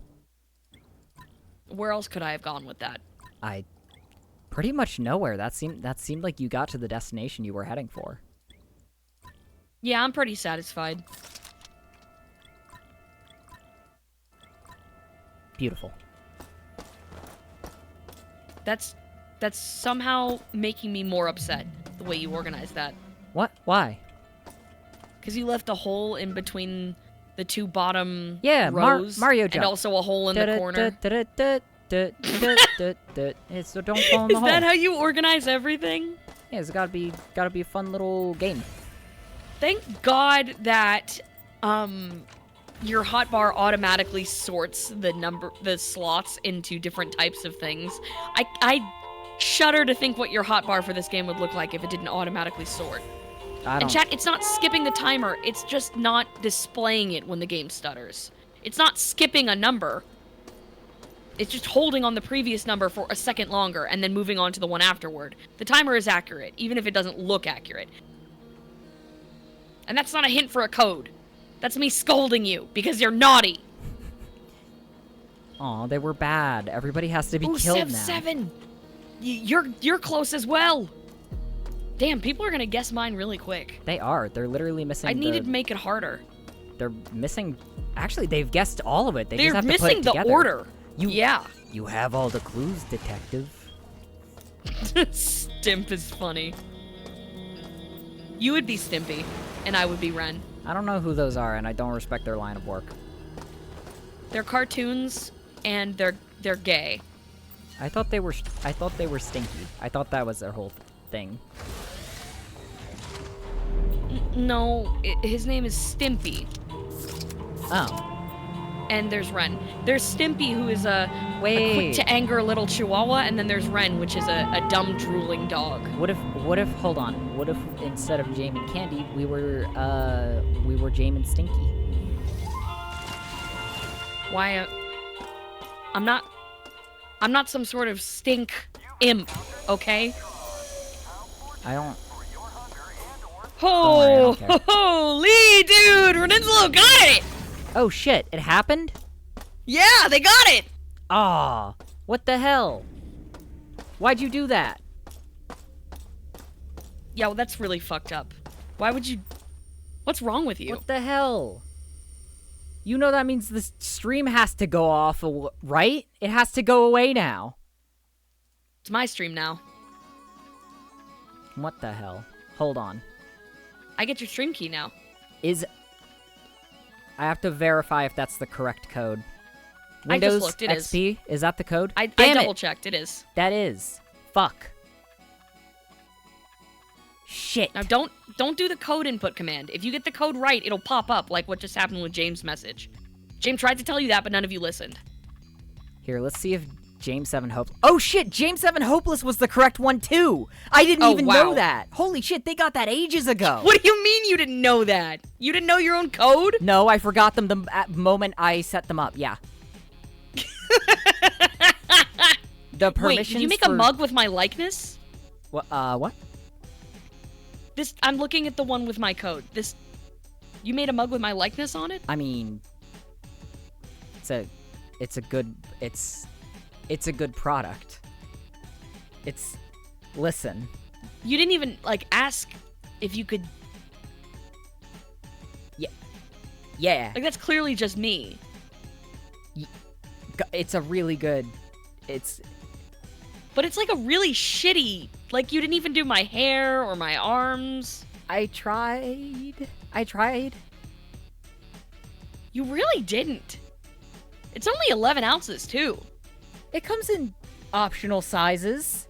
Speaker 2: Where else could I have gone with that?
Speaker 1: I pretty much nowhere. That seemed like you got to the destination you were heading for.
Speaker 2: Yeah, I'm pretty satisfied.
Speaker 1: Beautiful.
Speaker 2: That's somehow making me more upset, the way you organized that.
Speaker 1: What? Why?
Speaker 2: Because you left a hole in between the two bottom
Speaker 1: Yeah,
Speaker 2: rows.
Speaker 1: Mario
Speaker 2: and
Speaker 1: jump.
Speaker 2: also a hole in the corner.
Speaker 1: So don't fall in the
Speaker 2: Is
Speaker 1: hole.
Speaker 2: that how you organize everything?
Speaker 1: Yeah, it's gotta be a fun little game.
Speaker 2: Thank God that your hotbar automatically sorts the slots into different types of things. I shudder to think what your hotbar for this game would look like if it didn't automatically sort. And chat, it's not skipping the timer, it's just not displaying it when the game stutters. It's not skipping a number. It's just holding on the previous number for a second longer and then moving on to the one afterward. The timer is accurate, even if it doesn't look accurate. And that's not a hint for a code. That's me scolding you because you're naughty.
Speaker 1: Aw, they were bad. Everybody has to be
Speaker 2: Ooh,
Speaker 1: killed
Speaker 2: Civ
Speaker 1: now.
Speaker 2: 7! You're close as well! Damn, people are gonna guess mine really quick.
Speaker 1: They are. They're literally missing
Speaker 2: I needed to make it harder.
Speaker 1: They're missing... Actually, they've guessed all of it. They
Speaker 2: They're
Speaker 1: just have to put
Speaker 2: missing
Speaker 1: it
Speaker 2: the
Speaker 1: together.
Speaker 2: order.
Speaker 1: Yeah. You have all the clues, detective.
Speaker 2: Stimp is funny. You would be Stimpy, and I would be Ren.
Speaker 1: I don't know who those are, and I don't respect their line of work.
Speaker 2: They're cartoons, and they're gay.
Speaker 1: I thought they were stinky. I thought that was their whole thing.
Speaker 2: No, his name is Stimpy.
Speaker 1: Oh.
Speaker 2: And there's Ren. There's Stimpy, who is a quick
Speaker 1: Wait.
Speaker 2: to anger little chihuahua, and then there's Ren, which is a dumb drooling dog.
Speaker 1: What if hold on. What if instead of Jame and Candy, we were Jame and Stinky?
Speaker 2: Why? I'm not some sort of stink imp, okay?
Speaker 1: I don't
Speaker 2: Oh,
Speaker 1: don't care.
Speaker 2: holy dude, Renenzlo got it!
Speaker 1: Oh shit, it happened?
Speaker 2: Yeah, they got it!
Speaker 1: Aw, what the hell? Why'd you do that?
Speaker 2: Yeah, well, that's really fucked up. Why would you... What's wrong with you?
Speaker 1: What the hell? You know that means the stream has to go off, right? It has to go away now.
Speaker 2: It's my stream now.
Speaker 1: What the hell? Hold on.
Speaker 2: I get your stream key now.
Speaker 1: I have to verify if that's the correct code.
Speaker 2: I just
Speaker 1: Windows
Speaker 2: looked, it is.
Speaker 1: XP, is that the code?
Speaker 2: I
Speaker 1: Damn it!
Speaker 2: double-checked, it is.
Speaker 1: That is. Fuck. Shit.
Speaker 2: Now, don't do the code input command. If you get the code right, it'll pop up, like what just happened with James' message. James tried to tell you that, but none of you listened.
Speaker 1: Here, let's see if jame7 Hopeless... Oh shit, jame7 Hopeless was the correct one too! I didn't even know that! Holy shit, they got that ages ago!
Speaker 2: What do you mean you didn't know that? You didn't know your own code?
Speaker 1: No, I forgot them the moment I set them up, yeah. The permissions
Speaker 2: Wait, did you make a mug with my likeness?
Speaker 1: What?
Speaker 2: I'm looking at the one with my code. You made a mug with my likeness on it?
Speaker 1: I mean... It's a good product. Listen.
Speaker 2: You didn't even, ask if you could...
Speaker 1: Yeah.
Speaker 2: Like, that's clearly just me.
Speaker 1: It's a really good...
Speaker 2: But it's, a really shitty... you didn't even do my hair or my arms.
Speaker 1: I tried.
Speaker 2: You really didn't. It's only 11 ounces, too.
Speaker 1: It comes in optional sizes.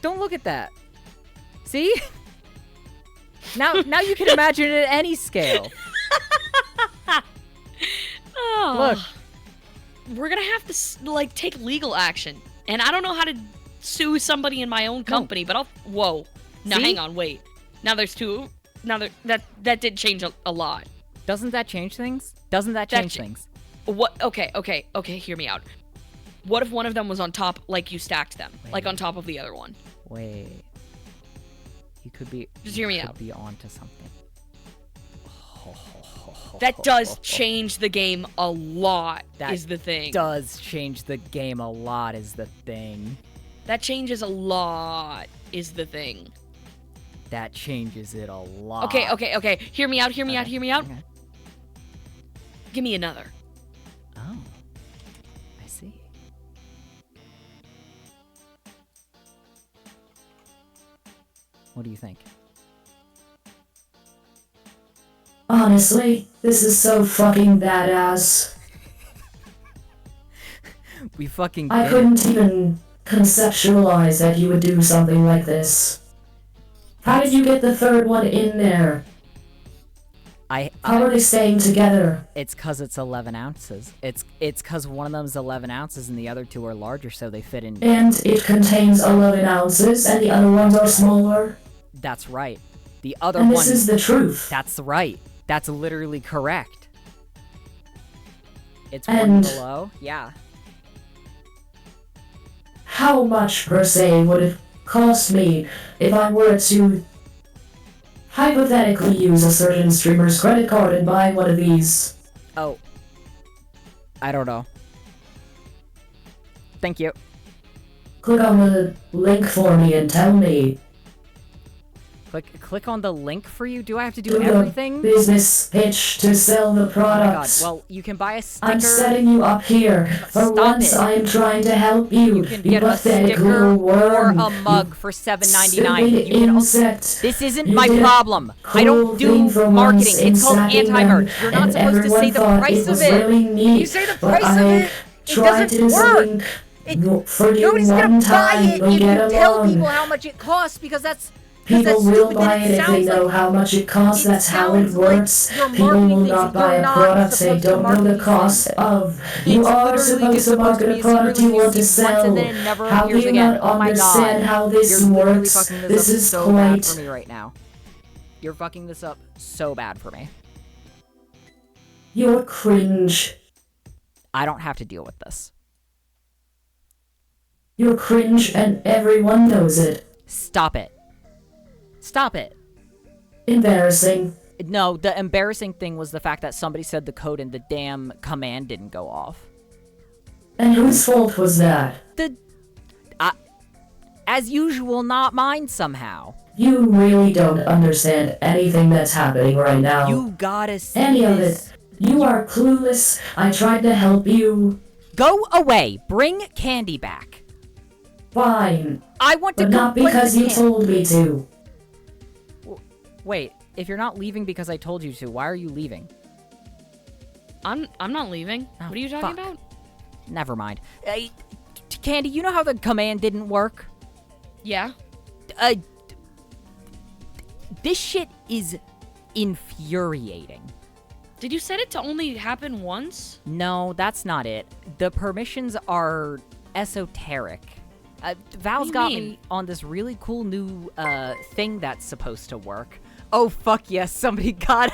Speaker 1: Don't look at that. See? Now you can imagine it at any scale.
Speaker 2: Oh.
Speaker 1: Look.
Speaker 2: We're gonna have to, take legal action. And I don't know how to sue somebody in my own company, but I'll... Whoa. Now,
Speaker 1: See?
Speaker 2: hang on, wait. Now there's two. Now that did change a lot.
Speaker 1: Doesn't that change things? Doesn't that change things?
Speaker 2: What? Okay, hear me out. What if one of them was on top, you stacked them?
Speaker 1: Wait.
Speaker 2: On top of the other one?
Speaker 1: Wait. You could be.
Speaker 2: Just hear me
Speaker 1: you could
Speaker 2: out.
Speaker 1: Be onto something.
Speaker 2: That does change the game a lot,
Speaker 1: That
Speaker 2: is the thing.
Speaker 1: Does change the game a lot, is the thing.
Speaker 2: That changes a lot, is the thing.
Speaker 1: That changes it a lot.
Speaker 2: Okay. Hear me out.
Speaker 1: Okay.
Speaker 2: Give me another.
Speaker 1: Oh. I see. What do you think?
Speaker 4: Honestly, this is so fucking badass.
Speaker 1: We fucking
Speaker 4: I
Speaker 1: did it.
Speaker 4: couldn't even conceptualize that you would do something like this. How did you get the third one in there? How are they staying together?
Speaker 1: It's cause it's 11 ounces. It's cause one of them's 11 ounces and the other two are larger, so they fit in.
Speaker 4: And it contains 11 ounces and the other ones are smaller?
Speaker 1: That's right. The other
Speaker 4: And
Speaker 1: one.
Speaker 4: this is the truth.
Speaker 1: That's right. That's literally correct. It's one
Speaker 4: And-
Speaker 1: below. Yeah.
Speaker 4: How much per se would it cost me if I were to hypothetically use a certain streamer's credit card and buy one of these?
Speaker 1: Oh. I don't know. Thank you.
Speaker 4: Click on the link for me and tell me.
Speaker 1: Click on the link for you. Do I have to do
Speaker 4: Do the
Speaker 1: everything?
Speaker 4: business pitch to sell the
Speaker 1: Oh my god.
Speaker 4: products.
Speaker 1: Well, you can buy a sticker.
Speaker 4: I'm setting you up here. For
Speaker 1: Stop
Speaker 4: once,
Speaker 1: it.
Speaker 4: I am trying to help you.
Speaker 1: You can get a
Speaker 4: pathetic
Speaker 1: sticker
Speaker 4: little
Speaker 1: or
Speaker 4: worm.
Speaker 1: a mug for $7.99.
Speaker 4: Stupid
Speaker 1: You can also.
Speaker 4: insect.
Speaker 1: This isn't
Speaker 4: You
Speaker 1: my
Speaker 4: did a
Speaker 1: problem. I
Speaker 4: cool
Speaker 1: don't
Speaker 4: thing
Speaker 1: do
Speaker 4: for
Speaker 1: marketing.
Speaker 4: once in
Speaker 1: It's called
Speaker 4: sacking
Speaker 1: anti-merch.
Speaker 4: them,
Speaker 1: You're not
Speaker 4: and
Speaker 1: supposed to say
Speaker 4: everyone
Speaker 1: the
Speaker 4: thought
Speaker 1: price
Speaker 4: it was
Speaker 1: of it.
Speaker 4: really neat,
Speaker 1: You say the
Speaker 4: but
Speaker 1: price of
Speaker 4: I
Speaker 1: it. It
Speaker 4: tried to do
Speaker 1: doesn't work.
Speaker 4: something for you
Speaker 1: Nobody's
Speaker 4: one
Speaker 1: gonna buy
Speaker 4: time.
Speaker 1: it
Speaker 4: You'll
Speaker 1: if you
Speaker 4: get
Speaker 1: tell
Speaker 4: along.
Speaker 1: people how much it costs because that's.
Speaker 4: People will
Speaker 1: stupid.
Speaker 4: buy
Speaker 1: Then
Speaker 4: it if they
Speaker 1: sounds
Speaker 4: know
Speaker 1: like-
Speaker 4: how much it costs.
Speaker 1: it
Speaker 4: That's how it
Speaker 1: sounds like
Speaker 4: works.
Speaker 1: you're
Speaker 4: People
Speaker 1: marketing
Speaker 4: will
Speaker 1: things
Speaker 4: not
Speaker 1: that
Speaker 4: buy
Speaker 1: you're
Speaker 4: a
Speaker 1: not
Speaker 4: product they
Speaker 1: supposed to
Speaker 4: don't know the
Speaker 1: market
Speaker 4: cost
Speaker 1: things.
Speaker 4: of. You
Speaker 1: It's
Speaker 4: are
Speaker 1: literally
Speaker 4: supposed
Speaker 1: just
Speaker 4: to market
Speaker 1: be
Speaker 4: a product
Speaker 1: secretly
Speaker 4: you want to
Speaker 1: used once
Speaker 4: sell.
Speaker 1: and then it never
Speaker 4: How do
Speaker 1: appears
Speaker 4: you
Speaker 1: again.
Speaker 4: not
Speaker 1: Oh my
Speaker 4: understand
Speaker 1: god.
Speaker 4: how this
Speaker 1: You're literally
Speaker 4: works?
Speaker 1: fucking this
Speaker 4: This
Speaker 1: up
Speaker 4: is
Speaker 1: so bad
Speaker 4: quite.
Speaker 1: for me right now. You're fucking this up so bad for me.
Speaker 4: You're cringe.
Speaker 1: I don't have to deal with this.
Speaker 4: You're cringe and everyone knows it.
Speaker 1: Stop it. Stop it.
Speaker 4: Embarrassing.
Speaker 1: No, the embarrassing thing was the fact that somebody said the code and the damn command didn't go off.
Speaker 4: And whose fault was that?
Speaker 1: As usual, not mine somehow.
Speaker 4: You really don't understand anything that's happening right now.
Speaker 1: You gotta see
Speaker 4: Any of
Speaker 1: this.
Speaker 4: it. You are clueless. I tried to help you.
Speaker 1: Go away. Bring candy back.
Speaker 4: Fine.
Speaker 1: I want to
Speaker 4: But
Speaker 1: go
Speaker 4: not
Speaker 1: play
Speaker 4: because
Speaker 1: the
Speaker 4: you
Speaker 1: can-
Speaker 4: told me to.
Speaker 1: Wait, if you're not leaving because I told you to, why are you leaving?
Speaker 2: I'm not leaving.
Speaker 1: Oh,
Speaker 2: What are you talking
Speaker 1: fuck.
Speaker 2: about?
Speaker 1: Never mind. Candy, you know how the command didn't work?
Speaker 2: Yeah.
Speaker 1: This shit is infuriating.
Speaker 2: Did you set it to only happen once?
Speaker 1: No, that's not it. The permissions are esoteric. Val's
Speaker 2: you
Speaker 1: got
Speaker 2: mean?
Speaker 1: me on this really cool new thing that's supposed to work. Oh, fuck yes, somebody got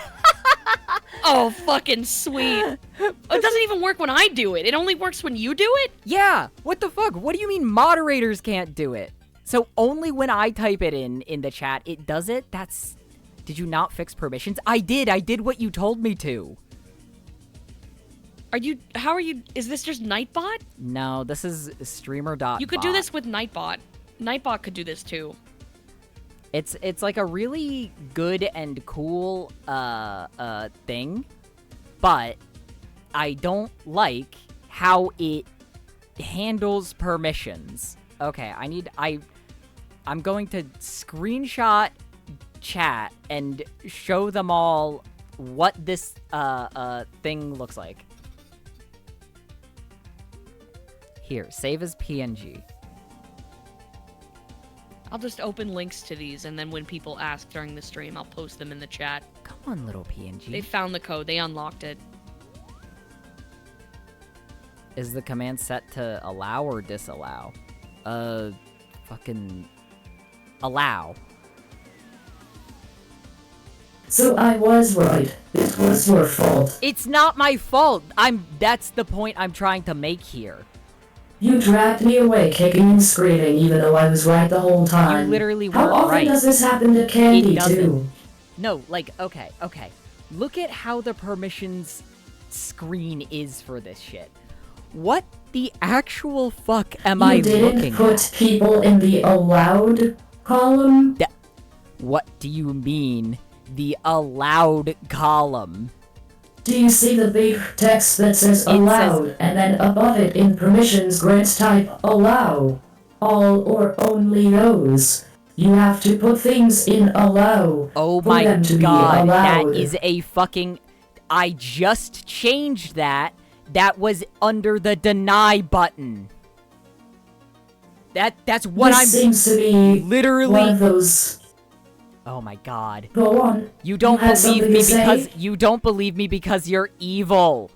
Speaker 2: Oh, fucking sweet. It doesn't even work when I do it. It only works when you do it?
Speaker 1: Yeah, what the fuck? What do you mean moderators can't do it? So only when I type it in the chat, it does it? That's... Did you not fix permissions? I did what you told me to.
Speaker 2: How are you, is this just Nightbot?
Speaker 1: No, this is streamer.bot.
Speaker 2: You could do this with Nightbot. Nightbot could do this too.
Speaker 1: It's like a really good and cool thing, but I don't like how it handles permissions. Okay, I'm going to screenshot chat and show them all what this thing looks like. Here, save as PNG.
Speaker 2: I'll just open links to these, and then when people ask during the stream, I'll post them in the chat.
Speaker 1: Come on, little PNG.
Speaker 2: They found the code. They unlocked it.
Speaker 1: Is the command set to allow or disallow? Fucking... allow.
Speaker 4: So I was right. It was your fault.
Speaker 1: It's not my fault! That's the point I'm trying to make here.
Speaker 4: You dragged me away kicking and screaming even though I was right the whole time.
Speaker 1: You literally
Speaker 4: How
Speaker 1: weren't
Speaker 4: often
Speaker 1: right.
Speaker 4: does this happen to Candy
Speaker 1: It doesn't.
Speaker 4: too?
Speaker 1: No, like, okay. Look at how the permissions screen is for this shit. What the actual fuck am I
Speaker 4: You didn't
Speaker 1: looking
Speaker 4: put
Speaker 1: at?
Speaker 4: people in the allowed column?
Speaker 1: What do you mean, the allowed column?
Speaker 4: Do you see the big text that says allowed, and then above it in permissions grant type allow? All or only those. You have to put things in allow
Speaker 1: Oh
Speaker 4: for
Speaker 1: my
Speaker 4: them to
Speaker 1: god,
Speaker 4: be allowed.
Speaker 1: that is a fucking... I just changed that. That was under the deny button. That's what
Speaker 4: This
Speaker 1: I'm...
Speaker 4: seems to be
Speaker 1: literally...
Speaker 4: one of those.
Speaker 1: Oh my god.
Speaker 4: Go on.
Speaker 1: You don't
Speaker 4: had
Speaker 1: believe
Speaker 4: something
Speaker 1: me
Speaker 4: to say?
Speaker 1: because... You don't believe me because you're evil.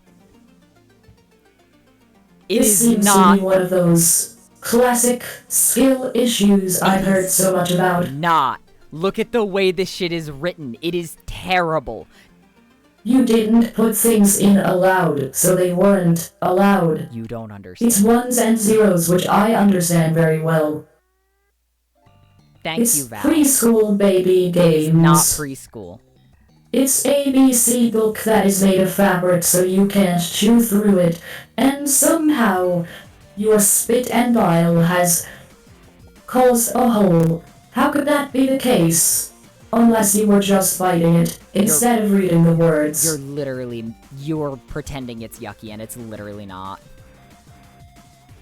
Speaker 1: It
Speaker 4: This
Speaker 1: is
Speaker 4: seems
Speaker 1: not...
Speaker 4: to be one of those classic skill issues I've heard so much about.
Speaker 1: Not. Look at the way this shit is written. It is terrible.
Speaker 4: You didn't put things in allowed, so they weren't allowed.
Speaker 1: You don't understand.
Speaker 4: It's ones and zeros, which I understand very well.
Speaker 1: Thank
Speaker 4: It's
Speaker 1: you, Val.
Speaker 4: preschool baby games.
Speaker 1: Not preschool.
Speaker 4: It's ABC book that is made of fabric so you can't chew through it, and somehow your spit and bile has caused a hole. How could that be the case? Unless you were just biting it, instead of reading the words.
Speaker 1: You're pretending it's yucky and it's literally not.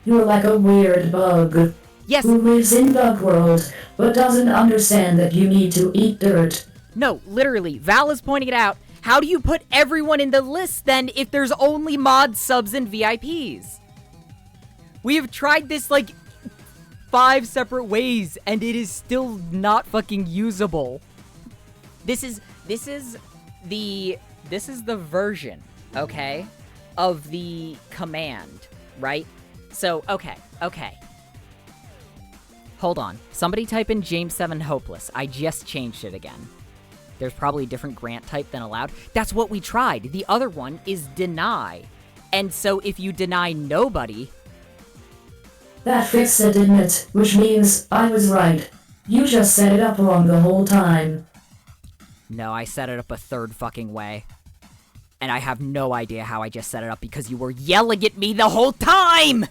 Speaker 4: You're like a weird bug.
Speaker 1: Yes!
Speaker 4: Who lives in bug world, but doesn't understand that you need to eat dirt.
Speaker 1: No, literally, Val is pointing it out. How do you put everyone in the list then if there's only mod subs and VIPs? We have tried this like 5 separate ways and it is still not fucking usable. This is the version, okay, of the command, right? So, okay. Hold on. Somebody type in jame7t hopeless. I just changed it again. There's probably a different grant type than allowed. That's what we tried. The other one is deny. And so if you deny nobody...
Speaker 4: That fixed it, didn't it? Which means I was right. You just set it up wrong the whole time.
Speaker 1: No, I set it up a third fucking way. And I have no idea how I just set it up because you were yelling at me the whole time!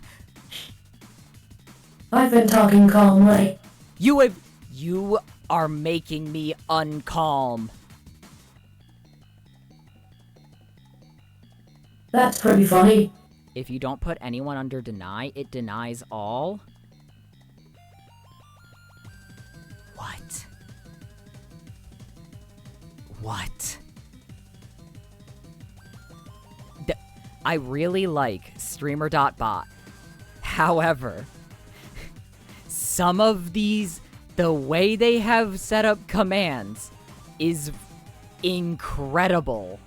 Speaker 4: I've been talking calmly.
Speaker 1: You are making me uncalm.
Speaker 4: That's pretty funny.
Speaker 1: If you don't put anyone under deny, it denies all? What? What? I really like streamer.bot. However, some of these, the way they have set up commands is incredible.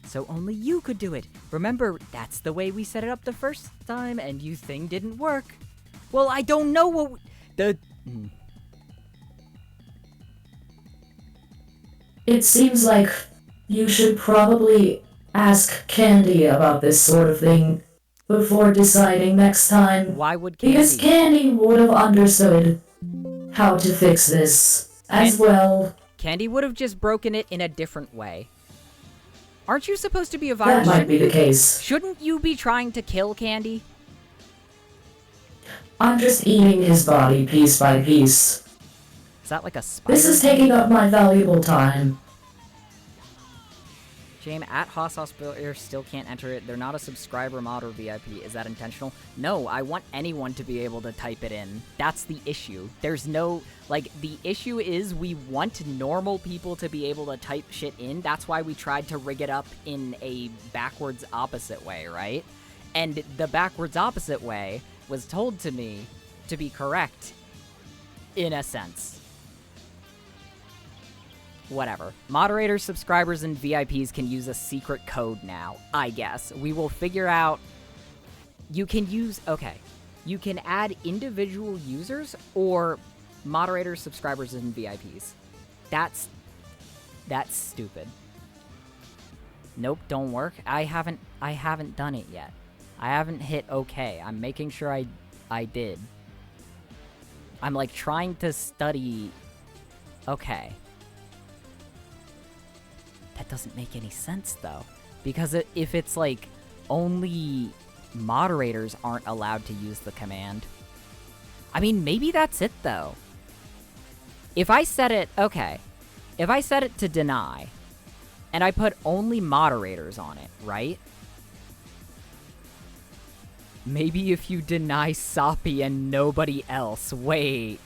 Speaker 1: So only you could do it. Remember, that's the way we set it up the first time, and you thing didn't work. Well, I don't know what
Speaker 4: It seems like you should probably ask Candy about this sort of thing before deciding next time.
Speaker 1: Why would Candy?
Speaker 4: Because Candy would have understood how to fix this as well.
Speaker 1: Candy would have just broken it in a different way. Aren't you supposed to be a virus?
Speaker 4: That might be the case.
Speaker 1: Shouldn't you be trying to kill Candy?
Speaker 4: I'm just eating his body piece by piece.
Speaker 1: Is that like a spider?
Speaker 4: This is taking up my valuable time.
Speaker 1: Jame at Hospital still can't enter it. They're not a subscriber, mod, or VIP. Is that intentional? No, I want anyone to be able to type it in. That's the issue. There's no, like, the issue is we want normal people to be able to type shit in. That's why we tried to rig it up in a backwards opposite way, right? And the backwards opposite way was told to me to be correct, in a sense. Whatever. Moderators, subscribers, and VIPs can use a secret code now, I guess. We will figure out... You can use... Okay. You can add individual users or moderators, subscribers, and VIPs. That's stupid. Nope, don't work. I haven't done it yet. I haven't hit okay. I'm making sure I did. I'm like trying to study. Okay. That doesn't make any sense though. Because if it's like only moderators aren't allowed to use the command. I mean, maybe that's it though. If I set it, okay. If I set it to deny, and I put only moderators on it, right? Maybe if you deny Soppy and nobody else. Wait.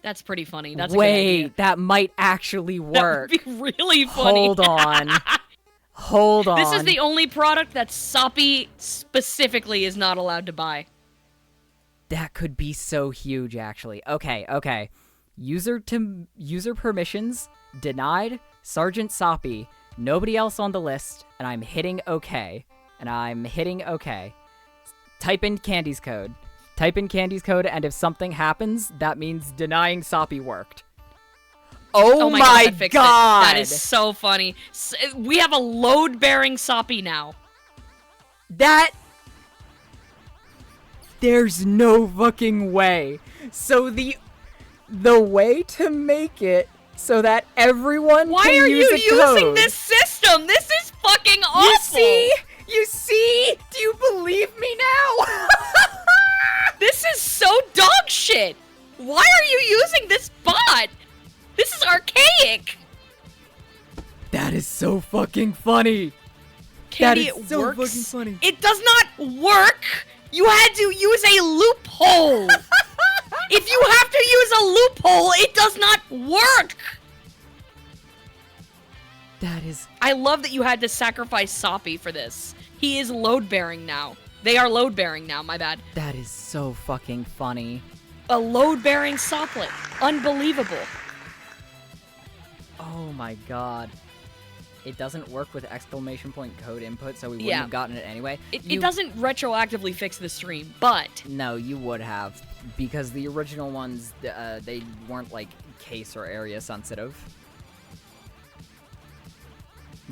Speaker 2: That's pretty funny. That's a good idea.
Speaker 1: That might actually work.
Speaker 2: That would be really funny.
Speaker 1: Hold on. Hold on.
Speaker 2: This is the only product that Soppy specifically is not allowed to buy.
Speaker 1: That could be so huge, actually. Okay. User permissions denied. Sergeant Soppy. Nobody else on the list, and I'm hitting OK. Type in Candy's code. And if something happens, that means denying Soppy worked. Oh my
Speaker 2: God! That fixed it.
Speaker 1: God!
Speaker 2: That is so funny. We have a load-bearing Soppy now.
Speaker 1: There's no fucking way. So the way to make it so that everyone
Speaker 2: Why
Speaker 1: can
Speaker 2: are
Speaker 1: use
Speaker 2: you
Speaker 1: a code,
Speaker 2: using this system? This is fucking awful.
Speaker 1: You see? Do you believe me now?
Speaker 2: This is so dog shit. Why are you using this bot? This is archaic.
Speaker 1: That is so fucking funny.
Speaker 2: Candy,
Speaker 1: that is
Speaker 2: it
Speaker 1: so
Speaker 2: works.
Speaker 1: fucking funny.
Speaker 2: It does not work. You had to use a loophole. If you have to use a loophole, it does not work.
Speaker 1: That is...
Speaker 2: I love that you had to sacrifice Soppy for this. He is load-bearing now. They are load-bearing now, my bad.
Speaker 1: That is so fucking funny.
Speaker 2: A load-bearing Sopplet. Unbelievable.
Speaker 1: Oh my god. It doesn't work with exclamation point code input, so we wouldn't have gotten it anyway.
Speaker 2: It doesn't retroactively fix the stream, but...
Speaker 1: No, you would have. Because the original ones, they weren't, like, case or area sensitive.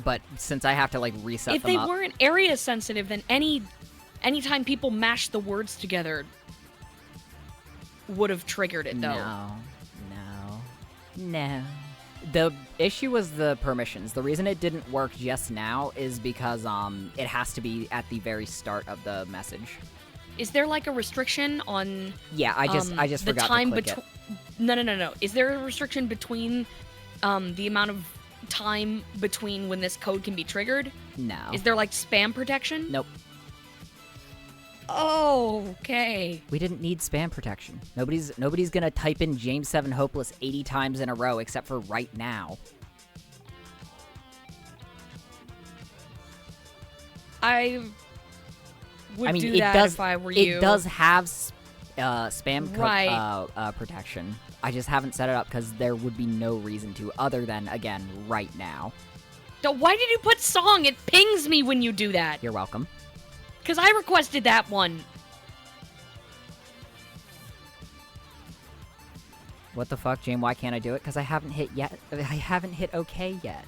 Speaker 1: But since I have to, like, reset them up...
Speaker 2: If they weren't area sensitive, then anytime people mash the words together would have triggered it, though.
Speaker 1: No. The issue was the permissions. The reason it didn't work just now is because it has to be at the very start of the message.
Speaker 2: Is there like a restriction on?
Speaker 1: Yeah, I just
Speaker 2: the
Speaker 1: forgot
Speaker 2: time
Speaker 1: to click it.
Speaker 2: No. Is there a restriction between the amount of time between when this code can be triggered?
Speaker 1: No.
Speaker 2: Is there like spam protection?
Speaker 1: Nope.
Speaker 2: Oh, okay.
Speaker 1: We didn't need spam protection. Nobody's gonna type in jame7 hopeless 80 times in a row except for right now.
Speaker 2: I would do that if I were you.
Speaker 1: It does have spam
Speaker 2: Right.
Speaker 1: protection. I just haven't set it up because there would be no reason to other than, again, right now.
Speaker 2: So why did you put song? It pings me when you do that.
Speaker 1: You're welcome.
Speaker 2: Because I requested that one.
Speaker 1: What the fuck, Jame? Why can't I do it? Because I haven't hit OK yet.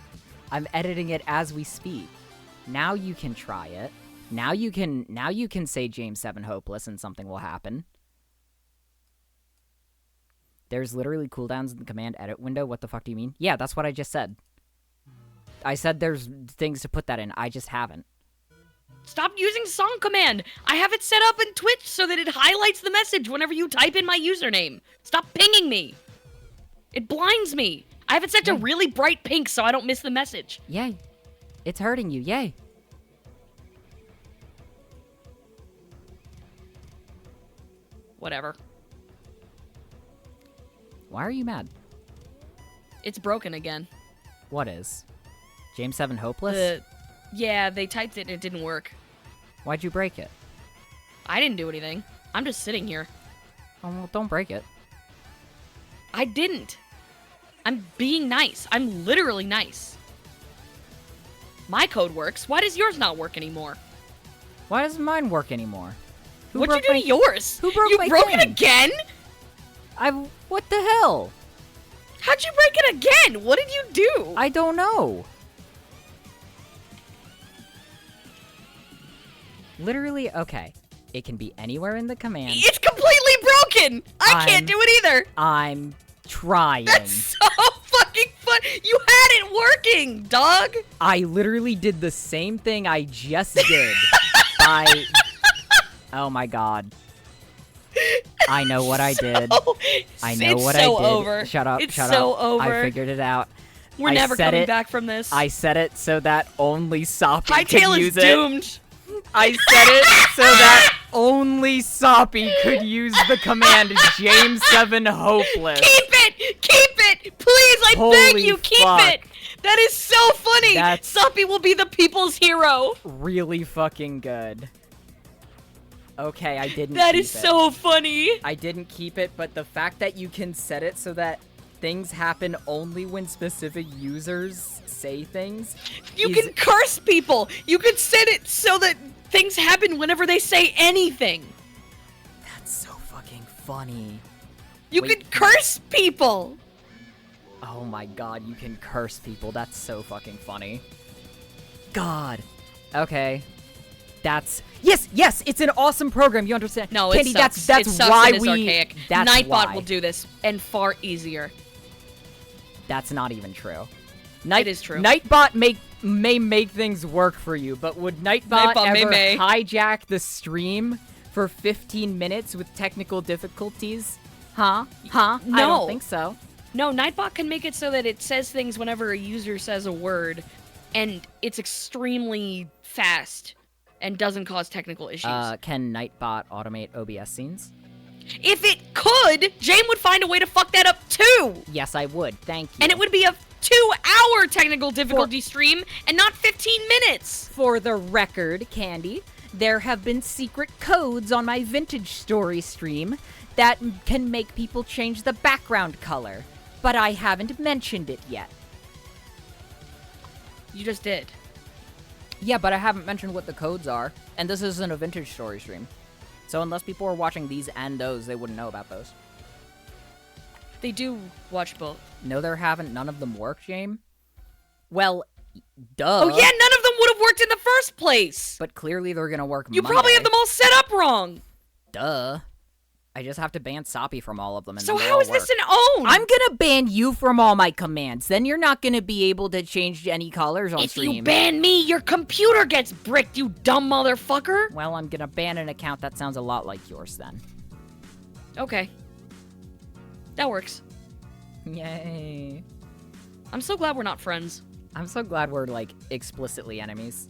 Speaker 1: I'm editing it as we speak. Now you can try it. Now you can say jame7 hopeless and something will happen. There's literally cooldowns in the command edit window. What the fuck do you mean? Yeah, that's what I just said. I said there's things to put that in. I just haven't.
Speaker 2: Stop using song command. I have it set up in Twitch so that it highlights the message whenever you type in my username. Stop pinging me. It blinds me. I have it set to really bright pink so I don't miss the message.
Speaker 1: Yay. It's hurting you. Yay.
Speaker 2: Whatever.
Speaker 1: Why are you mad?
Speaker 2: It's broken again.
Speaker 1: What is? jame7 hopeless?
Speaker 2: Yeah, they typed it and it didn't work.
Speaker 1: Why'd you break it?
Speaker 2: I didn't do anything. I'm just sitting here.
Speaker 1: Oh, well, don't break it.
Speaker 2: I didn't. I'm being nice. I'm literally nice. My code works. Why does yours not work anymore?
Speaker 1: Why doesn't mine work anymore?
Speaker 2: What'd you do to yours?
Speaker 1: Who broke
Speaker 2: you
Speaker 1: my
Speaker 2: broke
Speaker 1: thing?
Speaker 2: it again?
Speaker 1: What the hell?
Speaker 2: How'd you break it again? What did you do?
Speaker 1: I don't know. Literally, okay. It can be anywhere in the command.
Speaker 2: It's completely broken! I can't do it either!
Speaker 1: I'm trying.
Speaker 2: That's so fucking fun! You had it working, dog!
Speaker 1: I literally did the same thing I just did. by... Oh my god. I know what I did. I know
Speaker 2: it's
Speaker 1: what
Speaker 2: so
Speaker 1: I did.
Speaker 2: over.
Speaker 1: Shut up,
Speaker 2: It's
Speaker 1: shut
Speaker 2: so
Speaker 1: up.
Speaker 2: over.
Speaker 1: I figured it out.
Speaker 2: We're
Speaker 1: I
Speaker 2: never
Speaker 1: set
Speaker 2: coming
Speaker 1: it-
Speaker 2: back from this.
Speaker 1: I set it so that only Soppy
Speaker 2: Hytale
Speaker 1: could
Speaker 2: is
Speaker 1: use it.
Speaker 2: doomed.
Speaker 1: I set it so that only Soppy could use the command jame7t hopeless.
Speaker 2: Keep it! Keep it! Please, I beg
Speaker 1: Holy
Speaker 2: you, keep
Speaker 1: fuck.
Speaker 2: it! That is so funny!
Speaker 1: That's-
Speaker 2: Soppy will be the people's hero!
Speaker 1: Really fucking good. Okay, I didn't
Speaker 2: That
Speaker 1: keep
Speaker 2: is
Speaker 1: it.
Speaker 2: so funny!
Speaker 1: I didn't keep it, but the fact that you can set it so that things happen only when specific users say things.
Speaker 2: You
Speaker 1: is-
Speaker 2: can curse people! You can set it so that things happen whenever they say anything!
Speaker 1: That's so fucking funny.
Speaker 2: You
Speaker 1: Wait.
Speaker 2: can curse people!
Speaker 1: Oh my god, you can curse people. That's so fucking funny. God. Okay. That's yes, it's an awesome program. You understand?
Speaker 2: No,
Speaker 1: Candy,
Speaker 2: it sucks.
Speaker 1: that's
Speaker 2: it sucks
Speaker 1: why
Speaker 2: and it's
Speaker 1: we
Speaker 2: archaic.
Speaker 1: that's
Speaker 2: Nightbot
Speaker 1: why.
Speaker 2: will do this, and far easier.
Speaker 1: That's not even true.
Speaker 2: It is true.
Speaker 1: Nightbot may make things work for you, but would Nightbot,
Speaker 2: Nightbot
Speaker 1: ever
Speaker 2: may.
Speaker 1: hijack the stream for 15 minutes with technical difficulties? Huh? I
Speaker 2: No.
Speaker 1: don't think so.
Speaker 2: No, Nightbot can make it so that it says things whenever a user says a word, and it's extremely fast and doesn't cause technical issues.
Speaker 1: Can Nightbot automate OBS scenes?
Speaker 2: If it could, Jane would find a way to fuck that up too!
Speaker 1: Yes, I would. Thank you.
Speaker 2: And it would be a 2-hour technical difficulty stream and not 15 minutes!
Speaker 1: For the record, Candy, there have been secret codes on my vintage story stream that can make people change the background color, but I haven't mentioned it yet.
Speaker 2: You just did.
Speaker 1: Yeah, but I haven't mentioned what the codes are, and this isn't a vintage story stream. So unless people are watching these and those, they wouldn't know about those.
Speaker 2: They do watch both.
Speaker 1: No, there haven't. None of them work, Jame. Well, duh.
Speaker 2: Oh yeah, none of them would have worked in the first place!
Speaker 1: But clearly they're gonna work
Speaker 2: You probably have them all set up wrong!
Speaker 1: Duh. I just have to ban Soppy from all of them, and
Speaker 2: So
Speaker 1: then they'll
Speaker 2: how
Speaker 1: all
Speaker 2: is this
Speaker 1: work.
Speaker 2: an own?
Speaker 1: I'm gonna ban you from all my commands. Then you're not gonna be able to change any colors on
Speaker 2: If
Speaker 1: stream.
Speaker 2: you ban me, your computer gets bricked, you dumb motherfucker!
Speaker 1: Well, I'm gonna ban an account that sounds a lot like yours then.
Speaker 2: Okay. That works.
Speaker 1: Yay.
Speaker 2: I'm so glad we're not friends.
Speaker 1: I'm so glad we're, like, explicitly enemies.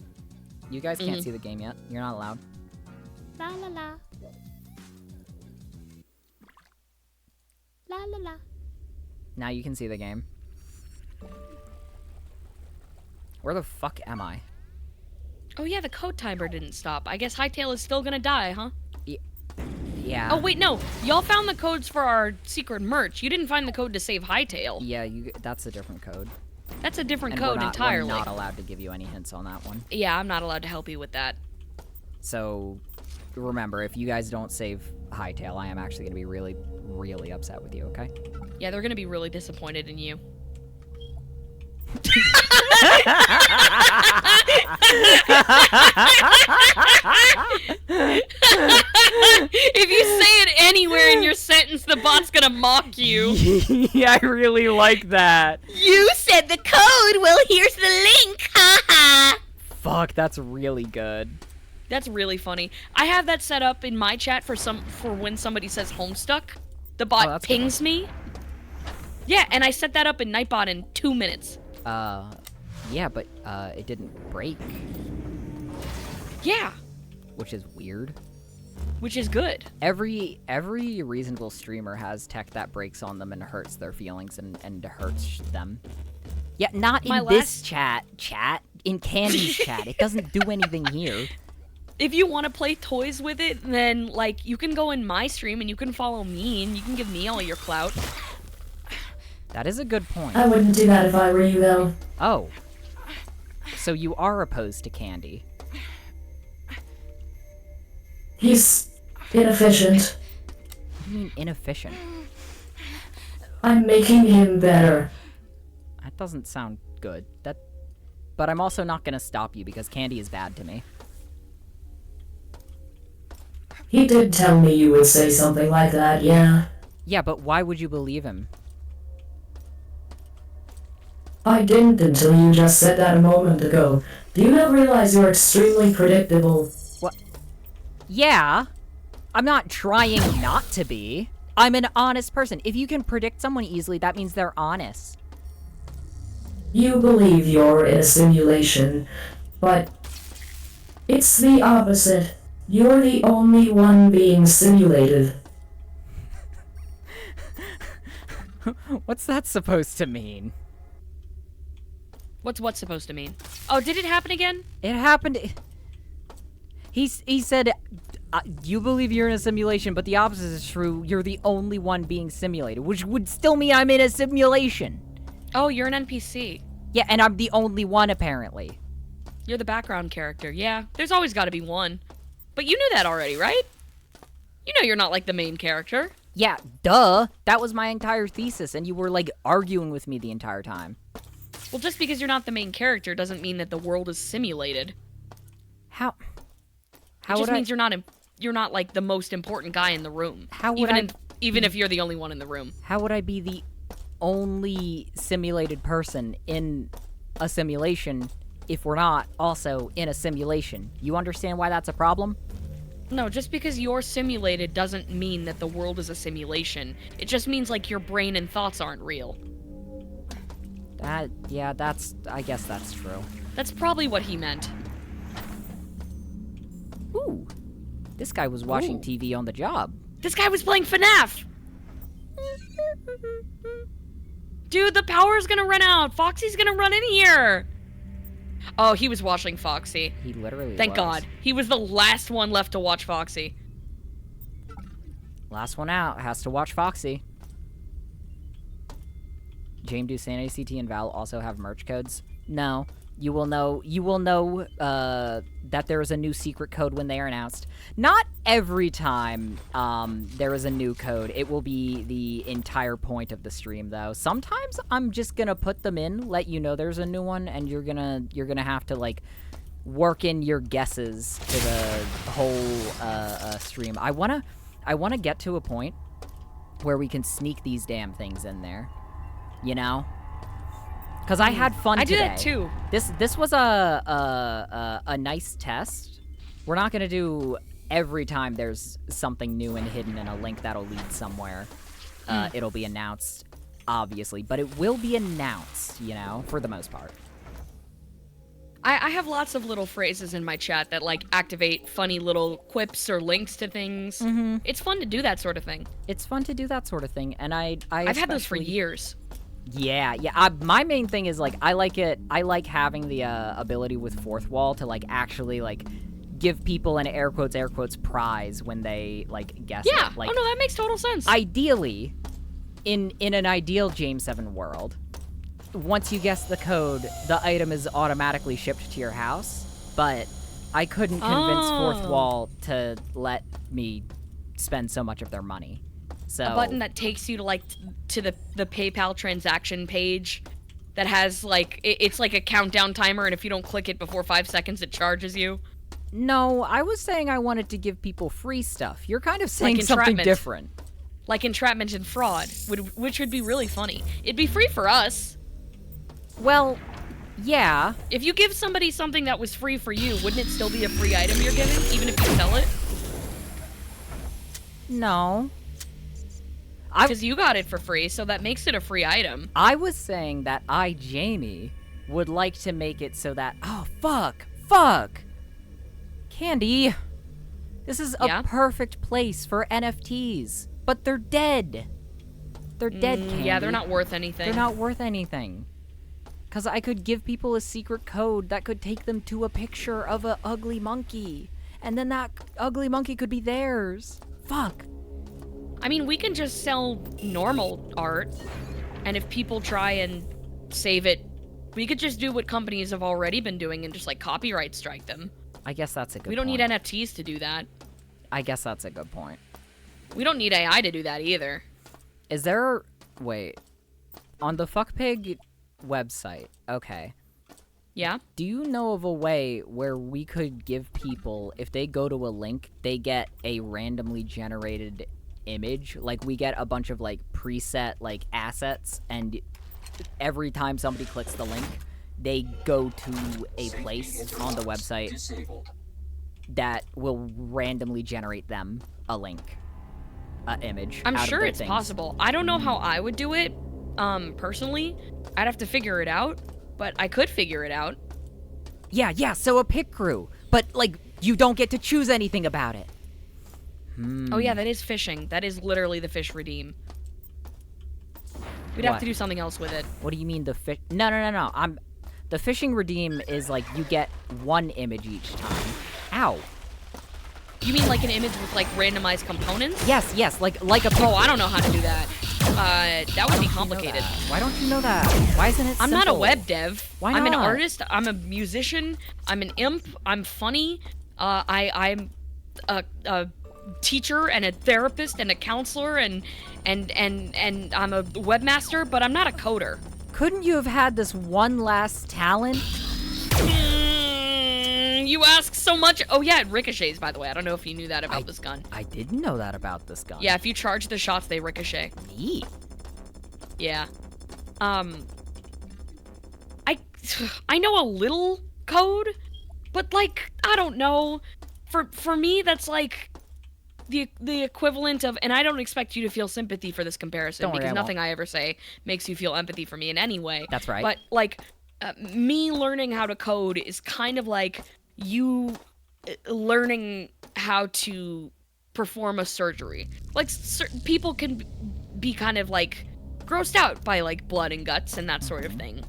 Speaker 1: You guys can't
Speaker 2: Mhm.
Speaker 1: see the game yet. You're not allowed.
Speaker 8: La la la. La la la.
Speaker 1: Now you can see the game. Where the fuck am I?
Speaker 2: Oh yeah, the code timer didn't stop. I guess Hytale is still gonna die, huh?
Speaker 1: Yeah.
Speaker 2: Oh wait, no. Y'all found the codes for our secret merch. You didn't find the code to save Hytale.
Speaker 1: Yeah, that's a different code.
Speaker 2: That's a different
Speaker 1: And
Speaker 2: code
Speaker 1: we're
Speaker 2: entirely.
Speaker 1: not allowed to give you any hints on that one.
Speaker 2: Yeah, I'm not allowed to help you with that.
Speaker 1: So, remember, if you guys don't save Hytale, I am actually going to be really, really upset with you, okay?
Speaker 2: Yeah, they're gonna be really disappointed in you. If you say it anywhere in your sentence, the bot's gonna mock you.
Speaker 1: Yeah, I really like that.
Speaker 2: You said the code. Well, here's the link. Haha.
Speaker 1: Fuck, that's really good.
Speaker 2: That's really funny. I have that set up in my chat for when somebody says Homestuck. The bot
Speaker 1: that's a good
Speaker 2: pings me. Yeah, and I set that up in Nightbot in 2 minutes.
Speaker 1: Yeah, but, it didn't break,
Speaker 2: Yeah,
Speaker 1: which is weird.
Speaker 2: which is good.
Speaker 1: Every reasonable streamer has tech that breaks on them and hurts their feelings and hurts them. Yeah, not in
Speaker 2: My
Speaker 1: this
Speaker 2: last-
Speaker 1: chat. In Candy's chat. It doesn't do anything here.
Speaker 2: If you want to play toys with it, then, like, you can go in my stream and you can follow me and you can give me all your clout.
Speaker 1: That is a good point.
Speaker 4: I wouldn't do that if I were you, though.
Speaker 1: Oh. So you are opposed to Candy.
Speaker 4: He's inefficient.
Speaker 1: What do you mean inefficient?
Speaker 4: I'm making him better.
Speaker 1: That doesn't sound good. But I'm also not gonna stop you because Candy is bad to me.
Speaker 4: He did tell me you would say something like that, yeah.
Speaker 1: Yeah, but why would you believe him?
Speaker 4: I didn't until you just said that a moment ago. Do you not realize you're extremely predictable?
Speaker 1: Yeah. I'm not trying not to be. I'm an honest person. If you can predict someone easily, that means they're honest.
Speaker 4: You believe you're in a simulation, but it's the opposite. You're the only one being simulated.
Speaker 1: What's that supposed to mean?
Speaker 2: What's what supposed to mean? Oh, did it happen again?
Speaker 1: It happened. He said, you believe you're in a simulation, but the opposite is true. You're the only one being simulated, which would still mean I'm in a simulation.
Speaker 2: Oh, you're an NPC.
Speaker 1: Yeah, and I'm the only one, apparently.
Speaker 2: You're the background character. Yeah, there's always got to be one. But you knew that already, right? You know you're not like the main character.
Speaker 1: Yeah, duh. That was my entire thesis, and you were, like, arguing with me the entire time.
Speaker 2: Well, just because you're not the main character doesn't mean that the world is simulated.
Speaker 1: How
Speaker 2: It just
Speaker 1: would
Speaker 2: means you're not like the most important guy in the room.
Speaker 1: How would
Speaker 2: even if you're the only one in the room.
Speaker 1: How would I be the only simulated person in a simulation if we're not also in a simulation? You understand why that's a problem?
Speaker 2: No, just because you're simulated doesn't mean that the world is a simulation. It just means like your brain and thoughts aren't real.
Speaker 1: I guess that's true.
Speaker 2: That's probably what he meant.
Speaker 1: Ooh. This guy was watching TV on the job.
Speaker 2: This guy was playing FNAF! Dude, the power's gonna run out! Foxy's gonna run in here! Oh, he was watching Foxy.
Speaker 1: He literally
Speaker 2: Thank
Speaker 1: was.
Speaker 2: God. He was the last one left to watch Foxy.
Speaker 1: Last one out has to watch Foxy. jame7t, Sanity CT, and Val also have merch codes. No. You will know that there is a new secret code when they are announced. Not every time there is a new code. It will be the entire point of the stream, though. Sometimes I'm just gonna put them in, let you know there's a new one, and you're gonna have to like work in your guesses to the whole stream. I wanna get to a point where we can sneak these damn things in there. You know? Because I had fun today.
Speaker 2: I did that too.
Speaker 1: This was a nice test. We're not gonna do every time there's something new and hidden in a link that'll lead somewhere. It'll be announced, obviously, but it will be announced, you know, for the most part.
Speaker 2: I have lots of little phrases in my chat that like activate funny little quips or links to things.
Speaker 1: Mm-hmm.
Speaker 2: It's fun to do that sort of thing.
Speaker 1: It's fun to do that sort of thing, and I've
Speaker 2: had those for years.
Speaker 1: Yeah. My main thing is, like, I like having the ability with Fourth Wall to, like, actually, like, give people an air quotes, prize when they, like, guess
Speaker 2: Yeah.
Speaker 1: it. Like,
Speaker 2: Oh, no, that makes total sense.
Speaker 1: ideally, in an ideal jame7 world, once you guess the code, the item is automatically shipped to your house, but I couldn't convince Fourth Wall to let me spend so much of their money. So
Speaker 2: a button that takes you to like to the PayPal transaction page that has like it's like a countdown timer, and if you don't click it before 5 seconds, it charges you.
Speaker 1: No, I was saying I wanted to give people free stuff. You're kind of saying
Speaker 2: Like
Speaker 1: something
Speaker 2: entrapment.
Speaker 1: different.
Speaker 2: Like entrapment and fraud, which would be really funny. It'd be free for us.
Speaker 1: Well, yeah.
Speaker 2: If you give somebody something that was free for you, wouldn't it still be a free item you're giving, even if you sell it?
Speaker 1: No.
Speaker 2: Because you got it for free, so that makes it a free item.
Speaker 1: I was saying that Jamie, would like to make it so that... Oh, fuck! Candy! This is a perfect place for NFTs. But they're dead. They're dead, Candy.
Speaker 2: Yeah, they're not worth anything.
Speaker 1: They're not worth anything. Because I could give people a secret code that could take them to a picture of an ugly monkey. And then that ugly monkey could be theirs. Fuck.
Speaker 2: I mean, we can just sell normal art, and if people try and save it, we could just do what companies have already been doing and just, like, copyright strike them.
Speaker 1: I guess that's a good point.
Speaker 2: We don't need NFTs to do that.
Speaker 1: I guess that's a good point.
Speaker 2: We don't need AI to do that either.
Speaker 1: Is there... Wait. On the FuckPig website, okay.
Speaker 2: Yeah?
Speaker 1: Do you know of a way where we could give people, if they go to a link, they get a randomly generated image? Like, we get a bunch of, like, preset, like, assets, and every time somebody clicks the link, they go to a place on the website
Speaker 3: Disabled.
Speaker 1: that will randomly generate them a link, an image.
Speaker 2: I'm
Speaker 1: out of
Speaker 2: sure
Speaker 1: their
Speaker 2: it's
Speaker 1: things.
Speaker 2: possible. I don't know how I would do it, personally. I'd have to figure it out, but I could figure it out.
Speaker 1: Yeah, so a pick crew. But, like, you don't get to choose anything about it.
Speaker 2: Oh yeah, that is fishing. That is literally the fish redeem. We'd have
Speaker 1: What?
Speaker 2: to do something else with it.
Speaker 1: What do you mean the fish? No. The fishing redeem is, like, you get one image each time. Ow.
Speaker 2: You mean like an image with like randomized components?
Speaker 1: Yes, like a pick
Speaker 2: Oh, I don't know how to do that. That would be complicated.
Speaker 1: Why don't you know that? Why isn't it
Speaker 2: I'm not a
Speaker 1: simple?
Speaker 2: web dev.
Speaker 1: Why
Speaker 2: I'm an
Speaker 1: not?
Speaker 2: artist. I'm a musician. I'm an imp. I'm funny. I'm a teacher and a therapist and a counselor and I'm a webmaster, but I'm not a coder.
Speaker 1: Couldn't you have had this one last talent?
Speaker 2: You ask so much. Oh yeah, it ricochets, by the way. I don't know if you knew that about this gun.
Speaker 1: I didn't know that about this gun.
Speaker 2: Yeah, if you charge the shots, they ricochet.
Speaker 1: Neat.
Speaker 2: Yeah. I know a little code, but like I don't know. For me, that's like the equivalent of, and I don't expect you to feel sympathy for this comparison
Speaker 1: Don't worry,
Speaker 2: because
Speaker 1: I
Speaker 2: nothing I ever say makes you feel empathy for me in any way.
Speaker 1: That's right.
Speaker 2: But like me learning how to code is kind of like you learning how to perform a surgery. Like people can be kind of like grossed out by like blood and guts and that sort of thing.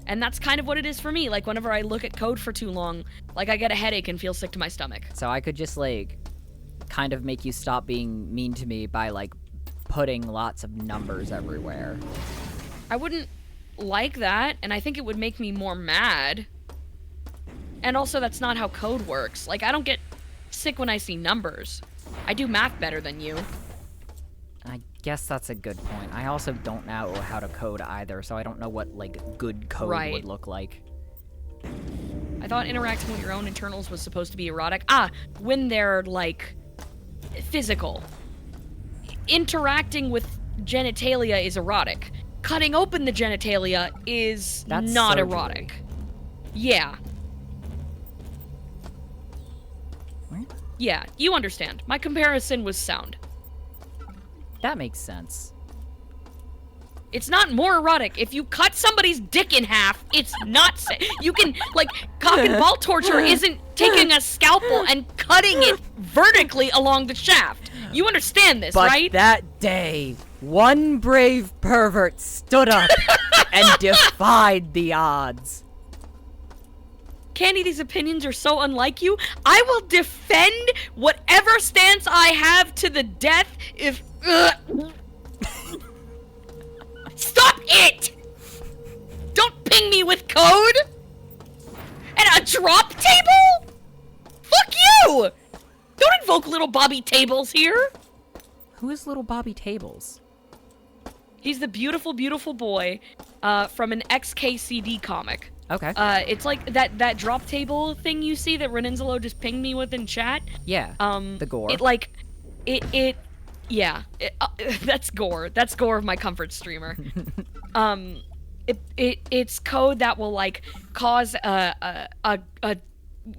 Speaker 2: And that's kind of what it is for me. Like whenever I look at code for too long, like I get a headache and feel sick to my stomach.
Speaker 1: So I could just, like, kind of make you stop being mean to me by, like, putting lots of numbers everywhere.
Speaker 2: I wouldn't like that, and I think it would make me more mad. And also, that's not how code works. Like, I don't get sick when I see numbers. I do math better than you.
Speaker 1: I guess that's a good point. I also don't know how to code either, so I don't know what, like, good code
Speaker 2: Right.
Speaker 1: would look like.
Speaker 2: I thought interacting with your own internals was supposed to be erotic. When they're, like, physical. Interacting with genitalia is erotic. Cutting open the genitalia is
Speaker 1: That's
Speaker 2: not
Speaker 1: surgery.
Speaker 2: erotic. Yeah.
Speaker 1: What?
Speaker 2: Yeah, you understand. My comparison was sound.
Speaker 1: That makes sense.
Speaker 2: It's not more erotic. If you cut somebody's dick in half, it's not you can, like, cock and ball torture isn't taking a scalpel and cutting it vertically along the shaft. You understand this,
Speaker 1: But
Speaker 2: right?
Speaker 1: that day, one brave pervert stood up and defied the odds.
Speaker 2: Candy, these opinions are so unlike you. I will defend whatever stance I have to the death if... Stop it! Don't ping me with code! And a drop table? Fuck you! Don't invoke little Bobby Tables here.
Speaker 1: Who is little Bobby Tables?
Speaker 2: He's the beautiful, beautiful boy from an XKCD comic.
Speaker 1: Okay.
Speaker 2: It's like that drop table thing you see that Renenzelo just pinged me with in chat.
Speaker 1: Yeah. The gore.
Speaker 2: That's gore. That's gore of my comfort streamer. It's code that will like cause a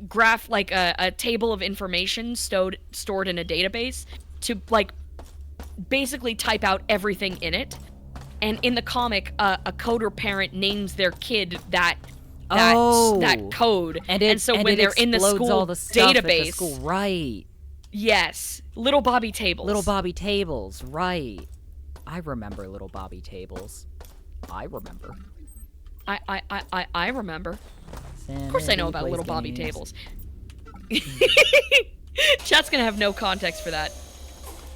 Speaker 2: graph, like a table of information stored in a database to like basically type out everything in it. And in the comic, a coder parent names their kid that code, and so when they're in the school
Speaker 1: all the stuff at the
Speaker 2: database,
Speaker 1: school. Right.
Speaker 2: yes, little Bobby Tables.
Speaker 1: Little Bobby Tables, right. I remember Little Bobby Tables. I remember.
Speaker 2: I remember. Of course I know about Little Bobby Tables. Chat's gonna have no context for that.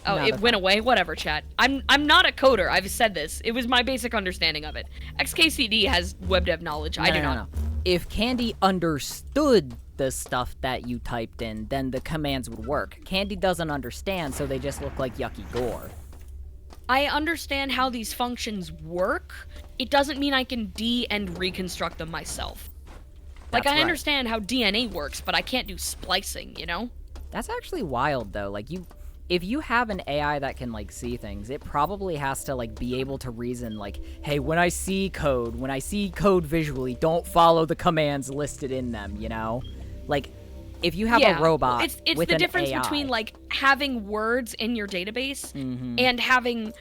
Speaker 2: Oh,
Speaker 1: Not
Speaker 2: it
Speaker 1: a
Speaker 2: went away? Whatever, chat. I'm not a coder. I've said this. It was my basic understanding of it. XKCD has web dev knowledge. I do not.
Speaker 1: No. If Candy understood the stuff that you typed in, then the commands would work. Candy doesn't understand, so they just look like yucky gore.
Speaker 2: I understand how these functions work. It doesn't mean I can and reconstruct them myself. Like,
Speaker 1: That's
Speaker 2: I
Speaker 1: right.
Speaker 2: understand how DNA works, but I can't do splicing, you know?
Speaker 1: That's actually wild, though. Like, if you have an AI that can, like, see things, it probably has to, like, be able to reason, like, hey, when I see code visually, don't follow the commands listed in them, you know? Like, if you have a robot
Speaker 2: it's
Speaker 1: with
Speaker 2: the
Speaker 1: an
Speaker 2: difference
Speaker 1: AI,
Speaker 2: between, like, having words in your database
Speaker 1: Mm-hmm.
Speaker 2: and having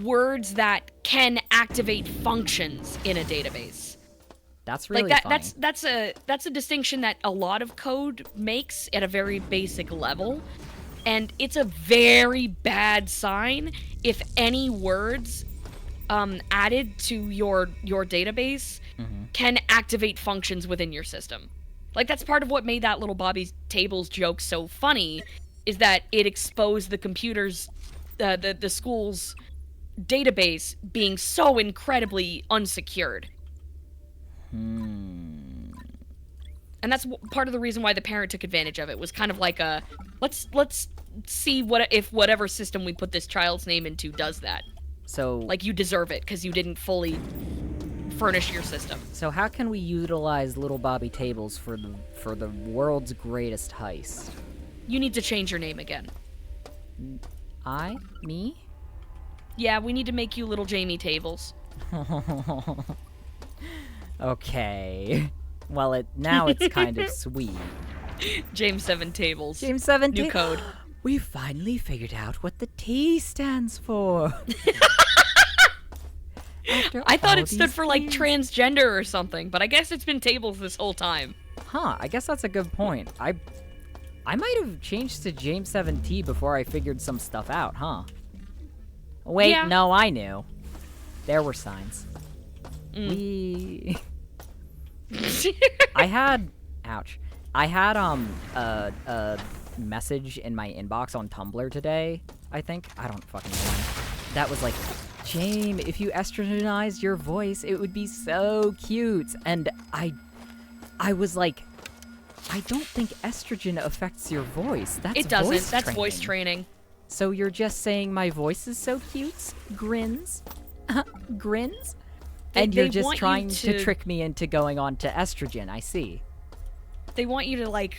Speaker 2: words that can activate functions in a database.
Speaker 1: that's really
Speaker 2: Like
Speaker 1: funny.
Speaker 2: that's a distinction that a lot of code makes at a very basic level, and it's a very bad sign if any words added to your database can activate functions within your system. Like, that's part of what made that little Bobby's Tables joke so funny, is that it exposed the computer's the school's database being so incredibly unsecured. And that's part of the reason why the parent took advantage of it. Was kind of like a, let's see if whatever system we put this child's name into does that.
Speaker 1: So,
Speaker 2: Like, you deserve it because you didn't fully furnish your system.
Speaker 1: so how can we utilize Little Bobby Tables for the world's greatest heist?
Speaker 2: You need to change your name again.
Speaker 1: Me?
Speaker 2: Yeah, we need to make you Little Jamie Tables.
Speaker 1: Okay. Well, now it's kind of sweet.
Speaker 2: jame7t Tables.
Speaker 1: jame7t.
Speaker 2: New code.
Speaker 1: We finally figured out what the T stands for.
Speaker 2: I thought
Speaker 1: all
Speaker 2: it stood
Speaker 1: these
Speaker 2: for, like,
Speaker 1: things.
Speaker 2: transgender or something, but I guess it's been Tables this whole time.
Speaker 1: Huh, I guess that's a good point. I might have changed to jame7t before I figured some stuff out, huh? Wait,
Speaker 2: Yeah.
Speaker 1: no, I knew. There were signs.
Speaker 2: Mm.
Speaker 1: I had a message in my inbox on Tumblr today, I think. I don't fucking know when. That was like, Jame, if you estrogenize your voice, it would be so cute. And I was like, I don't think estrogen affects your voice. That's
Speaker 2: It doesn't.
Speaker 1: voice
Speaker 2: That's
Speaker 1: training.
Speaker 2: voice training.
Speaker 1: So you're just saying my voice is so cute? Grins? Grins? And
Speaker 2: They
Speaker 1: you're just
Speaker 2: want you
Speaker 1: trying to
Speaker 2: to-
Speaker 1: trick me into going on to estrogen, I see.
Speaker 2: They want you to, like,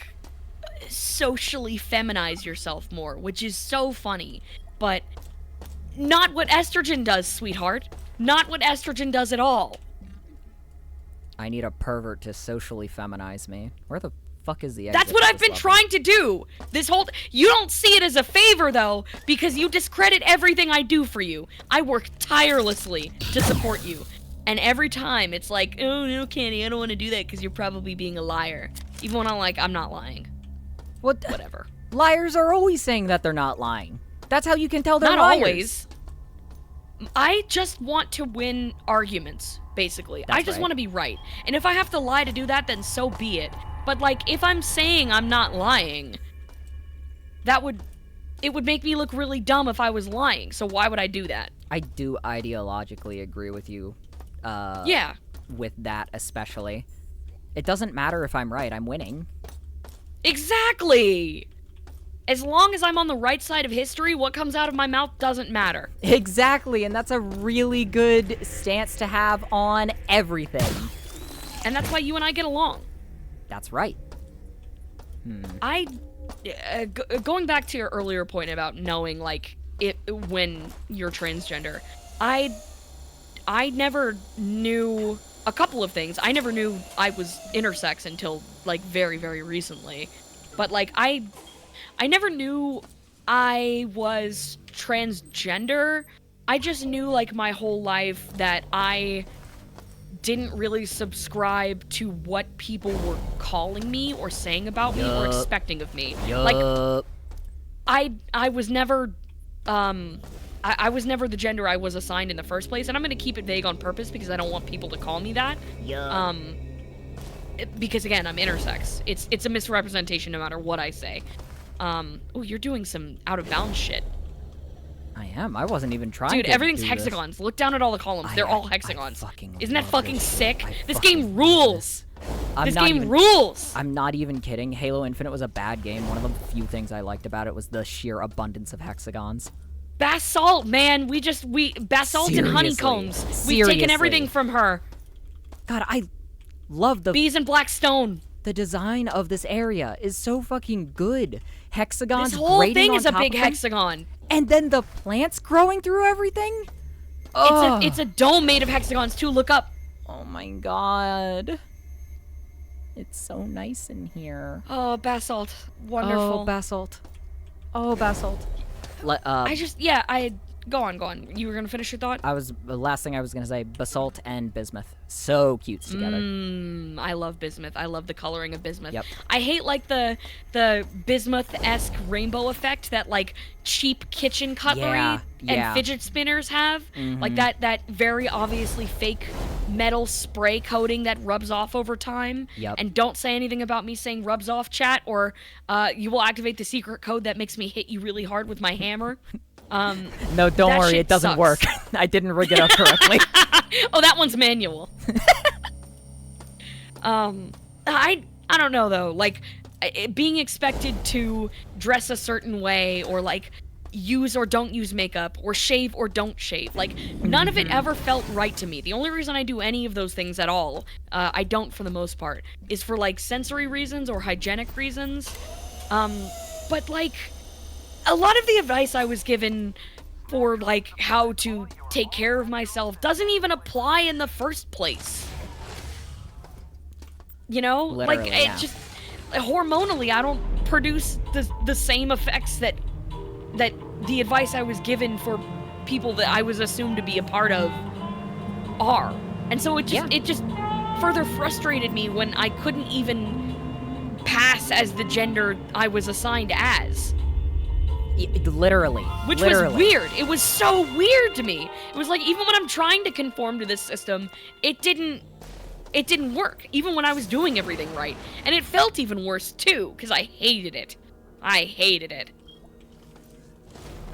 Speaker 2: socially feminize yourself more, which is so funny. But not what estrogen does, sweetheart. Not what estrogen does at all.
Speaker 1: I need a pervert to socially feminize me. Where the fuck is the exit
Speaker 2: That's what
Speaker 1: to
Speaker 2: I've
Speaker 1: this
Speaker 2: been
Speaker 1: level?
Speaker 2: trying to do. This whole you don't see it as a favor though, because you discredit everything I do for you. I work tirelessly to support you. And every time it's like, oh no, Candy, I don't want to do that because you're probably being a liar. Even when I'm not lying.
Speaker 1: What?
Speaker 2: Whatever.
Speaker 1: Liars are always saying that they're not lying. That's how you can tell they're
Speaker 2: Not
Speaker 1: liars.
Speaker 2: always. I just want to win arguments, basically. I
Speaker 1: That's
Speaker 2: just
Speaker 1: right.
Speaker 2: want to be right. And if I have to lie to do that, then so be it. But, like, if I'm saying I'm not lying, it would make me look really dumb if I was lying. So why would I do that?
Speaker 1: I do ideologically agree with you.
Speaker 2: Yeah.
Speaker 1: With that especially. It doesn't matter if I'm right, I'm winning.
Speaker 2: Exactly! As long as I'm on the right side of history, what comes out of my mouth doesn't matter.
Speaker 1: Exactly, and that's a really good stance to have on everything.
Speaker 2: And that's why you and I get along.
Speaker 1: That's right.
Speaker 2: Going back to your earlier point about knowing, like, when you're transgender, I never knew a couple of things. I never knew I was intersex until, like, very, very recently. But, like, I never knew I was transgender. I just knew, like, my whole life that I didn't really subscribe to what people were calling me or saying about me or
Speaker 1: Yup.
Speaker 2: expecting of me.
Speaker 1: Yup.
Speaker 2: Like, I was never I was never the gender I was assigned in the first place, and I'm gonna keep it vague on purpose because I don't want people to call me that. Because again, I'm intersex. It's a misrepresentation no matter what I say. Oh, you're doing some out of bounds shit.
Speaker 1: I am. I wasn't even trying
Speaker 2: Dude,
Speaker 1: to
Speaker 2: everything's
Speaker 1: do this.
Speaker 2: hexagons. Look down at all the columns. They're all hexagons.
Speaker 1: fucking
Speaker 2: Isn't that
Speaker 1: love
Speaker 2: fucking
Speaker 1: this.
Speaker 2: sick?
Speaker 1: I
Speaker 2: This
Speaker 1: fucking
Speaker 2: game
Speaker 1: love
Speaker 2: rules.
Speaker 1: I'm
Speaker 2: This
Speaker 1: not
Speaker 2: game
Speaker 1: even-
Speaker 2: rules.
Speaker 1: I'm not even kidding. Halo Infinite was a bad game. One of the few things I liked about it was the sheer abundance of hexagons.
Speaker 2: Basalt, man. Basalt and
Speaker 1: Seriously.
Speaker 2: honeycombs. We've taken everything
Speaker 1: Seriously.
Speaker 2: from her.
Speaker 1: God, Love the
Speaker 2: Bees and black stone.
Speaker 1: the design of this area is so fucking good. Hexagons
Speaker 2: This whole
Speaker 1: grating
Speaker 2: thing
Speaker 1: on
Speaker 2: is a
Speaker 1: top
Speaker 2: big
Speaker 1: of them,
Speaker 2: hexagon.
Speaker 1: and then the plants growing through everything. Oh,
Speaker 2: It's a dome made of hexagons too. Look up.
Speaker 1: oh my god. It's so nice in here.
Speaker 2: Oh, basalt. Wonderful.
Speaker 1: Oh, basalt. Oh, basalt.
Speaker 2: Go on. You were gonna finish your thought?
Speaker 1: The last thing I was gonna say, basalt and bismuth. So cute together.
Speaker 2: I love bismuth. I love the coloring of bismuth.
Speaker 1: Yep.
Speaker 2: I hate like the bismuth-esque rainbow effect that like cheap kitchen cutlery
Speaker 1: Yeah.
Speaker 2: and fidget spinners have. Like that very obviously fake metal spray coating that rubs off over time.
Speaker 1: Yep.
Speaker 2: And don't say anything about me saying rubs off, chat, or you will activate the secret code that makes me hit you really hard with my hammer.
Speaker 1: No, don't
Speaker 2: that
Speaker 1: worry,
Speaker 2: shit
Speaker 1: it doesn't
Speaker 2: sucks.
Speaker 1: work. I didn't rig it up correctly.
Speaker 2: Oh, that one's manual. I don't know though. Like being expected to dress a certain way, or like use or don't use makeup, or shave or don't shave. Like none of it ever felt right to me. The only reason I do any of those things at all, I don't for the most part, is for like sensory reasons or hygienic reasons. But like a lot of the advice I was given for like how to take care of myself doesn't even apply in the first place. You know?
Speaker 1: Literally,
Speaker 2: like
Speaker 1: yeah.
Speaker 2: it just hormonally I don't produce the same effects that the advice I was given for people that I was assumed to be a part of are. And so it just further frustrated me when I couldn't even pass as the gender I was assigned as.
Speaker 1: Literally.
Speaker 2: Which
Speaker 1: Literally.
Speaker 2: was weird. It was so weird to me. It was like, even when I'm trying to conform to this system, it didn't work. Even when I was doing everything right. And it felt even worse, too, because I hated it. I hated it.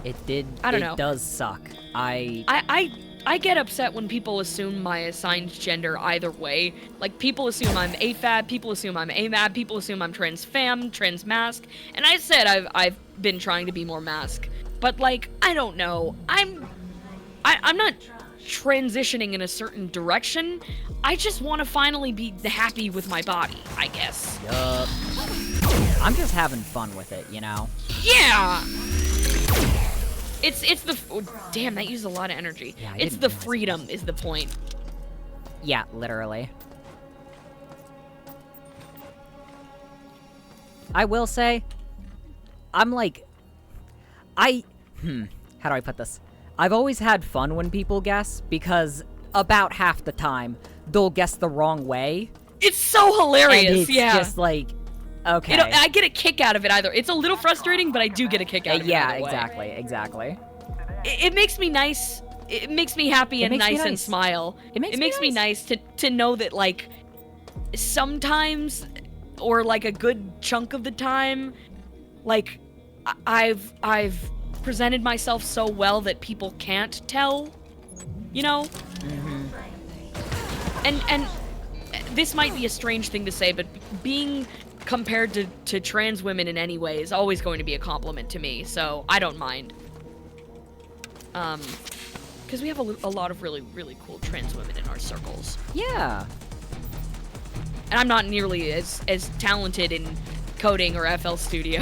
Speaker 1: It did.
Speaker 2: I don't
Speaker 1: it
Speaker 2: know.
Speaker 1: does suck.
Speaker 2: I get upset when people assume my assigned gender either way. Like, people assume I'm AFAB, people assume I'm AMAB, people assume I'm trans femme, trans mask. And I said I've been trying to be more mask. But, like, I don't know. I'm not transitioning in a certain direction. I just want to finally be happy with my body, I guess.
Speaker 1: Yup. I'm just having fun with it, you know?
Speaker 2: Yeah! It's the... Oh, damn, that used a lot of energy.
Speaker 1: Yeah, I
Speaker 2: It's
Speaker 1: didn't
Speaker 2: the
Speaker 1: realize
Speaker 2: freedom is the point.
Speaker 1: Yeah, literally. I will say, I'm like... how do I put this? I've always had fun when people guess, because about half the time, they'll guess the wrong way.
Speaker 2: It's so hilarious,
Speaker 1: And it's
Speaker 2: yeah.
Speaker 1: just like, okay.
Speaker 2: I get a kick out of it either. It's a little frustrating, but I do get a kick out of it
Speaker 1: Yeah,
Speaker 2: either way.
Speaker 1: exactly.
Speaker 2: It makes me nice. It makes me happy
Speaker 1: It
Speaker 2: and
Speaker 1: makes me
Speaker 2: nice and
Speaker 1: nice.
Speaker 2: smile.
Speaker 1: It makes
Speaker 2: me
Speaker 1: me
Speaker 2: nice to know that, like, sometimes, or like a good chunk of the time, like, I've presented myself so well that people can't tell, you know? And this might be a strange thing to say, but being compared to trans women in any way is always going to be a compliment to me, so I don't mind. Because we have a lot of really, really cool trans women in our circles.
Speaker 1: Yeah.
Speaker 2: And I'm not nearly as talented in coding or FL Studio.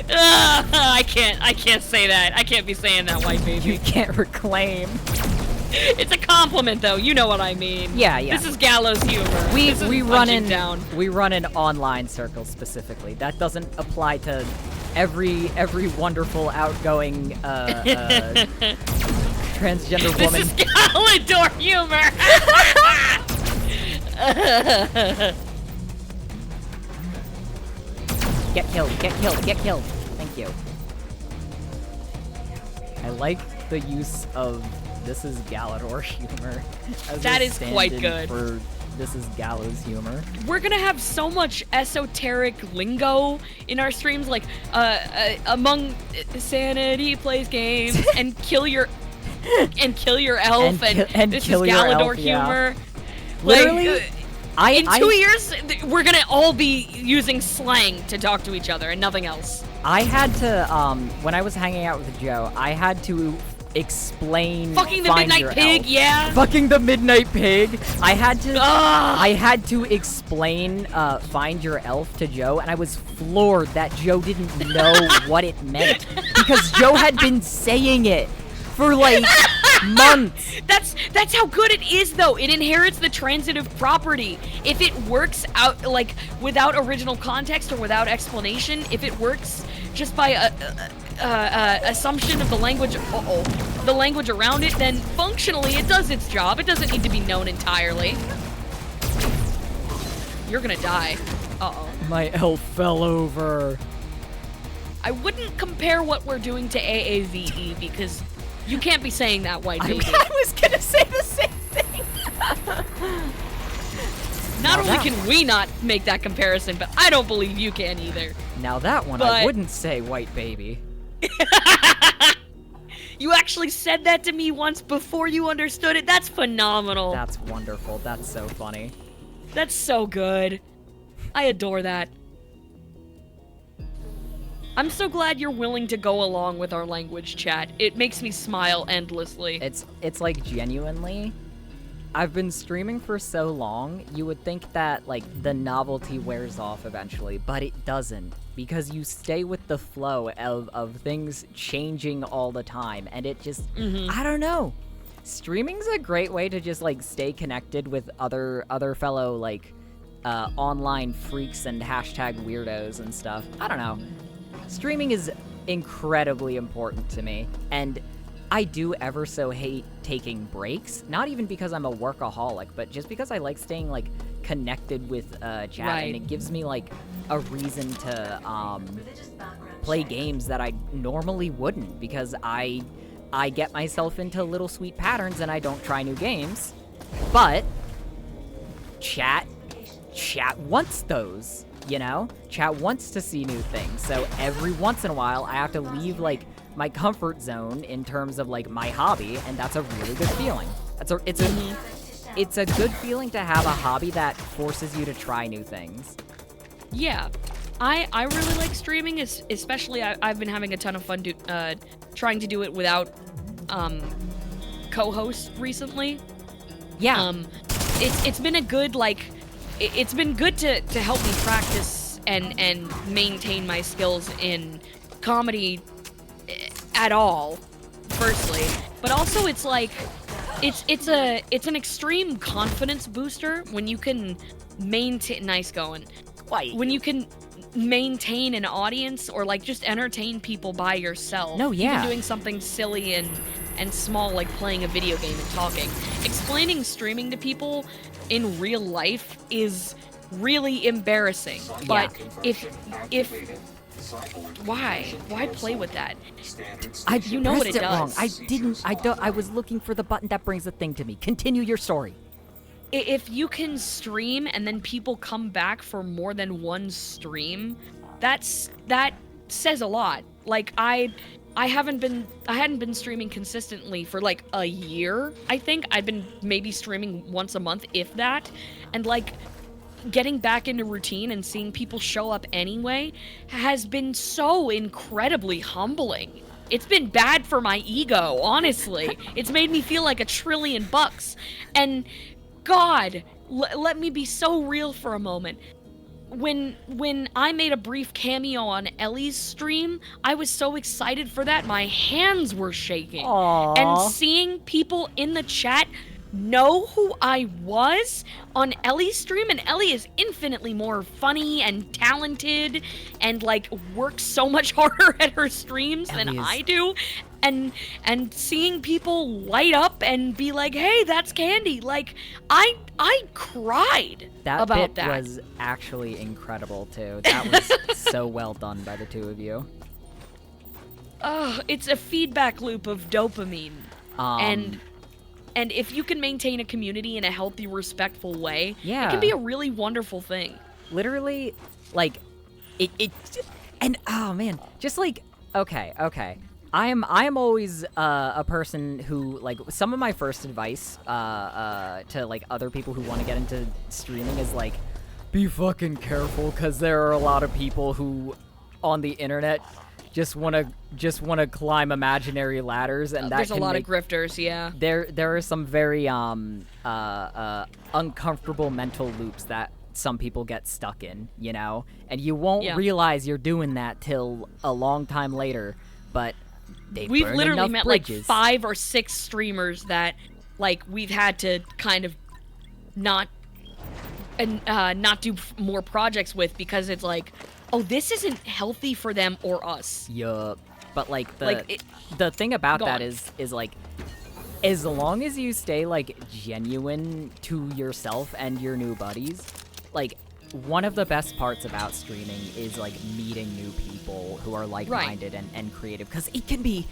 Speaker 2: I can't say that. I can't be saying that, white baby.
Speaker 1: You can't reclaim.
Speaker 2: It's a compliment, though. You know what I mean.
Speaker 1: Yeah.
Speaker 2: This is gallows humor.
Speaker 1: We
Speaker 2: This is
Speaker 1: run
Speaker 2: punching
Speaker 1: in
Speaker 2: down.
Speaker 1: we run in online circles specifically. That doesn't apply to every wonderful outgoing transgender
Speaker 2: This
Speaker 1: woman.
Speaker 2: is Galador humor.
Speaker 1: Get killed, get killed, get killed. Thank you. I like the use of "this is Galador" humor. As
Speaker 2: That
Speaker 1: a
Speaker 2: is quite
Speaker 1: stand-in
Speaker 2: good.
Speaker 1: For "this is Gallows" humor.
Speaker 2: We're gonna have so much esoteric lingo in our streams, like among sanity plays games and kill your elf and this
Speaker 1: kill
Speaker 2: is
Speaker 1: your
Speaker 2: Galador
Speaker 1: elf, yeah.
Speaker 2: humor.
Speaker 1: Literally,
Speaker 2: Like, in 2 years, we're gonna all be using slang to talk to each other and nothing else.
Speaker 1: I had to, when I was hanging out with Joe, I had to explain
Speaker 2: Fucking the
Speaker 1: Find
Speaker 2: Midnight
Speaker 1: Your
Speaker 2: Pig,
Speaker 1: Elf.
Speaker 2: yeah.
Speaker 1: Fucking the Midnight Pig. I had to
Speaker 2: Ugh.
Speaker 1: explain Find Your Elf to Joe, and I was floored that Joe didn't know what it meant because Joe had been saying it for like months.
Speaker 2: That's how good it is, though. It inherits the transitive property. If it works out like without original context or without explanation, if it works just by assumption of the language, the language around it, then functionally it does its job. It doesn't need to be known entirely. You're gonna die. Uh-oh.
Speaker 1: My elf fell over.
Speaker 2: I wouldn't compare what we're doing to AAVE because you can't be saying that, white baby.
Speaker 1: I was gonna say the same thing.
Speaker 2: Not only can we not make that comparison, but I don't believe you can either.
Speaker 1: Now that one I wouldn't say, white baby.
Speaker 2: You actually said that to me once before you understood it. That's phenomenal.
Speaker 1: That's wonderful. That's so funny.
Speaker 2: That's so good. I adore that. I'm so glad you're willing to go along with our language chat. It makes me smile endlessly.
Speaker 1: It's like genuinely, I've been streaming for so long, you would think that like the novelty wears off eventually, but it doesn't. Because you stay with the flow of things changing all the time, and it just, I don't know. Streaming's a great way to just like stay connected with other fellow like online freaks and hashtag weirdos and stuff. I don't know. Streaming is incredibly important to me, and I do ever so hate taking breaks. Not even because I'm a workaholic, but just because I like staying like connected with chat, and it gives me like a reason to play games that I normally wouldn't, because I get myself into little sweet patterns and I don't try new games. But chat wants those, you know? Chat wants to see new things. So every once in a while I have to leave like my comfort zone in terms of like my hobby, and that's a really good feeling. It's a good feeling to have a hobby that forces you to try new things.
Speaker 2: Yeah. I really like streaming, especially I've been having a ton of fun trying to do it without co-hosts recently.
Speaker 1: Yeah.
Speaker 2: It's been a good it's been good to help me practice and maintain my skills in comedy at all, firstly, but also it's like it's an extreme confidence booster when you can maintain when you can maintain an audience or like just entertain people by yourself.
Speaker 1: No, yeah.
Speaker 2: Even doing something silly and small like playing a video game and talking. Explaining streaming to people in real life is really embarrassing. But if why play with that? You know what it does.
Speaker 1: Wrong. I was looking for the button that brings the thing to me. Continue your story.
Speaker 2: If you can stream and then people come back for more than one stream, that says a lot. Like I hadn't been streaming consistently for like a year, I think. I'd been maybe streaming once a month, if that. And like getting back into routine and seeing people show up anyway has been so incredibly humbling. It's been bad for my ego, honestly. It's made me feel like $1 trillion. And God, let me be so real for a moment. When I made a brief cameo on Ellie's stream, I was so excited for that, my hands were shaking.
Speaker 1: Aww.
Speaker 2: And seeing people in the chat know who I was on Ellie's stream, and Ellie is infinitely more funny and talented and like works so much harder at her streams than I do. And seeing people light up and be like, "Hey, that's Candy!" Like, I cried about that.
Speaker 1: That bit was actually incredible too. That was so well done by the two of you.
Speaker 2: It's a feedback loop of dopamine, and if you can maintain a community in a healthy, respectful way, it can be a really wonderful thing.
Speaker 1: Literally, like, and oh man, just like, okay. I am always a person who, like, some of my first advice to like other people who want to get into streaming is like, be fucking careful, because there are a lot of people who on the internet just wanna climb imaginary ladders, and that
Speaker 2: There's a
Speaker 1: can
Speaker 2: lot
Speaker 1: make,
Speaker 2: of grifters, yeah.
Speaker 1: there are some very uncomfortable mental loops that some people get stuck in, you know, and you won't
Speaker 2: Yeah.
Speaker 1: realize you're doing that till a long time later, but
Speaker 2: We've
Speaker 1: burned
Speaker 2: literally
Speaker 1: enough
Speaker 2: met
Speaker 1: bridges.
Speaker 2: like 5 or 6 streamers that like we've had to kind of not do more projects with because it's like, oh, this isn't healthy for them or us.
Speaker 1: Yup. But like
Speaker 2: Like,
Speaker 1: the thing about
Speaker 2: Go
Speaker 1: that
Speaker 2: on.
Speaker 1: is like, as long as you stay like genuine to yourself and your new buddies, like one of the best parts about streaming is like meeting new people who are like-minded and creative, because it can be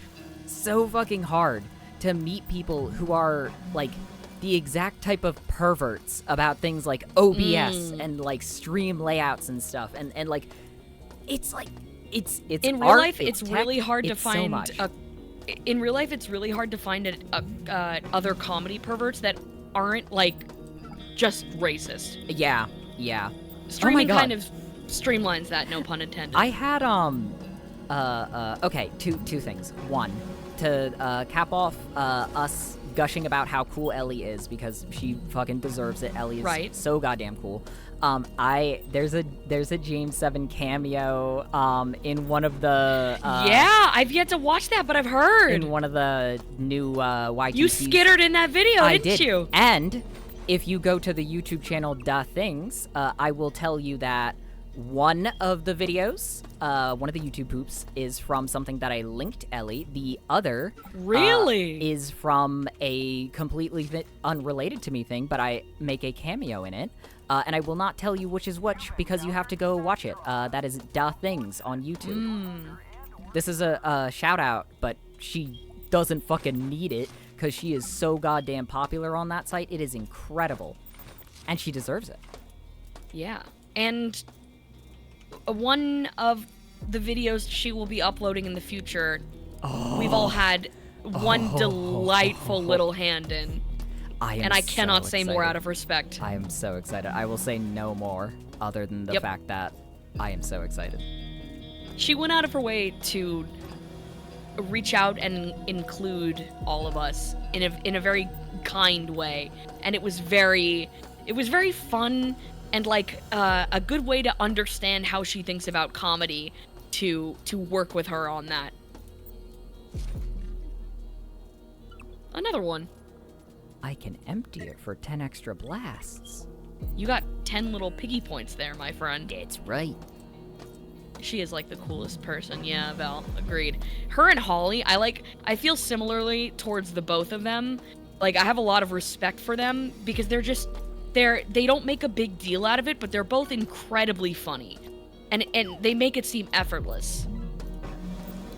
Speaker 1: so fucking hard to meet people who are like the exact type of perverts about things like OBS and like stream layouts and stuff, and like it's like it's
Speaker 2: In real
Speaker 1: art,
Speaker 2: life, it's
Speaker 1: tech,
Speaker 2: really hard to
Speaker 1: it's so
Speaker 2: find
Speaker 1: much.
Speaker 2: in real life, it's really hard to find other comedy perverts that aren't like just racist.
Speaker 1: Yeah.
Speaker 2: Streaming
Speaker 1: God.
Speaker 2: kind of streamlines that, no pun intended.
Speaker 1: I had okay, two things. One, to cap off us gushing about how cool Ellie is, because she fucking deserves it. Ellie is
Speaker 2: Right.
Speaker 1: so goddamn cool. There's a jame7t cameo in one of the
Speaker 2: yeah, I've yet to watch that, but I've heard.
Speaker 1: in one of the new YTCs.
Speaker 2: You skittered in that video,
Speaker 1: I
Speaker 2: didn't
Speaker 1: did.
Speaker 2: you?
Speaker 1: And if you go to the YouTube channel Duh Things, I will tell you that one of the videos, one of the YouTube poops, is from something that I linked Ellie. The other
Speaker 2: Really?
Speaker 1: is from a completely unrelated to me thing, but I make a cameo in it. And I will not tell you which is which because you have to go watch it. That is Duh Things on YouTube. This is a shout out, but she doesn't fucking need it because she is so goddamn popular on that site. It is incredible. And she deserves it.
Speaker 2: Yeah. And one of the videos she will be uploading in the future, we've all had one delightful little hand in. And I cannot say more out of respect.
Speaker 1: I am so excited. I will say no more other than the
Speaker 2: Yep.
Speaker 1: fact that I am so excited.
Speaker 2: She went out of her way to reach out and include all of us in a very kind way, and it was very fun and like a good way to understand how she thinks about comedy to work with her on that. Another one.
Speaker 1: I can empty it for 10 extra blasts.
Speaker 2: You got 10 little piggy points there, my friend.
Speaker 1: That's right.
Speaker 2: She is like the coolest person. Yeah, Val, agreed. Her and Holly, I feel similarly towards the both of them. Like, I have a lot of respect for them because they don't make a big deal out of it, but they're both incredibly funny. And they make it seem effortless.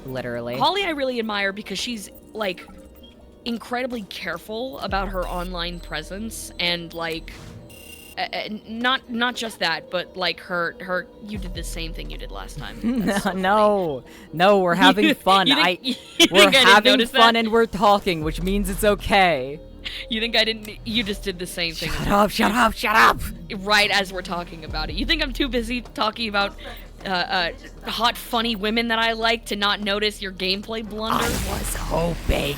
Speaker 1: Literally.
Speaker 2: Holly I really admire because she's like incredibly careful about her online presence, and like not just that, but like her you did the same thing you did last time. That's so
Speaker 1: no, we're having fun.
Speaker 2: You think
Speaker 1: We're
Speaker 2: I didn't
Speaker 1: having
Speaker 2: notice
Speaker 1: fun
Speaker 2: that?
Speaker 1: and we're talking, which means it's okay.
Speaker 2: You think I didn't? You just did the same thing.
Speaker 1: Shut up!
Speaker 2: Right as we're talking about it. You think I'm too busy talking about hot, funny women that I like to not notice your gameplay blunder?
Speaker 1: I was hoping.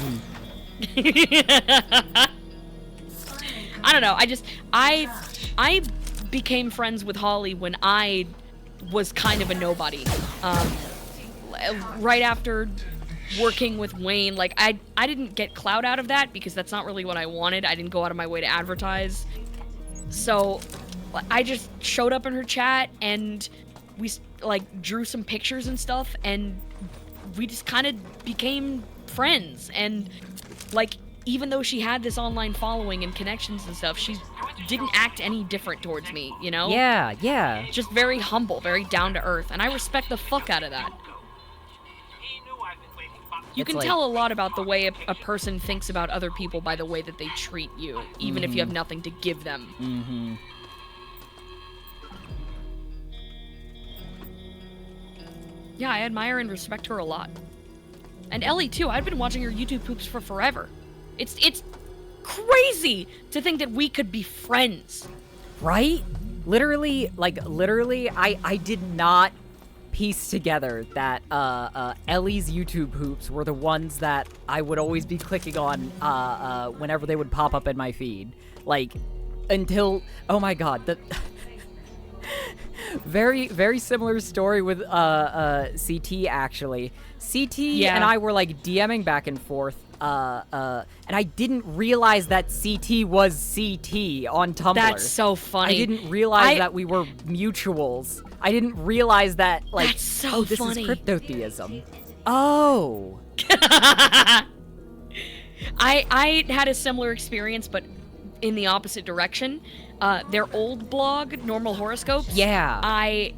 Speaker 2: I don't know. I became friends with Holly when I was kind of a nobody. Right after working with Wayne, like I didn't get clout out of that because that's not really what I wanted. I didn't go out of my way to advertise. So I just showed up in her chat and we like drew some pictures and stuff, and we just kind of became friends. And like, even though she had this online following and connections and stuff, she didn't act any different towards me, you know?
Speaker 1: Yeah.
Speaker 2: Just very humble, very down to earth, and I respect the fuck out of that. You
Speaker 1: It's
Speaker 2: can
Speaker 1: like-
Speaker 2: tell a lot about the way a person thinks about other people by the way that they treat you, even if you have nothing to give them.
Speaker 1: Mm-hmm.
Speaker 2: Yeah, I admire and respect her a lot. And Ellie, too. I've been watching her YouTube poops for forever. It's crazy to think that we could be friends.
Speaker 1: Right? Literally, I did not pieced together that Ellie's YouTube hoops were the ones that I would always be clicking on whenever they would pop up in my feed. Like, until, oh my god, the very, very similar story with CT, actually. CT and I were, like, DMing back and forth, and I didn't realize that CT was CT on Tumblr.
Speaker 2: That's so funny.
Speaker 1: I didn't realize that we were mutuals. I didn't realize that, like,
Speaker 2: That's so
Speaker 1: oh, this
Speaker 2: funny.
Speaker 1: is cryptotheism. Oh.
Speaker 2: I had a similar experience, but in the opposite direction. Their old blog, Normal Horoscopes.
Speaker 1: Yeah.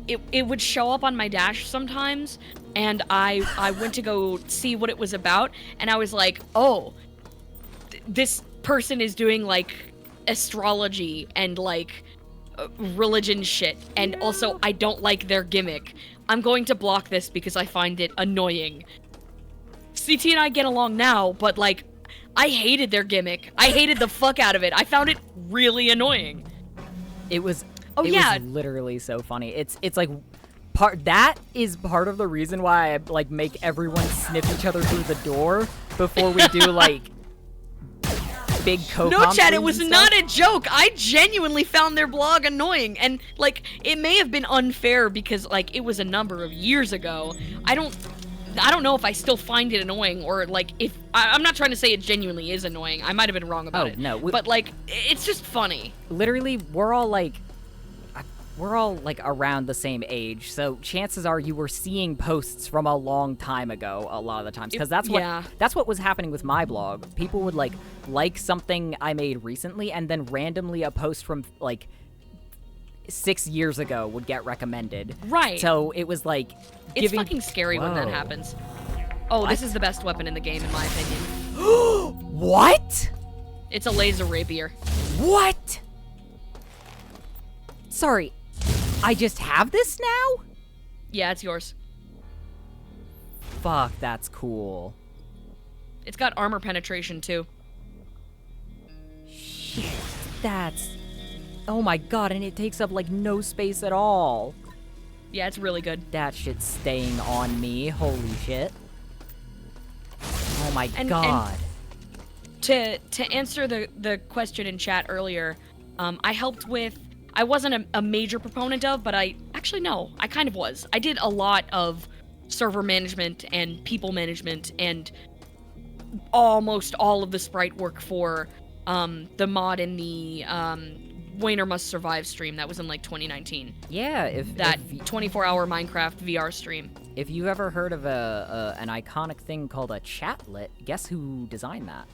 Speaker 2: It would show up on my dash sometimes, and I went to go see what it was about, and I was like, oh, this person is doing, like, astrology and, like, religion shit, and also I don't like their gimmick. I'm going to block this because I find it annoying. CT and I get along now, but, like, I hated their gimmick. I hated the fuck out of it. I found it really annoying.
Speaker 1: It was
Speaker 2: Oh,
Speaker 1: it
Speaker 2: yeah.
Speaker 1: was literally so funny. It's like that is part of the reason why I like make everyone sniff each other through the door before we do like big co
Speaker 2: No, Chad, it was not a joke. I genuinely found their blog annoying, and like it may have been unfair because like it was a number of years ago. I don't know if I still find it annoying, or like if I'm not trying to say it genuinely is annoying. I might have been wrong about it.
Speaker 1: No,
Speaker 2: but like it's just funny.
Speaker 1: Literally, we're all like around the same age, so chances are you were seeing posts from a long time ago a lot of the times, because that's what was happening with my blog. People would like something I made recently, and then randomly a post from like 6 years ago would get recommended.
Speaker 2: Right.
Speaker 1: So it was like
Speaker 2: It's fucking scary when that
Speaker 1: Whoa.
Speaker 2: happens. Oh, this is the best weapon in the game, in my opinion.
Speaker 1: What?
Speaker 2: It's a laser rapier.
Speaker 1: What? Sorry, I just have this now?
Speaker 2: Yeah, it's yours.
Speaker 1: Fuck, that's cool.
Speaker 2: It's got armor penetration too.
Speaker 1: Shit, that's... Oh my god, and it takes up like no space at all.
Speaker 2: Yeah, it's really good.
Speaker 1: That shit's staying on me, holy shit. Oh my
Speaker 2: And-
Speaker 1: god.
Speaker 2: To answer the question in chat earlier, I helped with... I wasn't a major proponent of, but I kind of was. I did a lot of server management and people management and almost all of the sprite work for the mod in the Wayner Must Survive stream that was in like 2019.
Speaker 1: Yeah, if
Speaker 2: 24-hour Minecraft VR stream.
Speaker 1: If you've ever heard of an iconic thing called a chatlet, guess who designed that?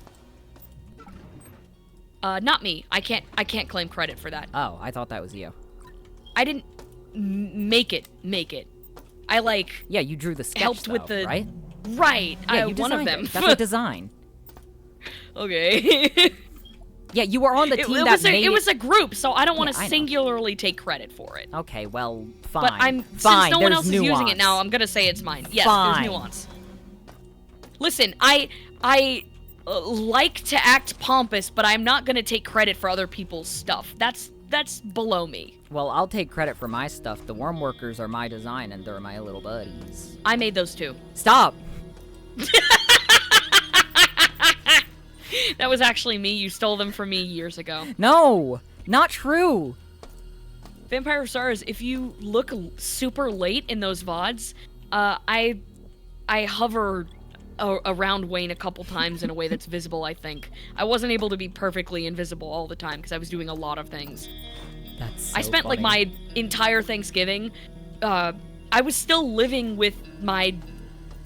Speaker 2: Not me. I can't claim credit for that.
Speaker 1: Oh, I thought that was you.
Speaker 2: I didn't make it. I like
Speaker 1: Yeah, you drew the sketch,
Speaker 2: helped with
Speaker 1: though,
Speaker 2: the
Speaker 1: right?
Speaker 2: Right.
Speaker 1: Yeah, you
Speaker 2: one of
Speaker 1: designed
Speaker 2: them.
Speaker 1: it. That's a design.
Speaker 2: Okay.
Speaker 1: Yeah, you were on the team that made
Speaker 2: it was a group, so I don't want
Speaker 1: Yeah,
Speaker 2: to
Speaker 1: I know.
Speaker 2: singularly take credit for it.
Speaker 1: Okay, well, fine.
Speaker 2: But
Speaker 1: fine.
Speaker 2: since no one else is
Speaker 1: nuance.
Speaker 2: using it now, I'm gonna say it's mine. Yes,
Speaker 1: Fine.
Speaker 2: there's nuance. Listen, I like to act pompous, but I'm not gonna take credit for other people's stuff. That's below me.
Speaker 1: Well, I'll take credit for my stuff. The worm workers are my design, and they're my little buddies.
Speaker 2: I made those too.
Speaker 1: Stop!
Speaker 2: That was actually me. You stole them from me years ago.
Speaker 1: No! Not true!
Speaker 2: Vampire Stars, if you look super late in those VODs, I hover around Wayne a couple times in a way that's visible, I think. I wasn't able to be perfectly invisible all the time because I was doing a lot of things.
Speaker 1: That's so
Speaker 2: I spent like
Speaker 1: funny.
Speaker 2: my entire Thanksgiving, I was still living with my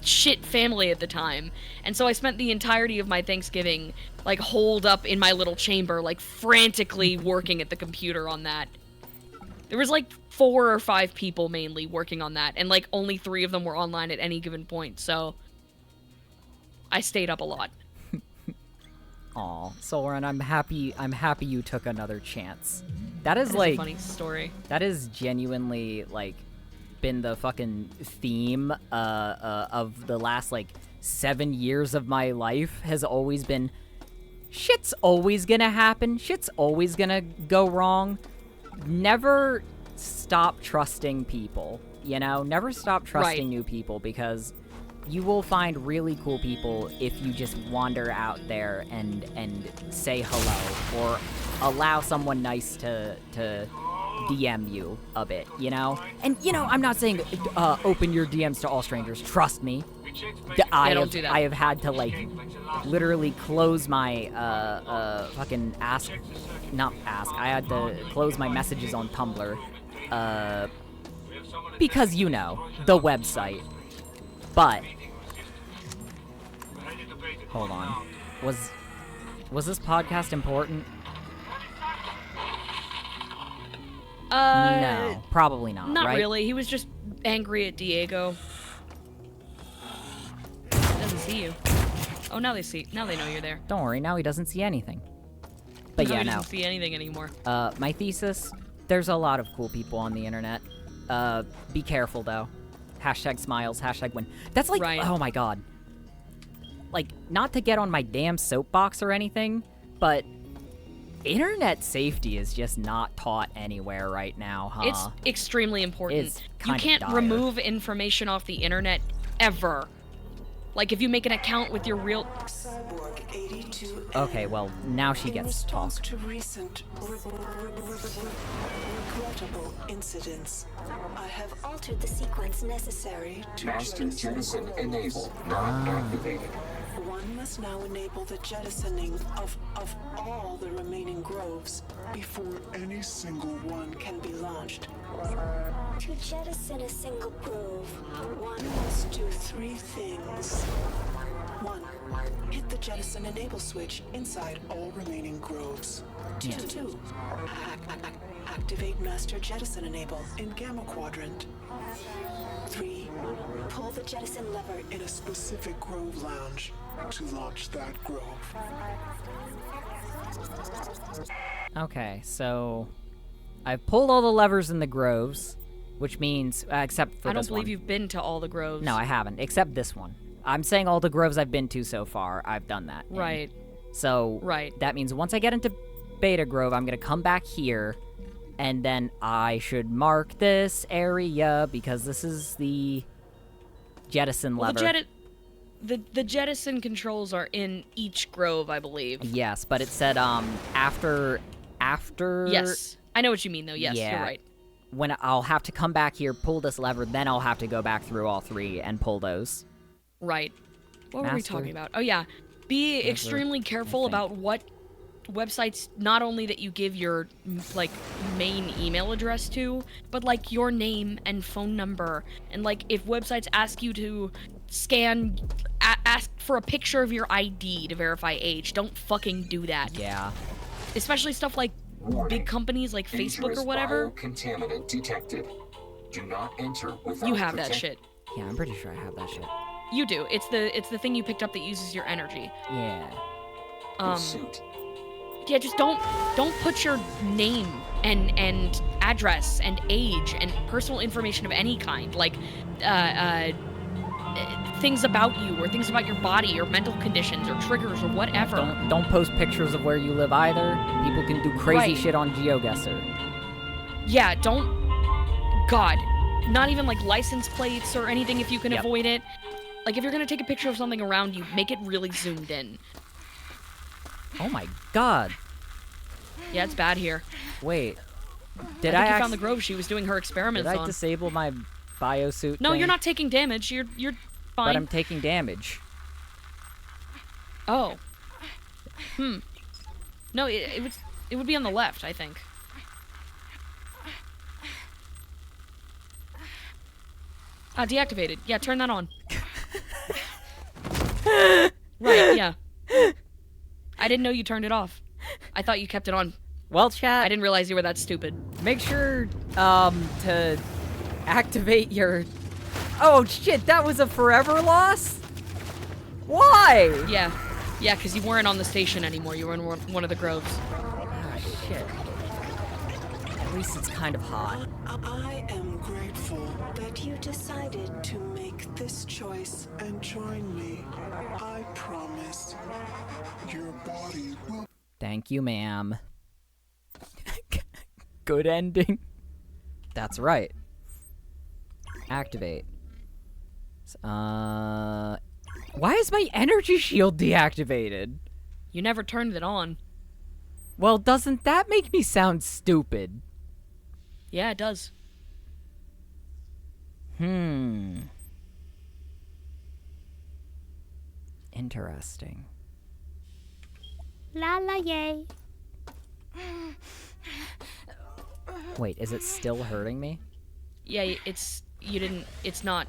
Speaker 2: shit family at the time, and so I spent the entirety of my Thanksgiving like holed up in my little chamber, like frantically working at the computer on that. There was like 4 or 5 people mainly working on that, and like only 3 of them were online at any given point, so I stayed up a lot.
Speaker 1: Aw, Soren, I'm happy you took another chance. That is
Speaker 2: That is
Speaker 1: like
Speaker 2: a funny story.
Speaker 1: that is genuinely like been the fucking theme of the last like 7 years of my life, has always been shit's always gonna happen, shit's always gonna go wrong. Never stop trusting people. you know? Never stop trusting new people, because you will find really cool people if you just wander out there and say hello, or allow someone nice to DM you a bit, you know? And, you know, I'm not saying open your DMs to all strangers. Trust me.
Speaker 2: don't do that.
Speaker 1: I have had to, like, literally close my, fucking I had to close my messages on Tumblr, because, you know, the website. But, hold on. Was this podcast important? No, probably not,
Speaker 2: Not
Speaker 1: right?
Speaker 2: really. He was just angry at Diego. Doesn't see you. Oh, now they know you're there.
Speaker 1: Don't worry, now he doesn't see anything. But
Speaker 2: Now
Speaker 1: yeah,
Speaker 2: he
Speaker 1: no.
Speaker 2: doesn't see anything anymore.
Speaker 1: My thesis, there's a lot of cool people on the internet. Be careful, though. Hashtag smiles, hashtag win. That's like,
Speaker 2: Right.
Speaker 1: Oh my god. Like, not to get on my damn soapbox or anything, but internet safety is just not taught anywhere right now, huh?
Speaker 2: It's extremely important.
Speaker 1: It's
Speaker 2: You
Speaker 1: kind of
Speaker 2: can't
Speaker 1: dire.
Speaker 2: remove information off the internet ever. Like if you make an account with your real
Speaker 6: Cyborg 82.
Speaker 1: Okay, well, now she
Speaker 6: In
Speaker 1: gets to
Speaker 6: response
Speaker 1: talk.
Speaker 6: to recent regrettable incidents, I have altered the sequence necessary to
Speaker 3: Master
Speaker 6: jettison
Speaker 3: jettison enable not activated.
Speaker 6: One must now enable the jettisoning of all the remaining groves before any single one can be launched.
Speaker 5: To jettison a single grove,
Speaker 6: One must do 3 things. 1. Hit the jettison enable switch inside all remaining groves. 2. Activate master jettison enable in gamma quadrant. 3. Pull the jettison lever in a specific grove lounge to launch that grove.
Speaker 1: Okay, so I've pulled all the levers in the groves, which means, except for
Speaker 2: I don't
Speaker 1: this
Speaker 2: believe
Speaker 1: one.
Speaker 2: you've been to all the groves.
Speaker 1: No, I haven't, except this one. I'm saying all the groves I've been to so far, I've done that in.
Speaker 2: Right.
Speaker 1: So,
Speaker 2: Right.
Speaker 1: that means once I get into Beta Grove, I'm gonna come back here, and then I should mark this area, because this is the jettison
Speaker 2: Well,
Speaker 1: lever.
Speaker 2: the jettison controls are in each grove, I believe.
Speaker 1: Yes, but it said, after...
Speaker 2: Yes. I know what you mean, though. Yes,
Speaker 1: Yeah.
Speaker 2: you're right.
Speaker 1: When I'll have to come back here, pull this lever, then I'll have to go back through all 3 and pull those.
Speaker 2: Right. What were we
Speaker 1: Master-
Speaker 2: talking about? Oh, yeah. Be extremely careful
Speaker 1: think.
Speaker 2: about what websites, not only that you give your, like, main email address to, but, like, your name and phone number. And, like, if websites ask you to scan, ask for a picture of your ID to verify age, don't fucking do that.
Speaker 1: Yeah.
Speaker 2: Especially stuff like
Speaker 3: Warning.
Speaker 2: big companies like Facebook
Speaker 3: Dangerous
Speaker 2: or whatever.
Speaker 3: Biocontaminant detected. Do not enter without
Speaker 2: You have that
Speaker 3: protect-
Speaker 2: shit.
Speaker 1: Yeah, I'm pretty sure I have that shit.
Speaker 2: You do. It's the thing you picked up that uses your energy.
Speaker 1: Yeah.
Speaker 3: Pursuit.
Speaker 2: Yeah, just don't put your name and address and age and personal information of any kind, like things about you or things about your body or mental conditions or triggers or whatever.
Speaker 1: Don't post pictures of where you live either. People can do crazy
Speaker 2: Right.
Speaker 1: shit on GeoGuessr.
Speaker 2: Yeah, don't. God, not even like license plates or anything if you can
Speaker 1: Yep.
Speaker 2: avoid it. Like if you're gonna take a picture of something around you, make it really zoomed in.
Speaker 1: Oh my god.
Speaker 2: Yeah, it's bad here.
Speaker 1: Wait.
Speaker 2: I
Speaker 1: Did
Speaker 2: think
Speaker 1: I,
Speaker 2: you found the grove she was doing her
Speaker 1: did
Speaker 2: experiments
Speaker 1: I
Speaker 2: on.
Speaker 1: disable my biosuit
Speaker 2: No,
Speaker 1: thing?
Speaker 2: you're not taking damage. You're
Speaker 1: But
Speaker 2: fine.
Speaker 1: I'm taking damage.
Speaker 2: Oh. No, it would be on the left, I think. Deactivated. Yeah, turn that on. Right, yeah. I didn't know you turned it off. I thought you kept it on.
Speaker 1: Well,
Speaker 2: I
Speaker 1: chat,
Speaker 2: didn't realize you were that stupid.
Speaker 1: make sure, to activate your... Oh, shit, that was a forever loss? Why?
Speaker 2: Yeah. Yeah, because you weren't on the station anymore. You were in one of the groves.
Speaker 1: Ah, shit. At least it's kind of hot.
Speaker 6: I am grateful that you decided to make this choice and join me. I promise your body will.
Speaker 1: Thank you, ma'am. Good ending. That's right. Activate. Why is my energy shield deactivated?
Speaker 2: You never turned it on.
Speaker 1: Well, doesn't that make me sound stupid?
Speaker 2: Yeah, it does.
Speaker 1: Interesting.
Speaker 8: La la yay.
Speaker 1: Wait, is it still hurting me?
Speaker 2: Yeah, it's not.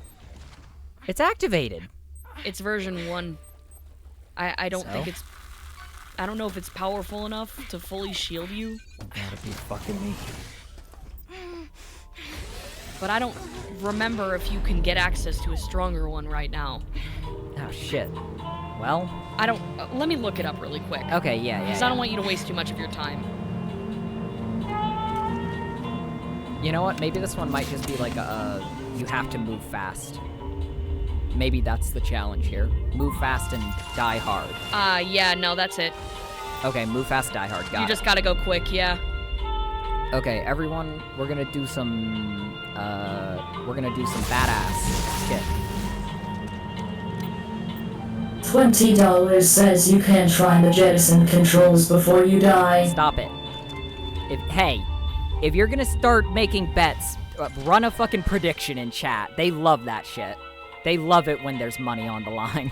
Speaker 1: It's activated.
Speaker 2: It's version 1. I don't think
Speaker 1: So?
Speaker 2: it's... I don't know if it's powerful enough to fully shield you.
Speaker 1: You gotta be fucking me.
Speaker 2: But I don't remember if you can get access to a stronger one right now.
Speaker 1: Oh, shit. Well,
Speaker 2: I don't... let me look it up really quick.
Speaker 1: okay, yeah.
Speaker 2: Because I don't want you to waste too much of your time.
Speaker 1: You know what? Maybe this one might just be like you have to move fast. Maybe that's the challenge here. Move fast and die hard.
Speaker 2: Yeah, no, that's it.
Speaker 1: Okay, move fast, die hard. Got
Speaker 2: You
Speaker 1: it.
Speaker 2: just gotta go quick, yeah.
Speaker 1: Okay, everyone, we're gonna do some badass shit.
Speaker 4: $20 says you can't find the jettison controls before you die.
Speaker 1: Stop it. If you're gonna start making bets, run a fucking prediction in chat. They love that shit. They love it when there's money on the line.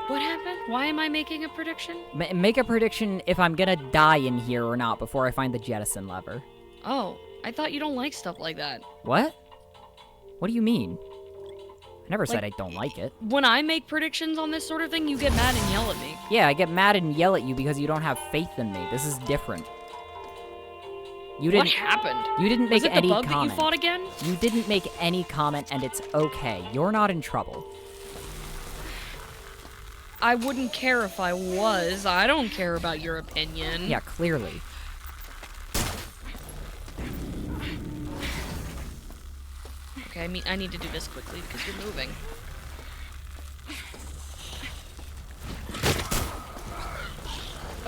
Speaker 2: What happened? Why am I making a prediction?
Speaker 1: Make a prediction if I'm gonna die in here or not before I find the jettison lever.
Speaker 2: Oh, I thought you don't like stuff like that.
Speaker 1: What? What do you mean? I never said I
Speaker 2: Like,
Speaker 1: don't like it.
Speaker 2: When I make predictions on this sort of thing, you get mad and yell at me.
Speaker 1: Yeah, I get mad and yell at you because you don't have faith in me. This is different. You
Speaker 2: What
Speaker 1: didn't.
Speaker 2: happened?
Speaker 1: You didn't make
Speaker 2: Was it
Speaker 1: any
Speaker 2: the bug
Speaker 1: comment.
Speaker 2: that you fought again?
Speaker 1: You didn't make any comment, and it's okay. You're not in trouble.
Speaker 2: I wouldn't care if I was. I don't care about your opinion.
Speaker 1: Yeah, clearly.
Speaker 2: Okay, I need to do this quickly because you're moving.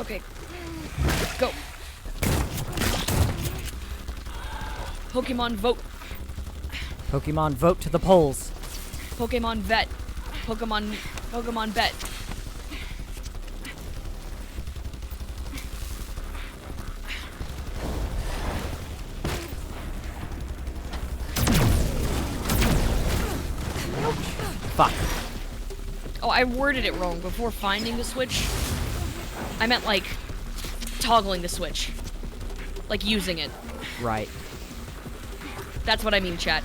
Speaker 2: Okay. Go. Pokemon vote.
Speaker 1: Pokemon, vote to the polls.
Speaker 2: Pokemon vet. Pokemon bet.
Speaker 1: Fuck.
Speaker 2: Oh, I worded it wrong. Before finding the switch, I meant like toggling the switch. Like using it.
Speaker 1: Right.
Speaker 2: That's what I mean, chat.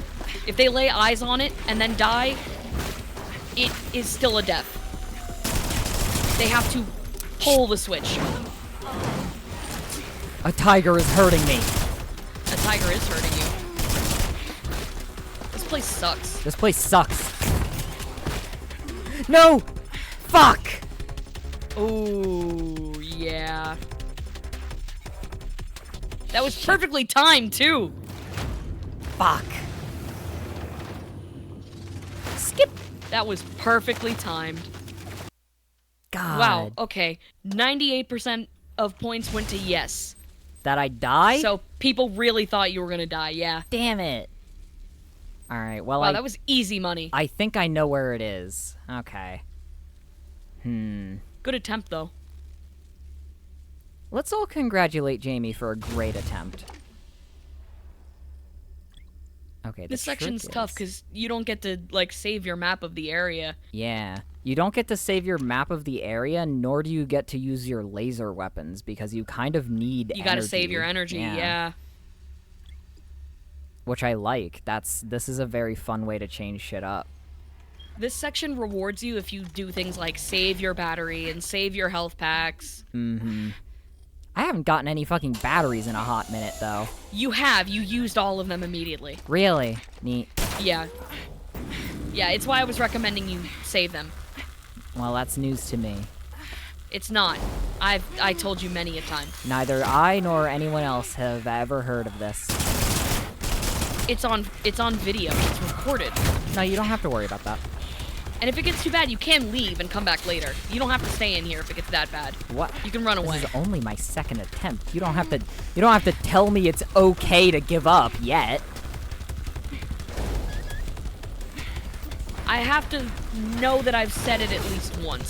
Speaker 2: If they lay eyes on it and then die, it is still a death. They have to pull the switch.
Speaker 1: A tiger is hurting me.
Speaker 2: A tiger is hurting you. This place sucks.
Speaker 1: This place sucks. No! Fuck!
Speaker 2: Ooh, yeah. That was perfectly timed, too.
Speaker 1: Fuck. Skip.
Speaker 2: That was perfectly timed.
Speaker 1: God.
Speaker 2: Wow, okay. 98% of points went to yes.
Speaker 1: That I die?
Speaker 2: So people really thought you were gonna die, yeah.
Speaker 1: Damn it. Alright, well,
Speaker 2: Wow, that was easy money.
Speaker 1: I think I know where it is. Okay.
Speaker 2: Good attempt, though.
Speaker 1: Let's all congratulate Jamie for a great attempt. Okay,
Speaker 2: This section's tough because you don't get to, like, save your map of the area.
Speaker 1: Yeah. You don't get to save your map of the area, nor do you get to use your laser weapons, because you kind of need
Speaker 2: You gotta save your energy, yeah.
Speaker 1: Which I like. This is a very fun way to change shit up.
Speaker 2: This section rewards you if you do things like save your battery and save your health packs.
Speaker 1: I haven't gotten any fucking batteries in a hot minute, though.
Speaker 2: You have. You used all of them immediately.
Speaker 1: Really? Neat.
Speaker 2: Yeah. Yeah, it's why I was recommending you save them.
Speaker 1: Well, that's news to me.
Speaker 2: It's not. I told you many a time.
Speaker 1: Neither I nor anyone else have ever heard of this.
Speaker 2: It's on video. It's recorded.
Speaker 1: No, you don't have to worry about that.
Speaker 2: And if it gets too bad, you can leave and come back later. You don't have to stay in here if it gets that bad.
Speaker 1: What?
Speaker 2: You can run away.
Speaker 1: This is only my second attempt. You don't have to tell me it's okay to give up yet.
Speaker 2: I have to know that I've said it at least once.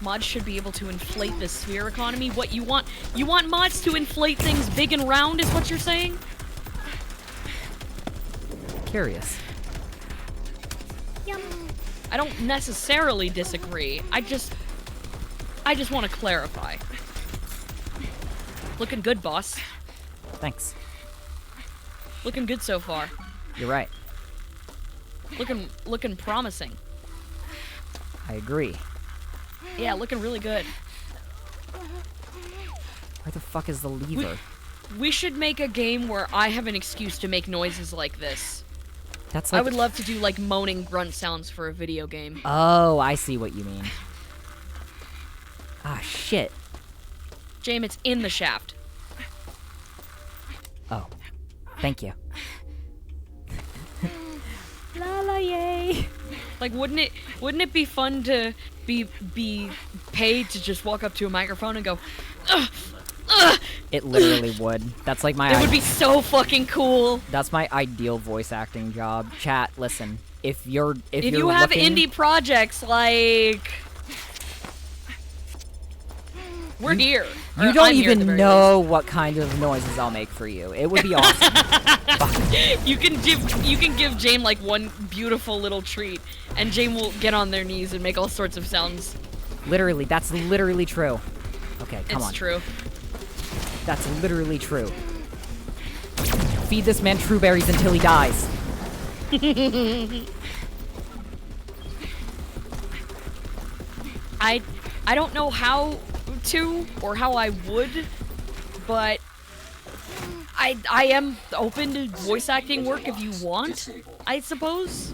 Speaker 2: Mods should be able to inflate the sphere economy. What you want? You want mods to inflate things big and round is what you're saying?
Speaker 1: Curious.
Speaker 8: Yum.
Speaker 2: I don't necessarily disagree. I just want to clarify. Looking good, boss.
Speaker 1: Thanks.
Speaker 2: Looking good so far.
Speaker 1: You're right.
Speaker 2: Looking promising.
Speaker 1: I agree.
Speaker 2: Yeah, looking really good.
Speaker 1: Where the fuck is the lever?
Speaker 2: We should make a game where I have an excuse to make noises like this.
Speaker 1: That's like...
Speaker 2: I would love to do like moaning grunt sounds for a video game.
Speaker 1: Oh, I see what you mean. Ah, shit.
Speaker 2: Jame, it's in the shaft.
Speaker 1: Oh. Thank you.
Speaker 8: La la yay.
Speaker 2: Like, wouldn't it be fun to be paid to just walk up to a microphone and go, ugh, ugh.
Speaker 1: It literally would. That's like my...
Speaker 2: It would be so fucking cool.
Speaker 1: That's my ideal voice acting job. Chat, listen. If you
Speaker 2: have indie projects like... We're here.
Speaker 1: You
Speaker 2: Or
Speaker 1: don't
Speaker 2: I'm here at the
Speaker 1: even
Speaker 2: very
Speaker 1: know what kind of noises I'll make for you. It would be awesome.
Speaker 2: least. You can give Jane like one beautiful little treat, and Jane will get on their knees and make all sorts of sounds.
Speaker 1: Literally, that's literally true. Okay, come on.
Speaker 2: It's true.
Speaker 1: That's literally true. Feed this man true berries until he dies.
Speaker 2: I don't know how to or how I would, but I am open to voice acting work if you want, I suppose.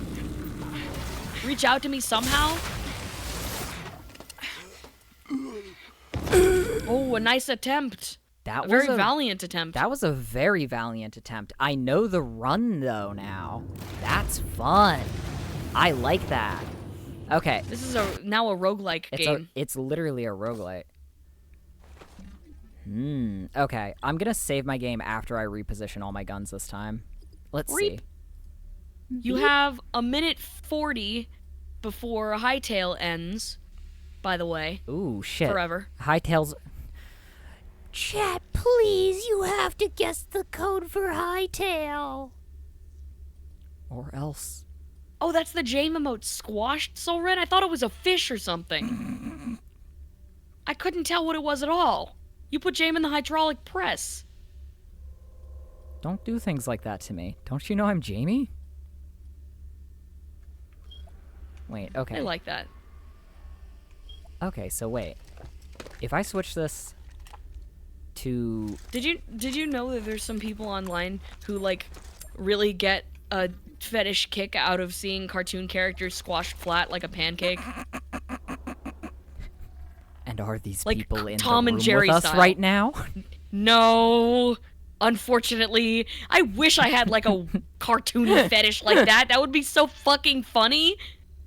Speaker 2: Reach out to me somehow. Oh, a nice attempt.
Speaker 1: That
Speaker 2: A
Speaker 1: was
Speaker 2: very valiant attempt.
Speaker 1: That was a very valiant attempt. I know the run though now. That's fun. I like that. Okay.
Speaker 2: This is now a roguelike game.
Speaker 1: It's literally a roguelite. Okay. I'm gonna save my game after I reposition all my guns this time. Let's see.
Speaker 2: You have a minute 40 before Hytale ends, by the way.
Speaker 1: Ooh, shit.
Speaker 2: Forever.
Speaker 1: Hytale's...
Speaker 8: Chat, please, you have to guess the code for Hytale.
Speaker 1: Or else...
Speaker 2: Oh, that's the Jame emote squashed, Soul Red? I thought it was a fish or something. I couldn't tell what it was at all. You put Jame in the hydraulic press.
Speaker 1: Don't do things like that to me. Don't you know I'm Jamie? Wait, okay.
Speaker 2: I like that.
Speaker 1: Okay, so wait. If I switch this to...
Speaker 2: Did you know that there's some people online who, like, really get a fetish kick out of seeing cartoon characters squashed flat like a pancake?
Speaker 1: And are these
Speaker 2: Like
Speaker 1: people in
Speaker 2: Tom
Speaker 1: the
Speaker 2: and
Speaker 1: room
Speaker 2: Jerry
Speaker 1: with us
Speaker 2: style.
Speaker 1: right now?
Speaker 2: No. Unfortunately, I wish I had like a cartoon fetish like that. That would be so fucking funny.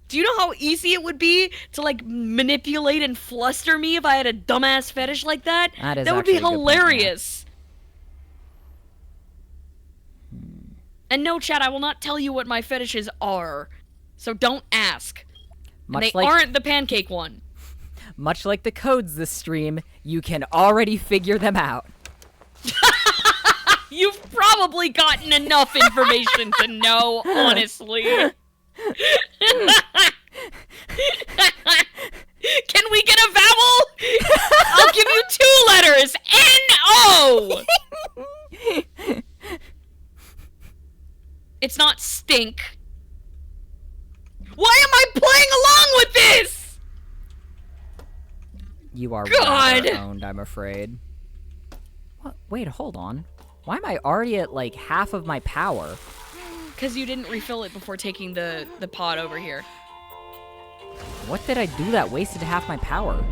Speaker 2: Do you know how easy it would be to like manipulate and fluster me if I had a dumbass fetish like that?
Speaker 1: That is
Speaker 2: That would be
Speaker 1: actually a good point, yeah.
Speaker 2: hilarious. And no, chat, I will not tell you what my fetishes are. So don't ask. And they aren't the pancake one.
Speaker 1: Much like the codes this stream, you can already figure them out.
Speaker 2: You've probably gotten enough information to know, honestly. Can we get a vowel? I'll give you 2 letters. N-O! It's not stink. Why am I playing along with this?
Speaker 1: You are
Speaker 2: God!
Speaker 1: rather owned, I'm afraid. What? Wait, hold on. Why am I already at, like, half of my power?
Speaker 2: Because you didn't refill it before taking the pod over here.
Speaker 1: What did I do that wasted half my power?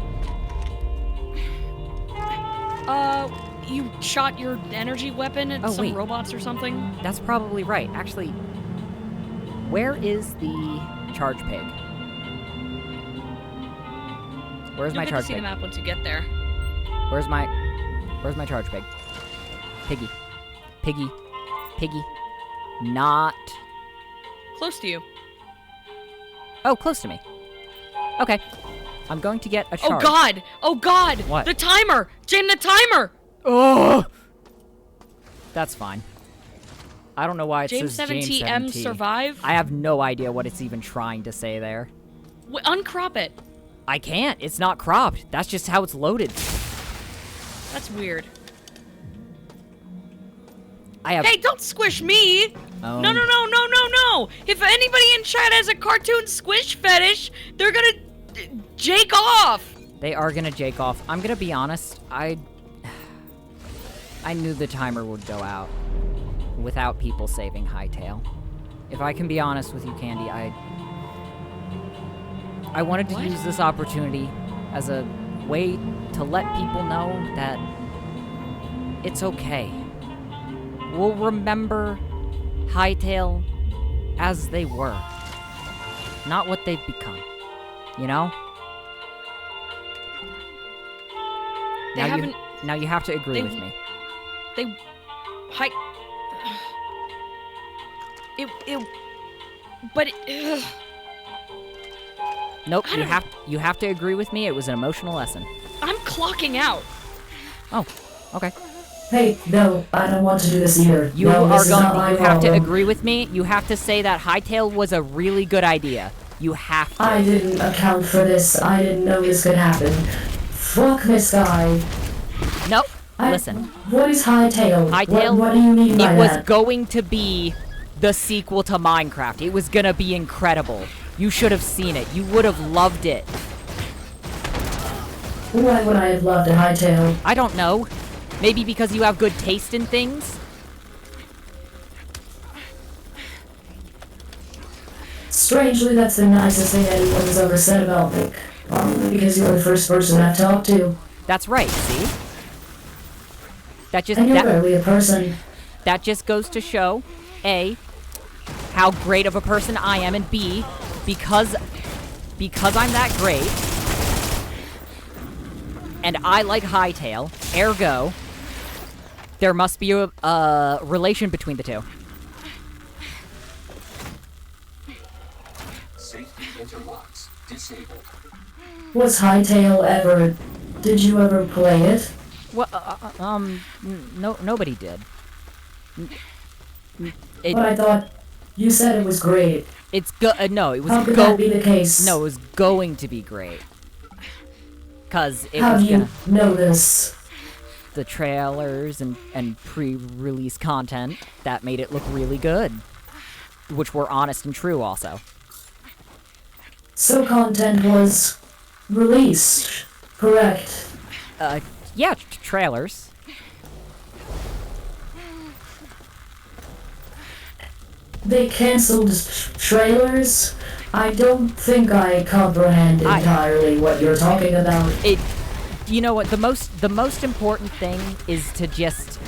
Speaker 2: You shot your energy weapon at some
Speaker 1: wait.
Speaker 2: robots or something?
Speaker 1: That's probably right. Actually, Where is the charge pig? Where's
Speaker 2: You'll
Speaker 1: my
Speaker 2: get
Speaker 1: charge
Speaker 2: to see
Speaker 1: pig?
Speaker 2: the map once you get there.
Speaker 1: Where's my charge pig? Piggy. Piggy. Piggy. Not.
Speaker 2: Close to you.
Speaker 1: Oh, close to me. Okay. I'm going to get a
Speaker 2: Oh
Speaker 1: charge.
Speaker 2: god! Oh god!
Speaker 1: What?
Speaker 2: The timer! Jam the timer!
Speaker 1: Oh! That's fine. I don't know why it says
Speaker 2: jame7t
Speaker 1: jame7t.
Speaker 2: survive?
Speaker 1: I have no idea what it's even trying to say there.
Speaker 2: Uncrop it.
Speaker 1: I can't. It's not cropped. That's just how it's loaded.
Speaker 2: That's weird.
Speaker 1: I have.
Speaker 2: Hey, don't squish me!
Speaker 1: Oh.
Speaker 2: No, no, no, no, no, no! If anybody in chat has a cartoon squish fetish, they're gonna jake off!
Speaker 1: They are gonna jake off. I'm gonna be honest. I knew the timer would go out without people saving Hytale. If I can be honest with you, Candy, I wanted to use this opportunity as a way to let people know that it's okay. We'll remember Hytale as they were, not what they've become. You know?
Speaker 2: They haven't.
Speaker 1: Now you have to agree with me.
Speaker 2: But
Speaker 1: Nope,
Speaker 2: I
Speaker 1: you have to agree with me. It was an emotional lesson.
Speaker 2: I'm clocking out.
Speaker 1: Oh, okay.
Speaker 4: Hey, no, I don't want to do this either.
Speaker 1: You
Speaker 4: no,
Speaker 1: are
Speaker 4: this is not
Speaker 1: going.
Speaker 4: my
Speaker 1: You have to
Speaker 4: problem.
Speaker 1: agree with me. You have to say that Hytale was a really good idea. You have to.
Speaker 4: I didn't account for this. I didn't know this could happen. Fuck this guy.
Speaker 1: Nope. Listen.
Speaker 4: What is Hytale?
Speaker 1: Hytale.
Speaker 4: What do you mean by
Speaker 1: It was
Speaker 4: that?
Speaker 1: going to be the sequel to Minecraft. It was gonna be incredible. You should have seen it. You would have loved it.
Speaker 4: Why would I have loved a Hytale?
Speaker 1: I don't know. Maybe because you have good taste in things?
Speaker 4: Strangely, that's the nicest thing anyone's ever said about me. Probably because you're the first person I've talked to.
Speaker 1: That's right, see? That just
Speaker 4: And you're barely a person.
Speaker 1: that just goes to show A, how great of a person I am, and B, because I'm that great and I like Hytale, ergo there must be a relation between the two.
Speaker 3: Safety interlocks disabled.
Speaker 4: Was Hytale ever... Did you ever play it?
Speaker 1: Well, nobody did.
Speaker 4: But I thought... You said it was great.
Speaker 1: No, it was
Speaker 4: How could that be the case?
Speaker 1: No, it was going to be great. Cause it
Speaker 4: How
Speaker 1: was
Speaker 4: do you
Speaker 1: gonna
Speaker 4: know this?
Speaker 1: the trailers and pre-release content that made it look really good, which were honest and true also.
Speaker 4: So content was... released, correct?
Speaker 1: Yeah, trailers.
Speaker 4: They cancelled trailers? I don't think I comprehend entirely what you're talking about.
Speaker 1: You know what? The most important thing is to just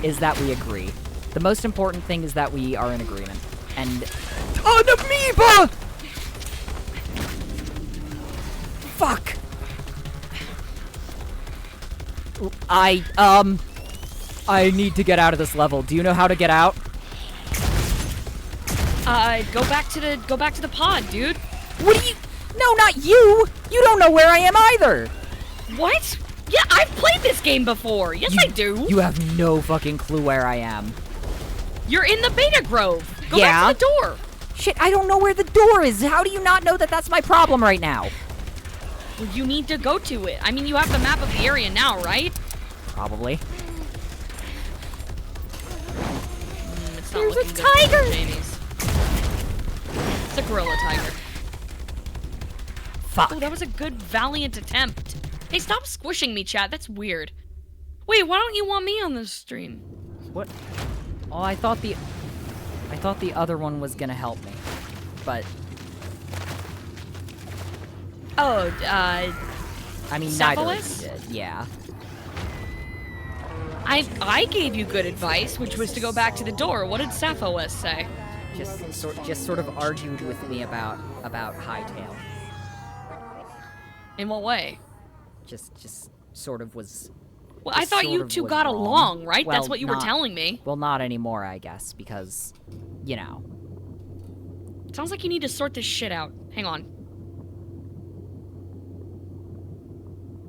Speaker 1: is that we agree. The most important thing is that we are in agreement. And an amoeba! Fuck. I need to get out of this level. Do you know how to get out?
Speaker 2: Go back to the pod, dude.
Speaker 1: What do you? No, not you! You don't know where I am either!
Speaker 2: What? Yeah, I've played this game before. Yes, I do.
Speaker 1: You have no fucking clue where I am.
Speaker 2: You're in the Beta Grove. Go
Speaker 1: Yeah?
Speaker 2: back to the door.
Speaker 1: Shit, I don't know where the door is. How do you not know that that's my problem right now?
Speaker 2: Well, you need to go to it. I mean, you have the map of the area now, right?
Speaker 1: Probably.
Speaker 2: It's not
Speaker 1: There's a
Speaker 2: looking good for
Speaker 1: tiger!
Speaker 2: Jamie's. It's a gorilla tiger.
Speaker 1: Fuck.
Speaker 2: Oh, that was a good, valiant attempt. Hey, stop squishing me, chat. That's weird. Wait, why don't you want me on this stream?
Speaker 1: What? Oh, I thought the other one was gonna help me, but
Speaker 2: Oh,
Speaker 1: I mean neither of
Speaker 2: Cephalus?
Speaker 1: you did. Yeah.
Speaker 2: I gave you good advice, which was to go back to the door. What did Cephalus say?
Speaker 1: just sort of argued with me about Hytale.
Speaker 2: In what way?
Speaker 1: Just sort of was.
Speaker 2: Well, I thought you two got
Speaker 1: wrong.
Speaker 2: along, right?
Speaker 1: Well,
Speaker 2: That's what you were telling me.
Speaker 1: Well, not anymore, I guess, because, you know.
Speaker 2: Sounds like you need to sort this shit out. Hang on.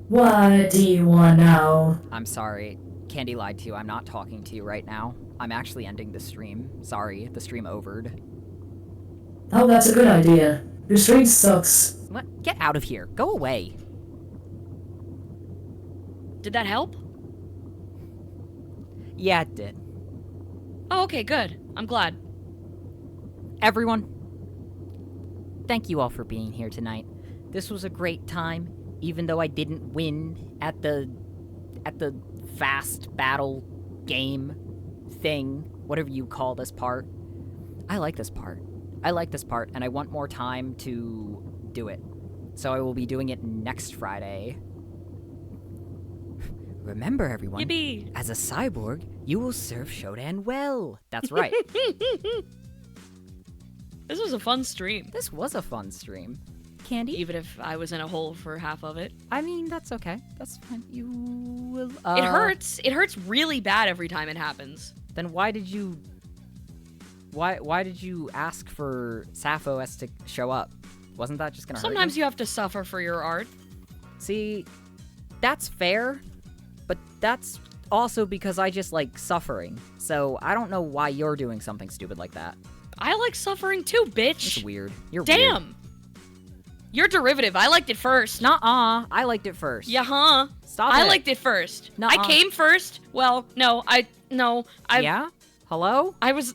Speaker 4: What do you want now?
Speaker 1: I'm sorry. Candy lied to you. I'm not talking to you right now. I'm actually ending the stream. Sorry, the stream overed.
Speaker 4: Oh, that's a good idea. Your stream sucks.
Speaker 1: What? Get out of here. Go away.
Speaker 2: Did that help?
Speaker 1: Yeah, it did.
Speaker 2: Oh, okay, good. I'm glad.
Speaker 1: Everyone, thank you all for being here tonight. This was a great time, even though I didn't win at the fast battle game thing, whatever you call this part. I like this part. And I want more time to do it. So I will be doing it next Friday. Remember, everyone,
Speaker 2: Yippee!
Speaker 1: as a cyborg, you will serve Shodan well. That's right.
Speaker 2: This was a fun stream.
Speaker 1: This was a fun stream. Candy?
Speaker 2: Even if I was in a hole for half of it.
Speaker 1: I mean, that's okay. That's fine. You will.
Speaker 2: It hurts. It hurts really bad every time it happens.
Speaker 1: Then why did you? Why did you ask for Sappho S to show up? Wasn't that just gonna hurt
Speaker 2: Sometimes you have to suffer for your art.
Speaker 1: See, that's fair, but that's also because I just like suffering. So I don't know why you're doing something stupid like that.
Speaker 2: I like suffering too, bitch.
Speaker 1: It's weird. You're
Speaker 2: Damn.
Speaker 1: weird.
Speaker 2: You're derivative. I liked it first.
Speaker 1: Nuh-uh. I liked it first.
Speaker 2: Yeah, huh?
Speaker 1: Stop
Speaker 2: I
Speaker 1: it.
Speaker 2: liked it first.
Speaker 1: Nuh-uh.
Speaker 2: I came first. Well, no,
Speaker 1: Yeah? Hello?
Speaker 2: Everyone,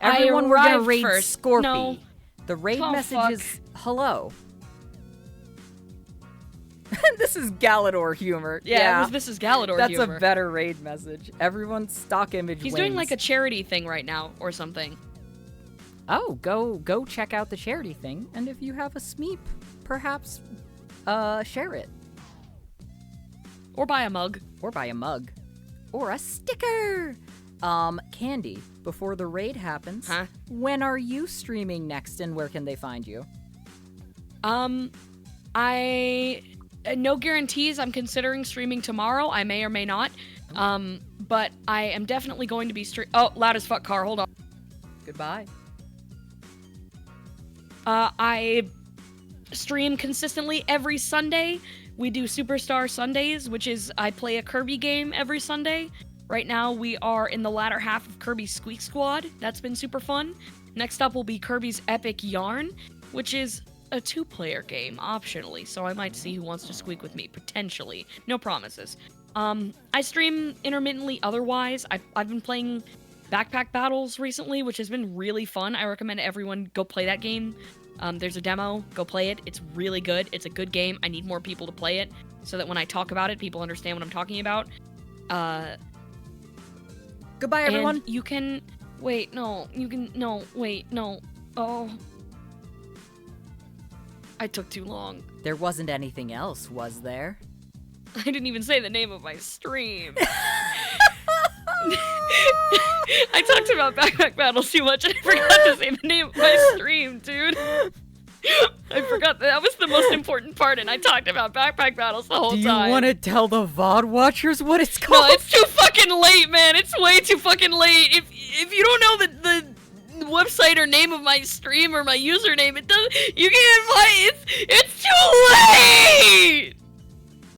Speaker 1: Everyone, we're gonna raid
Speaker 2: first.
Speaker 1: Scorpy.
Speaker 2: No.
Speaker 1: The raid
Speaker 2: Oh,
Speaker 1: message
Speaker 2: fuck.
Speaker 1: is hello. This is Galador humor.
Speaker 2: Yeah, this is Galador
Speaker 1: That's
Speaker 2: humor.
Speaker 1: a better raid message. Everyone's stock image
Speaker 2: He's
Speaker 1: wins.
Speaker 2: doing like a charity thing right now or something.
Speaker 1: Oh, go check out the charity thing, and if you have a Smeep, perhaps share it.
Speaker 2: Or buy a mug.
Speaker 1: Or buy a mug. Or a sticker! Candy, before the raid happens,
Speaker 2: Huh?
Speaker 1: when are you streaming next, and where can they find you?
Speaker 2: No guarantees. I'm considering streaming tomorrow. I may or may not. But I am definitely going to be Oh, loud as fuck car. Hold on.
Speaker 1: Goodbye.
Speaker 2: I stream consistently every Sunday. We do Superstar Sundays, which is I play a Kirby game every Sunday. Right now, we are in the latter half of Kirby's Squeak Squad. That's been super fun. Next up will be Kirby's Epic Yarn, which is a 2-player game, optionally, so I might see who wants to squeak with me, potentially. No promises. I stream intermittently otherwise. I've been playing Backpack Battles recently, which has been really fun. I recommend everyone go play that game. There's a demo. Go play it. It's really good. It's a good game. I need more people to play it so that when I talk about it, people understand what I'm talking about.
Speaker 1: Goodbye, everyone.
Speaker 2: And you can... Wait, no. You can... No, wait, no. Oh. I took too long.
Speaker 1: There wasn't anything else, was there?
Speaker 2: I didn't even say the name of my stream. I talked about Backpack Battles too much and I forgot to say the name of my stream, dude. I forgot that was the most important part and I talked about Backpack Battles the whole time.
Speaker 1: Do you want to tell the VOD watchers what it's called?
Speaker 2: No, it's too fucking late, man. It's way too fucking late. If you don't know the website or name of my stream or my username, it doesn't. You can't find it. It's too late.